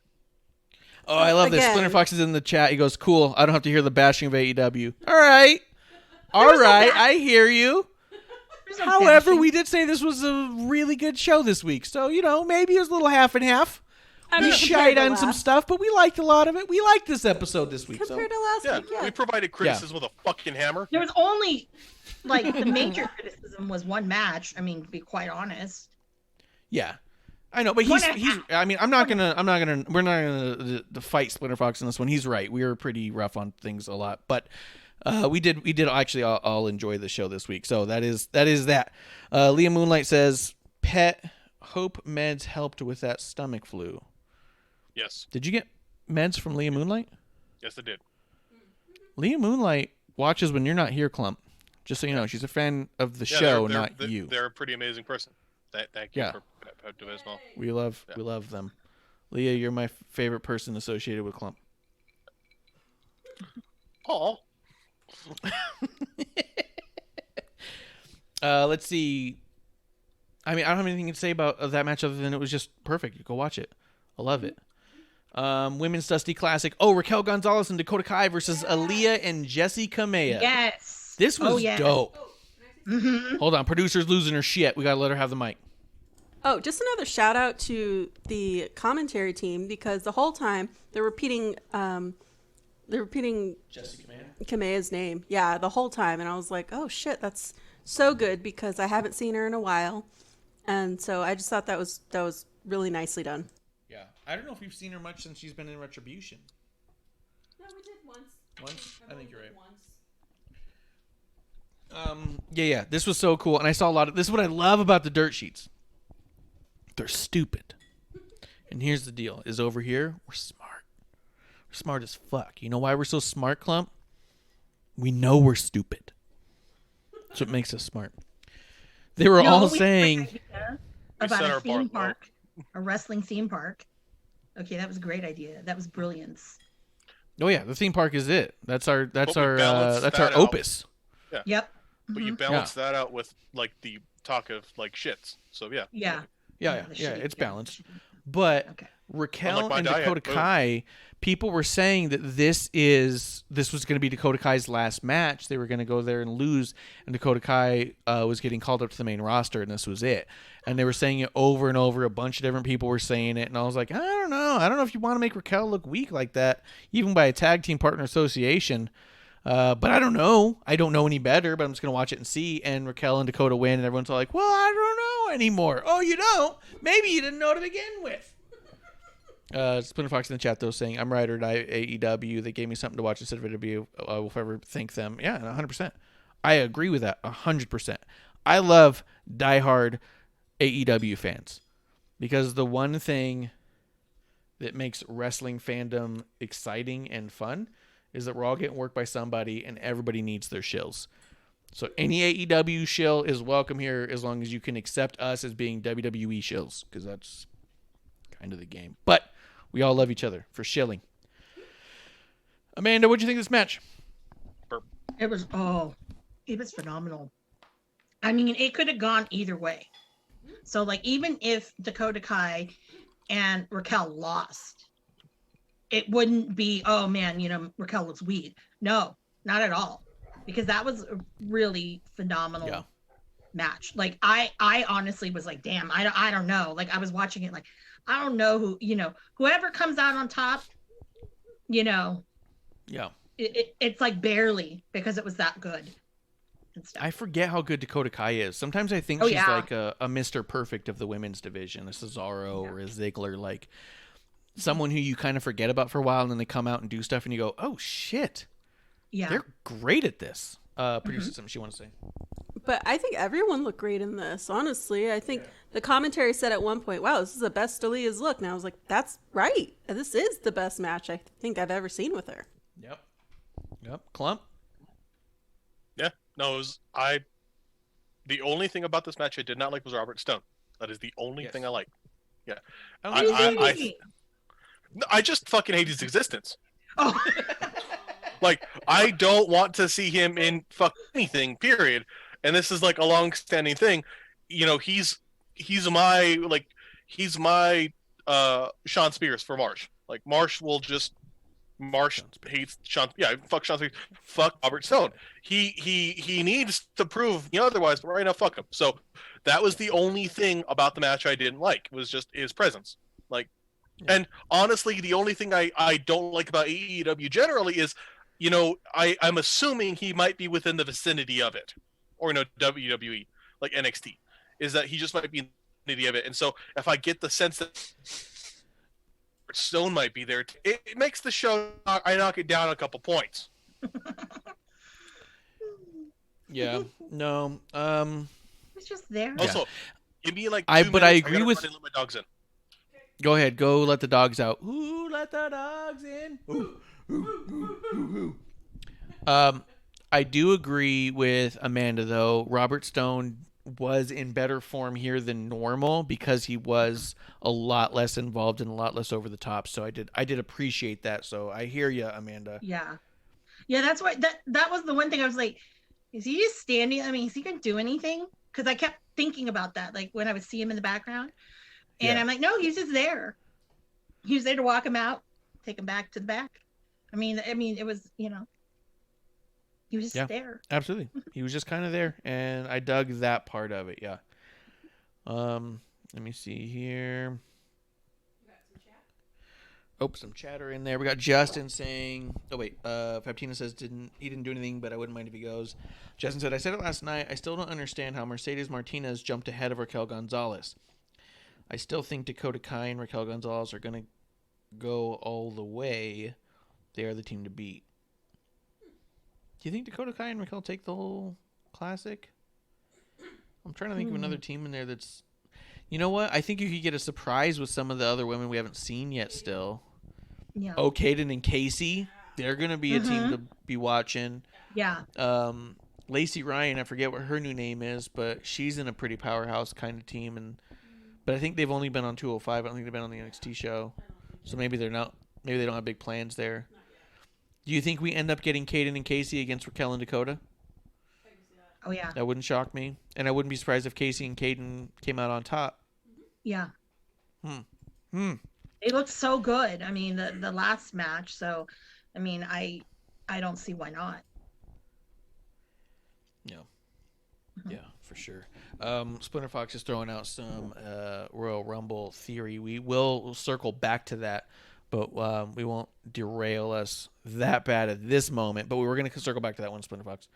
Oh, I love this. Again. Splinter Fox is in the chat. He goes, cool. I don't have to hear the bashing of AEW. All right. All right. I hear you. was no However, bashing. we did say this was a really good show this week. So, maybe it was a little half and half. I We mean, shied compared to on some last- stuff, but we liked a lot of it. We liked this episode this week. So. Compared to last Yeah, week, yeah. we provided criticism with a fucking hammer. There was only like the major criticism was one match. I mean, to be quite honest. Yeah, I know, but One he's. and a half. I mean, we're not gonna fight Splinter Fox in this one. He's right. We were pretty rough on things a lot, but we did actually all enjoy the show this week. So that is that. Leah Moonlight says, "Pet, hope meds helped with that stomach flu." Yes, Did you get meds from Leah Moonlight? yes, it did. Leah Moonlight watches when you're not here, Klump. Just so you know, she's a fan of the Yeah, show, they're- not they're, you. They're a pretty amazing person. Thank you Yeah. for doing as well. We love them. Leah, you're my favorite person associated with Klump. Oh, Let's see. I mean, I don't have anything to say about that match other than it was just perfect. Go watch it. I love it. Women's Dusty Classic. Oh, Raquel Gonzalez and Dakota Kai versus Aaliyah and Jessie Kamea. Yes. This was dope. Mm-hmm. Hold on. Producer's losing her shit. We got to let her have the mic. Oh, just another shout out to the commentary team because the whole time they're repeating Jessie Kamea. Kamea's name. Yeah, the whole time. And I was like, oh shit, that's so good because I haven't seen her in a while. And so I just thought that was really nicely done. Yeah. I don't know if we've seen her much since she's been in Retribution. No, we did once. Once? I think you're right. Yeah. This was so cool. And I saw a lot of this is what I love about the dirt sheets. They're stupid. And here's the deal. Is over here, we're smart. We're smart as fuck. You know why we're so smart, Klump? We know we're stupid. That's what makes us smart. They were all saying about set a our bar theme low. park, a wrestling theme park. Okay, that was a great idea. That was brilliance. oh yeah, the theme park is it. That's our But we balanced that's that our out. opus. Yep. But you Mhm. balance that out with like the talk of like shits. So yeah. Yeah. Yeah, the yeah, shitty it's things. balanced. But Okay. Raquel Unlike my and diet, Dakota boom. Kai, people were saying that this was going to be Dakota Kai's last match. They were going to go there and lose, and Dakota Kai was getting called up to the main roster, and this was it. And they were saying it over and over. A bunch of different people were saying it, and I was like, I don't know if you want to make Raquel look weak like that, even by a tag team partner association. But I don't know. I don't know any better, but I'm just going to watch it and see. And Raquel and Dakota win, and everyone's all like, well, I don't know anymore. Oh, you don't? Maybe you didn't know to begin with. Splinter Fox in the chat, though, saying, I'm right or die AEW. They gave me something to watch instead of AEW. I will forever thank them. Yeah, 100%. I agree with that 100%. I love diehard AEW fans because the one thing that makes wrestling fandom exciting and fun is that we're all getting worked by somebody and everybody needs their shills. So any AEW shill is welcome here as long as you can accept us as being WWE shills because that's kind of the game. But we all love each other for shilling. Amanda, what'd you think of this match? It was phenomenal. I mean, it could have gone either way. So like even if Dakota Kai and Raquel lost, it wouldn't be, oh man, Raquel looks weak. No, not at all. Because that was a really phenomenal match. Like I honestly was like, damn, I don't know. Like I was watching it like, I don't know who, whoever comes out on top, Yeah. it's like barely because it was that good. And stuff. I forget how good Dakota Kai is. Sometimes I think Oh, she's yeah. like a Mr. Perfect of the women's division, a Cesaro or a Ziggler, like someone who you kind of forget about for a while and then they come out and do stuff and you go, oh shit. Yeah. They're great at this. Producer, something she wants to say. But I think everyone looked great in this, honestly. I think the commentary said at one point, wow, this is the best Aaliyah's look. And I was like, that's right. This is the best match I think I've ever seen with her. Yep. Klump? Yeah. No, the only thing about this match I did not like was Robert Stone. That is the only thing I like. Yeah. I just fucking hate his existence. Oh. Like, I don't want to see him in fuck anything, period. And this is like a long-standing thing. He's my Sean Spears for Marsh. Like, Marsh will just Marsh Sean Spears. hates Sean. Yeah, fuck Sean Spears. Fuck Robert Stone. He needs to prove otherwise. But right now, fuck him. So that was the only thing about the match I didn't like, was just his presence. Like, and honestly, the only thing I don't like about AEW generally is, I'm assuming he might be within the vicinity of it, or WWE, like NXT, is that he just might be in the vicinity of it. And so if I get the sense that Stone might be there, it makes the show, I knock it down a couple points. Yeah. No. It's just there. Also, give me like 2 I minutes. agree gotta with- run and let my dogs in. Go ahead. Go let the dogs out. Ooh, let the dogs in. Ooh, ooh, ooh, ooh, ooh. I do agree with Amanda, though. Robert Stone was in better form here than normal because he was a lot less involved and a lot less over the top. So I did appreciate that. So I hear you, Amanda. Yeah. That's why that was the one thing I was like, is he just standing? I mean, is he gonna do anything? Because I kept thinking about that, like when I would see him in the background, and I'm like, no, he's just there. He was there to walk him out, take him back to the back. I mean, it was, he was just there. Absolutely. He was just kind of there, and I dug that part of it. Yeah. Let me see here. Oh, some chatter in there. We got Justin saying, oh wait, Faptina says he didn't do anything, but I wouldn't mind if he goes. Justin said, I said it last night. I still don't understand how Mercedes Martinez jumped ahead of Raquel Gonzalez. I still think Dakota Kai and Raquel Gonzalez are going to go all the way. They are the team to beat. Do you think Dakota Kai and Raquel take the whole classic? I'm trying to think of another team in there that's... You know what? I think you could get a surprise with some of the other women we haven't seen yet still. Yeah. Oh, Kaden and Casey. They're going to be a team to be watching. Yeah. Lacey Ryan, I forget what her new name is, but she's in a pretty powerhouse kind of team. But I think they've only been on 205. I don't think they've been on the NXT show. So maybe they're not. Maybe they don't have big plans there. Do you think we end up getting Kaden and Casey against Raquel and Dakota? Oh yeah. That wouldn't shock me. And I wouldn't be surprised if Casey and Kaden came out on top. Yeah. It looked so good. I mean, the last match. So, I mean, I don't see why not. Yeah. Yeah, for sure. Splinter Fox is throwing out some Royal Rumble theory. We will circle back to that, but we won't derail us that bad at this moment. But we were going to circle back to that one, Splinter Fox.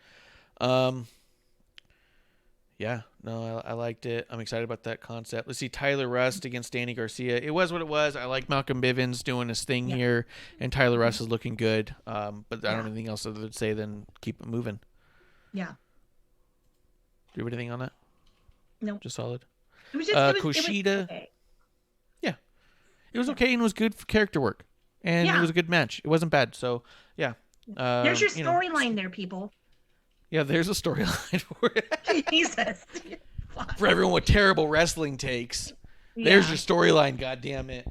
Yeah, no, I liked it. I'm excited about that concept. Let's see, Tyler Rust against Danny Garcia. It was what it was. I like Malcolm Bivens doing his thing here, and Tyler Rust is looking good. But I don't have anything else other to say than keep it moving. Yeah. Do you have anything on that? No. Just solid. It was just Kushida. It was okay. Yeah, it was okay and was good for character work, and it was a good match. It wasn't bad. So yeah. There's your storyline there, people. Yeah, there's a storyline for it. Jesus. For everyone with terrible wrestling takes. There's your storyline, goddammit.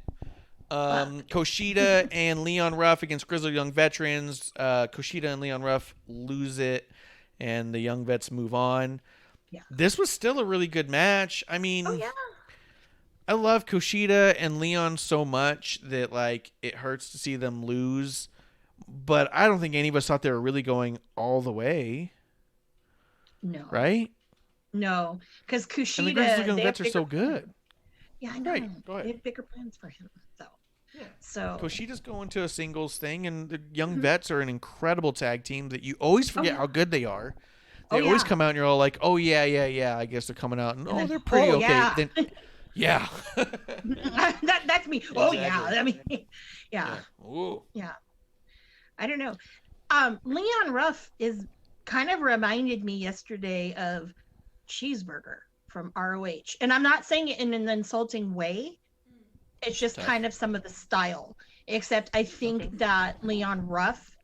Kushida and Leon Ruff against Grizzled Young Veterans. Kushida and Leon Ruff lose it, and the Young Vets move on. Yeah. This was still a really good match. I mean, yeah. I love Kushida and Leon so much that, like, it hurts to see them lose. But I don't think any of us thought they were really going all the way. No. Right? No. Because Kushida... And the Grizzled Young Vets are so good. Yeah, I know. Right. Go ahead. They have bigger plans for him. Yeah. So Kushida's going to a singles thing, and the Young Vets are an incredible tag team that you always forget how good they are. They always come out and you're all like, oh, yeah. I guess they're coming out. And they're pretty okay. Yeah. Then, yeah. That's me. Exactly. Oh, yeah. I mean, yeah. Ooh. Yeah. I don't know. Leon Ruff is kind of reminded me yesterday of Cheeseburger from ROH. And I'm not saying it in an insulting way. It's just kind of some of the style. Except I think that Leon Ruff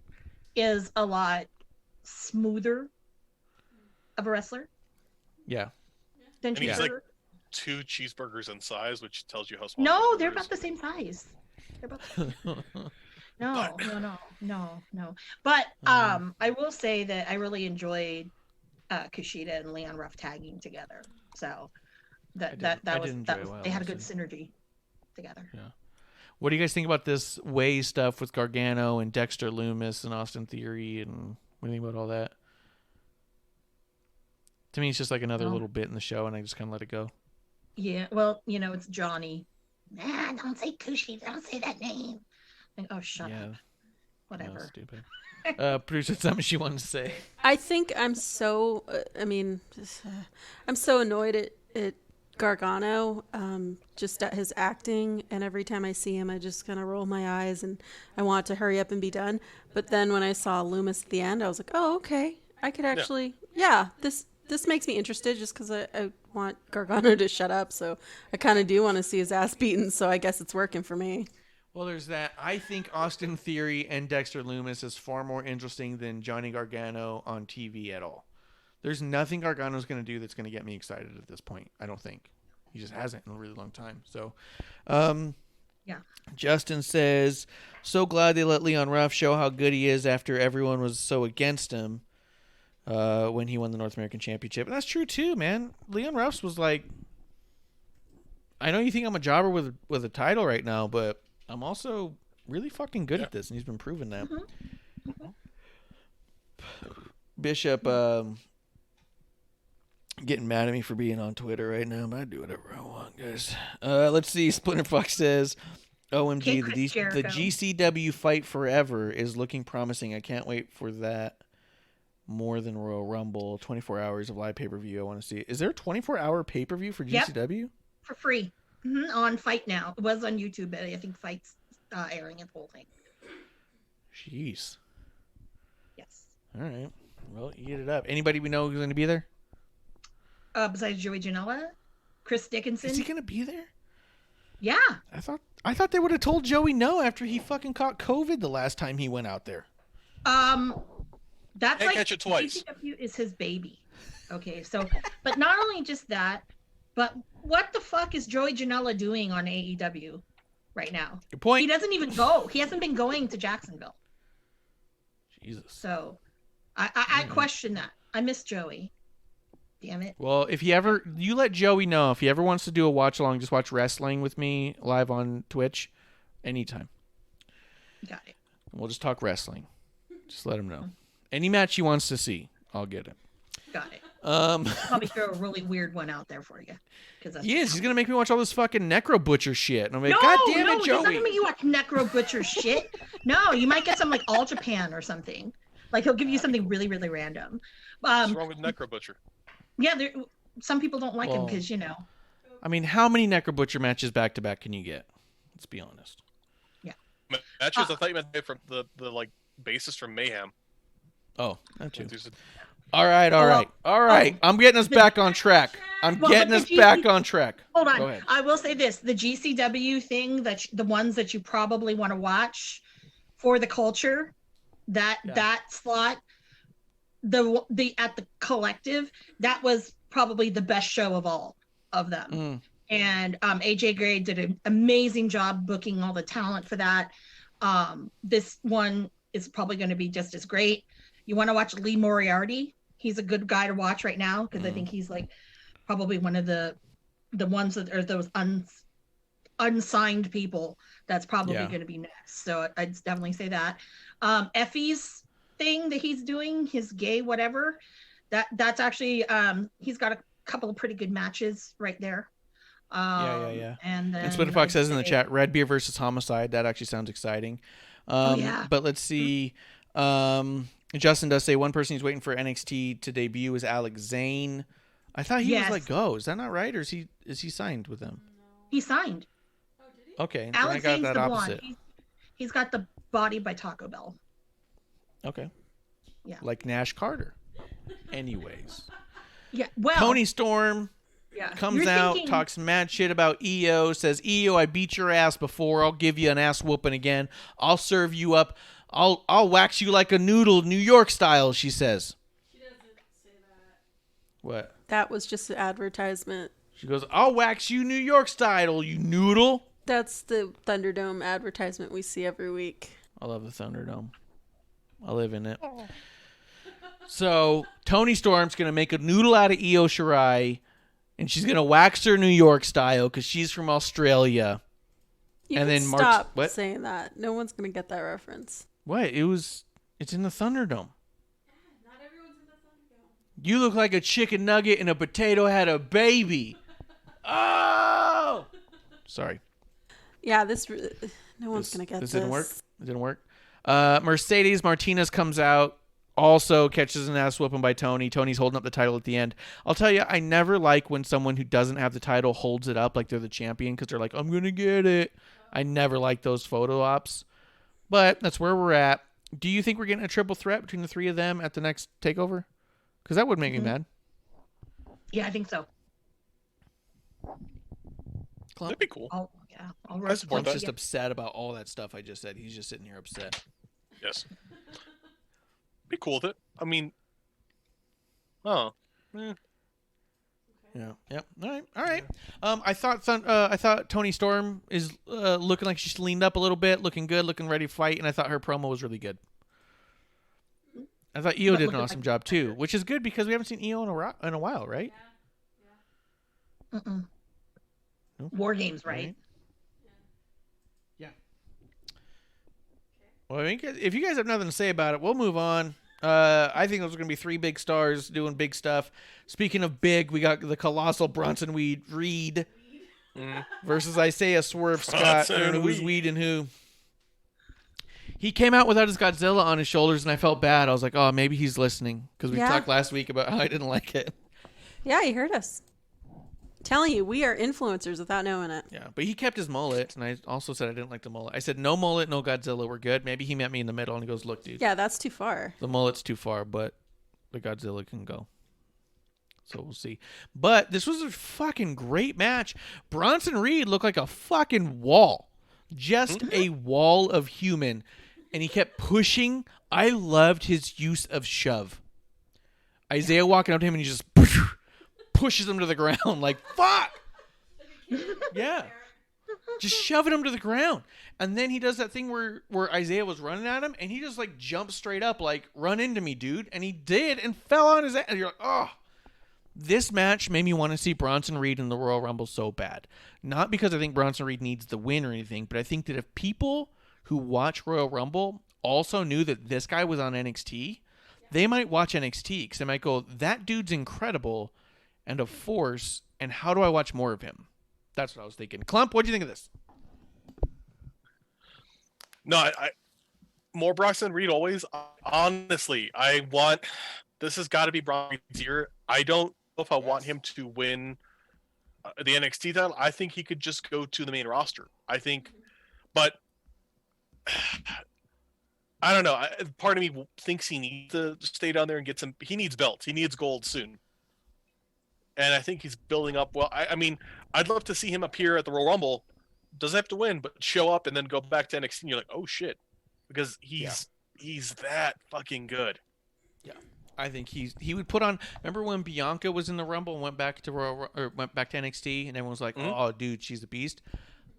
is a lot smoother of a wrestler. Yeah. Than And he's Cheeseburger. like 2 cheeseburgers in size, which tells you how small. No, the they're burger is. about the same size. They're about the same. No. But I will say that I really enjoyed Kushida and Leon Ruff tagging together. So that was they had a good synergy together. Yeah. What do you guys think about this Way stuff with Gargano and Dexter Lumis and Austin Theory, and what do you think about all that? To me, it's just like another little bit in the show, and I just kind of let it go. Yeah, well, it's Johnny. Nah, don't say Kushi. Don't say that name. Like, oh, shut up. Whatever. No, stupid. Producer, something she wanted to say. I think I'm so. I'm so annoyed at Gargano, just at his acting, and every time I see him, I just kind of roll my eyes, and I want to hurry up and be done. But then when I saw Loomis at the end, I was like, oh, okay, I could actually, this makes me interested, just because I want Gargano to shut up. So I kind of do want to see his ass beaten. So I guess it's working for me. Well, there's that. I think Austin Theory and Dexter Lumis is far more interesting than Johnny Gargano on TV at all. There's nothing Gargano's going to do that's going to get me excited at this point. I don't think. He just hasn't in a really long time. So, yeah. Justin says, so glad they let Leon Ruff show how good he is after everyone was so against him when he won the North American Championship. And that's true too, man. Leon Ruff's was like, I know you think I'm a jobber with a title right now, but I'm also really fucking good at this, and he's been proving that. Mm-hmm. Bishop, getting mad at me for being on Twitter right now, but I do whatever I want, guys. Let's see. Splinter Fox says, OMG, the GCW Fight Forever is looking promising. I can't wait for that more than Royal Rumble. 24 hours of live pay-per-view. I want to see it. Is there a 24-hour pay-per-view for GCW? Yep. For free. On Fight Now. It was on YouTube, but I think Fight's airing it the whole thing. Jeez. Yes. All right. Well, eat it up. Anybody we know who's going to be there? Besides Joey Janela, Chris Dickinson. Is he going to be there? Yeah. I thought they would have told Joey no after he fucking caught COVID the last time he went out there. That's Can't like catch it twice. GCW is his baby. Okay, so but not only just that, but what the fuck is Joey Janela doing on AEW right now? Good point. He doesn't even go. He hasn't been going to Jacksonville. Jesus. So I question that. I miss Joey. Damn it. Well, if you let Joey know if he ever wants to do a watch along, just watch wrestling with me live on Twitch anytime. Got it. We'll just talk wrestling. Just let him know. Any match he wants to see, I'll get it. Got it. Probably throw a really weird one out there for you. He's gonna make me watch all this fucking Necro Butcher shit. And I'm like, God damn it, Joey! He's not gonna make you watch Necro Butcher shit. No, you might get some like All Japan or something. Like he'll give you something really, really random. What's wrong with Necro Butcher? Yeah, some people don't like him because I mean, how many Necro Butcher matches back to back can you get? Let's be honest. Yeah. Matches. I thought you meant from the like bassist from Mayhem. Oh, that too. All right. I'm getting us back on track. Back on track. Hold on. Go ahead. I will say this: the GCW thing, the ones that you probably want to watch for the culture, that slot, the at the Collective, that was probably the best show of all of them. And AJ Gray did an amazing job booking all the talent for that. This one is probably going to be just as great. You want to watch Lee Moriarty? He's a good guy to watch right now because I think he's like probably one of the ones that are those unsigned people that's probably going to be next. So I'd definitely say that. Effie's thing that he's doing, his gay whatever, that's actually he's got a couple of pretty good matches right there. Yeah. And Splinter Fox says in the chat, Red Beer versus Homicide. That actually sounds exciting. But let's see. Justin does say one person he's waiting for NXT to debut is Alex Zane. I thought he was like go. Is that not right, or is he signed with them? He signed. Okay, Alex then I got Zane's that the opposite. one. He's got the body by Taco Bell. Okay. Yeah. Like Nash Carter. Anyways. Yeah. Well. Tony Storm comes out, talks mad shit about EO, says, EO, I beat your ass before. I'll give you an ass whooping again. I'll serve you up. I'll wax you like a noodle, New York style, she says. She doesn't say that. What? That was just an advertisement. She goes, I'll wax you New York style, you noodle. That's the Thunderdome advertisement we see every week. I love the Thunderdome. I live in it. So, Tony Storm's going to make a noodle out of Io Shirai, and she's going to wax her New York style because she's from Australia. You And can then March- stop what? saying that. No one's gonna get that reference. What? It's in the Thunderdome. You look like a chicken nugget and a potato had a baby. Oh! Sorry. Yeah, no one's gonna get this. This didn't work. It didn't work. Mercedes Martinez comes out, also catches an ass whooping by Tony. Tony's holding up the title at the end. I'll tell you, I never like when someone who doesn't have the title holds it up like they're the champion because they're like, I'm gonna get it. I never like those photo ops. But that's where we're at. Do you think we're getting a triple threat between the three of them at the next takeover? Because that would make me mad. Yeah, I think so. That'd be cool. Oh, yeah. I'll I support Klump's that. just upset about all that stuff I just said. He's just sitting here upset. Yes. Be cool with it. I mean, oh, Yeah. Yep. All right. I thought Toni Storm is looking like she's leaned up a little bit, looking good, looking ready to fight, and I thought her promo was really good. I thought Io But did an looking awesome like- job too, which is good because we haven't seen Io in a while, right? Mm-mm. No? War Games, right? Yeah. Well, I mean, if you guys have nothing to say about it, we'll move on. I think those are going to be three big stars doing big stuff. Speaking of big, we got the colossal Bronson Reed versus Isaiah Swerve Scott. I don't know who's Weed and who. He came out without his Godzilla on his shoulders, and I felt bad. I was like, oh, maybe he's listening because we talked last week about how I didn't like it. Yeah, he heard us. Telling you, we are influencers without knowing it. Yeah, but he kept his mullet, and I also said I didn't like the mullet. I said, no mullet, no Godzilla, we're good. Maybe he met me in the middle, and he goes, look, dude. Yeah, that's too far. The mullet's too far, but the Godzilla can go. So we'll see. But this was a fucking great match. Bronson Reed looked like a fucking wall. Just a wall of human. And he kept pushing. I loved his use of shove. Isaiah walking up to him and he just pushes him to the ground like, fuck! Yeah. Just shoving him to the ground. And then he does that thing where Isaiah was running at him and he just like jumps straight up like, run into me, dude. And he did and fell on his ass. And you're like, oh. This match made me want to see Bronson Reed in the Royal Rumble so bad. Not because I think Bronson Reed needs the win or anything, but I think that if people who watch Royal Rumble also knew that this guy was on NXT, they might watch NXT because they might go, that dude's incredible and a force, and how do I watch more of him? That's what I was thinking. Klump, what do you think of this? no, I more Bronson Reed always. Honestly, this has got to be Bronson Reed's year. I don't know if I want him to win the NXT title. I think he could just go to the main roster. I think, but I don't know. Part of me thinks he needs to stay down there and get some. He needs belts. He needs gold soon. And I think he's building up well. I mean, I'd love to see him appear at the Royal Rumble. Doesn't have to win, but show up and then go back to NXT. And you're like, oh shit, because he's that fucking good. Yeah, I think he would put on. Remember when Bianca was in the Rumble and went back to NXT, and everyone was like, "Oh, dude, she's a beast."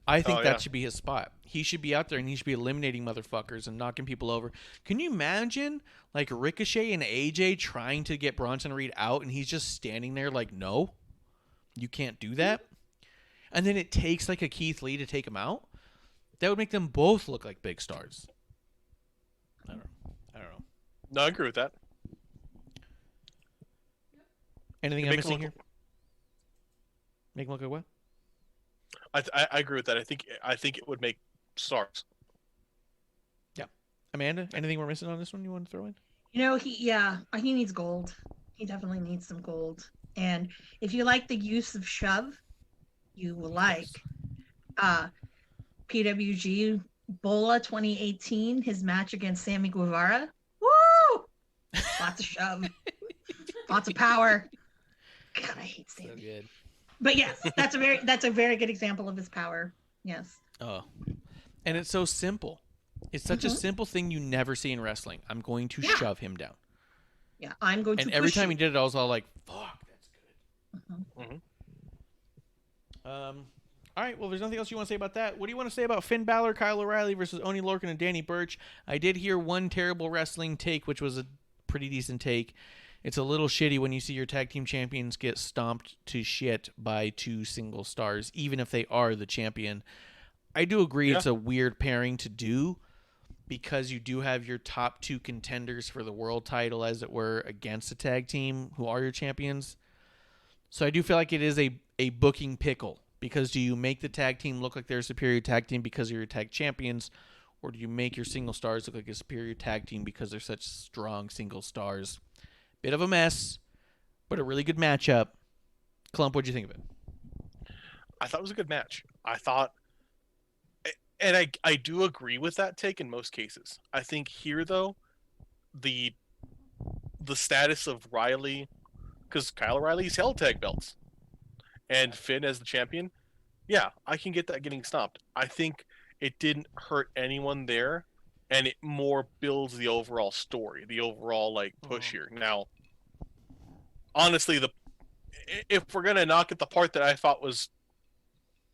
I think that should be his spot. He should be out there and he should be eliminating motherfuckers and knocking people over. Can you imagine like Ricochet and AJ trying to get Bronson Reed out and he's just standing there like, no, you can't do that? And then it takes like a Keith Lee to take him out? That would make them both look like big stars. I don't know. No, I agree with that. Anything I'm missing here? Make him look like what? I agree with that. I think it would make stars. Yeah. Amanda, anything we're missing on this one you want to throw in? You know, he needs gold. He definitely needs some gold. And if you like the use of shove, you will like PWG Bola 2018, his match against Sammy Guevara. Woo! Lots of shove. Lots of power. God, I hate Sammy. So good. But yes, that's a very good example of his power. Yes. Oh. And it's so simple. It's such a simple thing you never see in wrestling. I'm going to shove him down. Yeah, I'm going to And every push time you. he did it, I was all like, fuck, that's good. All right, well, there's nothing else you want to say about that. What do you want to say about Finn Balor, Kyle O'Reilly versus Oney Lorcan and Danny Burch? I did hear one terrible wrestling take, which was a pretty decent take. It's a little shitty when you see your tag team champions get stomped to shit by two single stars, even if they are the champion. I do agree Yeah. it's a weird pairing to do because you do have your top 2 contenders for the world title, as it were, against a tag team who are your champions. So I do feel like it is a booking pickle, because do you make the tag team look like they're a superior tag team because you're your tag champions, or do you make your single stars look like a superior tag team because they're such strong single stars? Bit of a mess, but a really good matchup. Klump, what'd you think of it? I thought it was a good match. I thought, and I do agree with that take in most cases. I think here though, the status of Riley, because Kyle O'Reilly's held tag belts, and Finn as the champion, yeah, I can get that getting stopped. I think it didn't hurt anyone there, and it more builds the overall story, the overall like push here. Now, honestly, if we're gonna knock at the part that I thought was,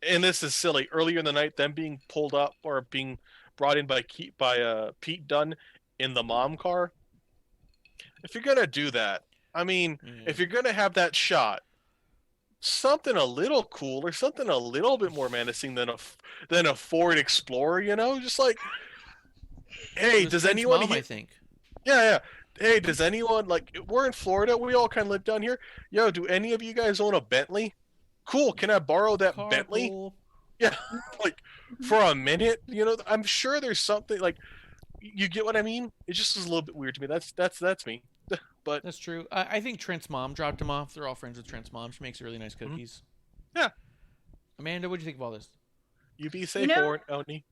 and this is silly, earlier in the night, them being pulled up or being brought in by Pete Dunne in the mom car. If you're gonna do that, I mean, if you're gonna have that shot, something a little cooler, something a little bit more menacing than a Ford Explorer, you know, just like, hey, does anyone? Mom, I think. Yeah. Hey, does anyone, like, we're in Florida, we all kind of live down here. Yo, do any of you guys own a Bentley? Cool, can I borrow that Bentley? Carpool. Yeah, like, for a minute, you know, I'm sure there's something, like, you get what I mean? It just was a little bit weird to me. That's me. But That's true. I think Trent's mom dropped him off. They're all friends with Trent's mom. She makes really nice cookies. Yeah. Amanda, what do you think of all this? You be safe, Oni.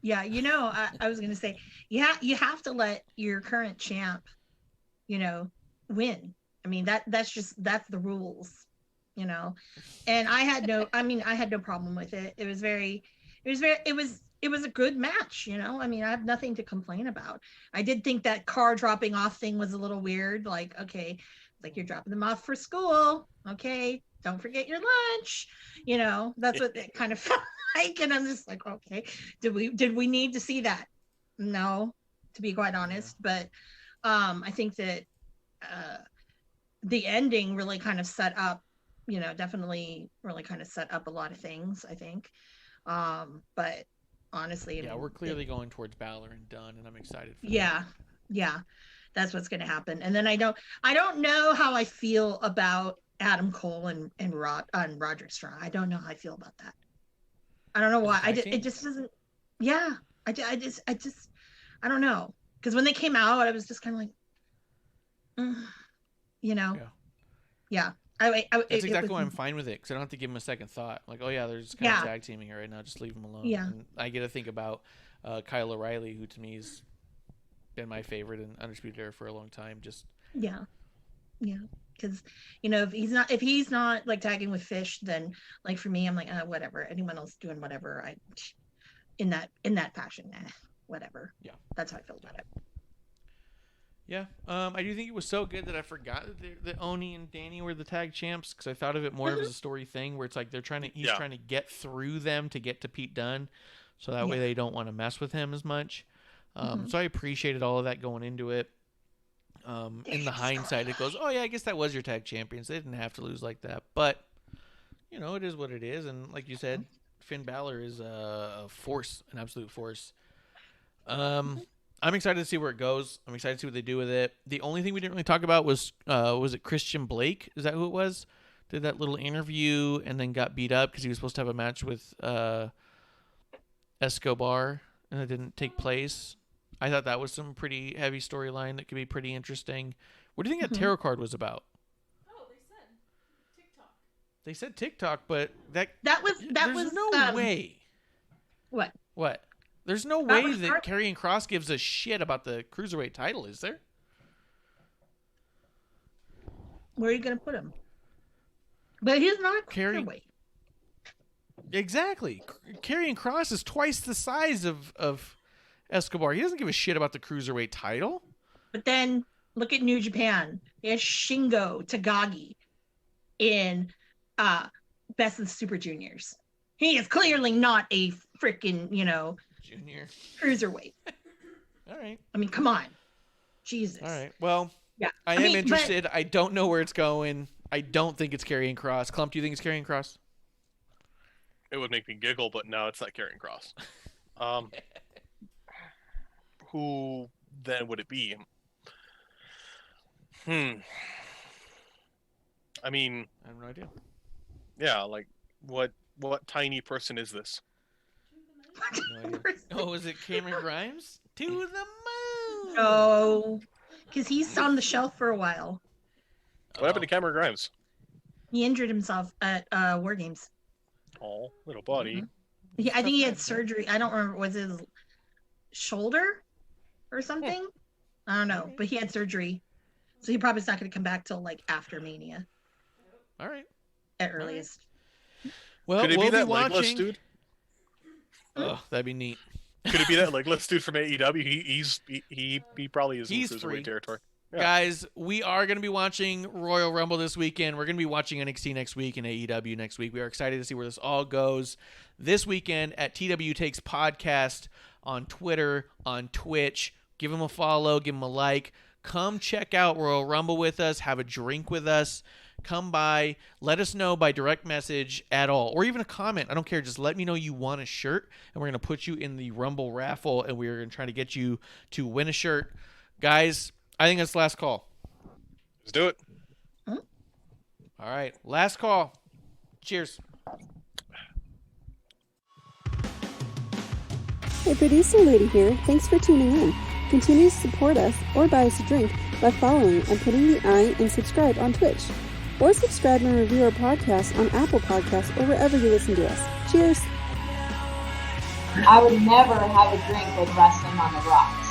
Yeah, you know, I was gonna say, you have to let your current champ, you know, win. I mean, that's the rules, you know. And I had no problem with it. It was a good match, you know. I mean, I have nothing to complain about. I did think that car dropping off thing was a little weird. Like, okay, like you're dropping them off for school. Okay, don't forget your lunch. You know, that's what it kind of felt like. And I'm just like, okay, did we need to see that? No, to be quite honest. But I think that the ending really kind of set up, you know, definitely really kind of set up a lot of things, I think. But honestly, I mean, we're clearly going towards Balor and Dunn, and I'm excited for that. Yeah, that's what's going to happen. And then I don't know how I feel about Adam Cole and Roderick Strong. I don't know how I feel about that. I don't know why. It just doesn't. Yeah, I don't know, because when they came out, I was just kind of like, you know, yeah. That's exactly why I'm fine with it, because I don't have to give him a second thought. Like, oh yeah, they're just kind of tag teaming here right now. Just leave them alone. Yeah. And I get to think about Kyle O'Reilly, who to me has been my favorite and Undisputed Era for a long time. Just yeah, because you know, if he's not like tagging with Fish, then like for me, I'm like, whatever. Anyone else doing whatever, in that fashion, whatever. Yeah, that's how I feel about it. Yeah, I do think it was so good that I forgot that Oni and Danny were the tag champs, because I thought of it more as a story thing where it's like he's trying to get through them to get to Pete Dunne, so that way they don't want to mess with him as much. So I appreciated all of that going into it. In the hindsight, it goes, oh yeah, I guess that was your tag champions. They didn't have to lose like that, but you know, it is what it is. And like you said, Finn Balor is a force, an absolute force. I'm excited to see where it goes. I'm excited to see what they do with it. The only thing we didn't really talk about was it Christian Blake? Is that who it was? Did that little interview and then got beat up because he was supposed to have a match with Escobar, and it didn't take place. I thought that was some pretty heavy storyline that could be pretty interesting. What do you think that tarot card was about? Oh, they said TikTok. They said TikTok, but that was no way. What? There's no way that Karrion Kross gives a shit about the Cruiserweight title, is there? Where are you going to put him? But he's not a Cruiserweight. Exactly. Karrion Kross is twice the size of Escobar. He doesn't give a shit about the Cruiserweight title. But then look at New Japan. There's Shingo Takagi in Best of the Super Juniors. He is clearly not a freaking, you know, junior cruiserweight. All right. I mean, come on. Jesus. All right. Well, yeah. I am interested. I don't know where it's going. I don't think it's Karrion Kross. Klump, do you think it's Karrion Kross? it would make me giggle, but no, it's not Karrion Kross. Who then would it be? I mean, I have no idea. yeah, like what tiny person is this? No idea. Oh, is it Cameron Grimes? To the moon. No, because he's on the shelf for a while. What happened to Cameron Grimes? He injured himself at War Games. Oh, little buddy. Mm-hmm. I think he had surgery. I don't remember. Was his shoulder or something? I don't know. But he had surgery. So he probably is not going to come back till like after Mania All right. at earliest. Well, Could it we'll be that watching. legless dude? Oh, that'd be neat. Could it be that legless dude from AEW? He probably is in He's cruiserweight free. territory. Yeah. Guys, we are going to be watching Royal Rumble this weekend. We're going to be watching NXT next week and AEW next week. We are excited to see where this all goes this weekend at TW Takes Podcast on Twitter, on Twitch. Give them a follow, give them a like. Come check out Royal Rumble with us. Have a drink with us. Come by. Let us know by direct message at all, or even a comment. I don't care. Just let me know you want a shirt, and we're going to put you in the Rumble raffle, and we're going to try to get you to win a shirt. Guys, I think that's the last call. Let's do it. All right. Last call. Cheers. Hey, producer lady here. Thanks for tuning in. Continue to support us or buy us a drink by following and putting the I in subscribe on Twitch. Or subscribe and review our podcast on Apple Podcasts or wherever you listen to us. Cheers! I would never have a drink with wrestling on the rocks.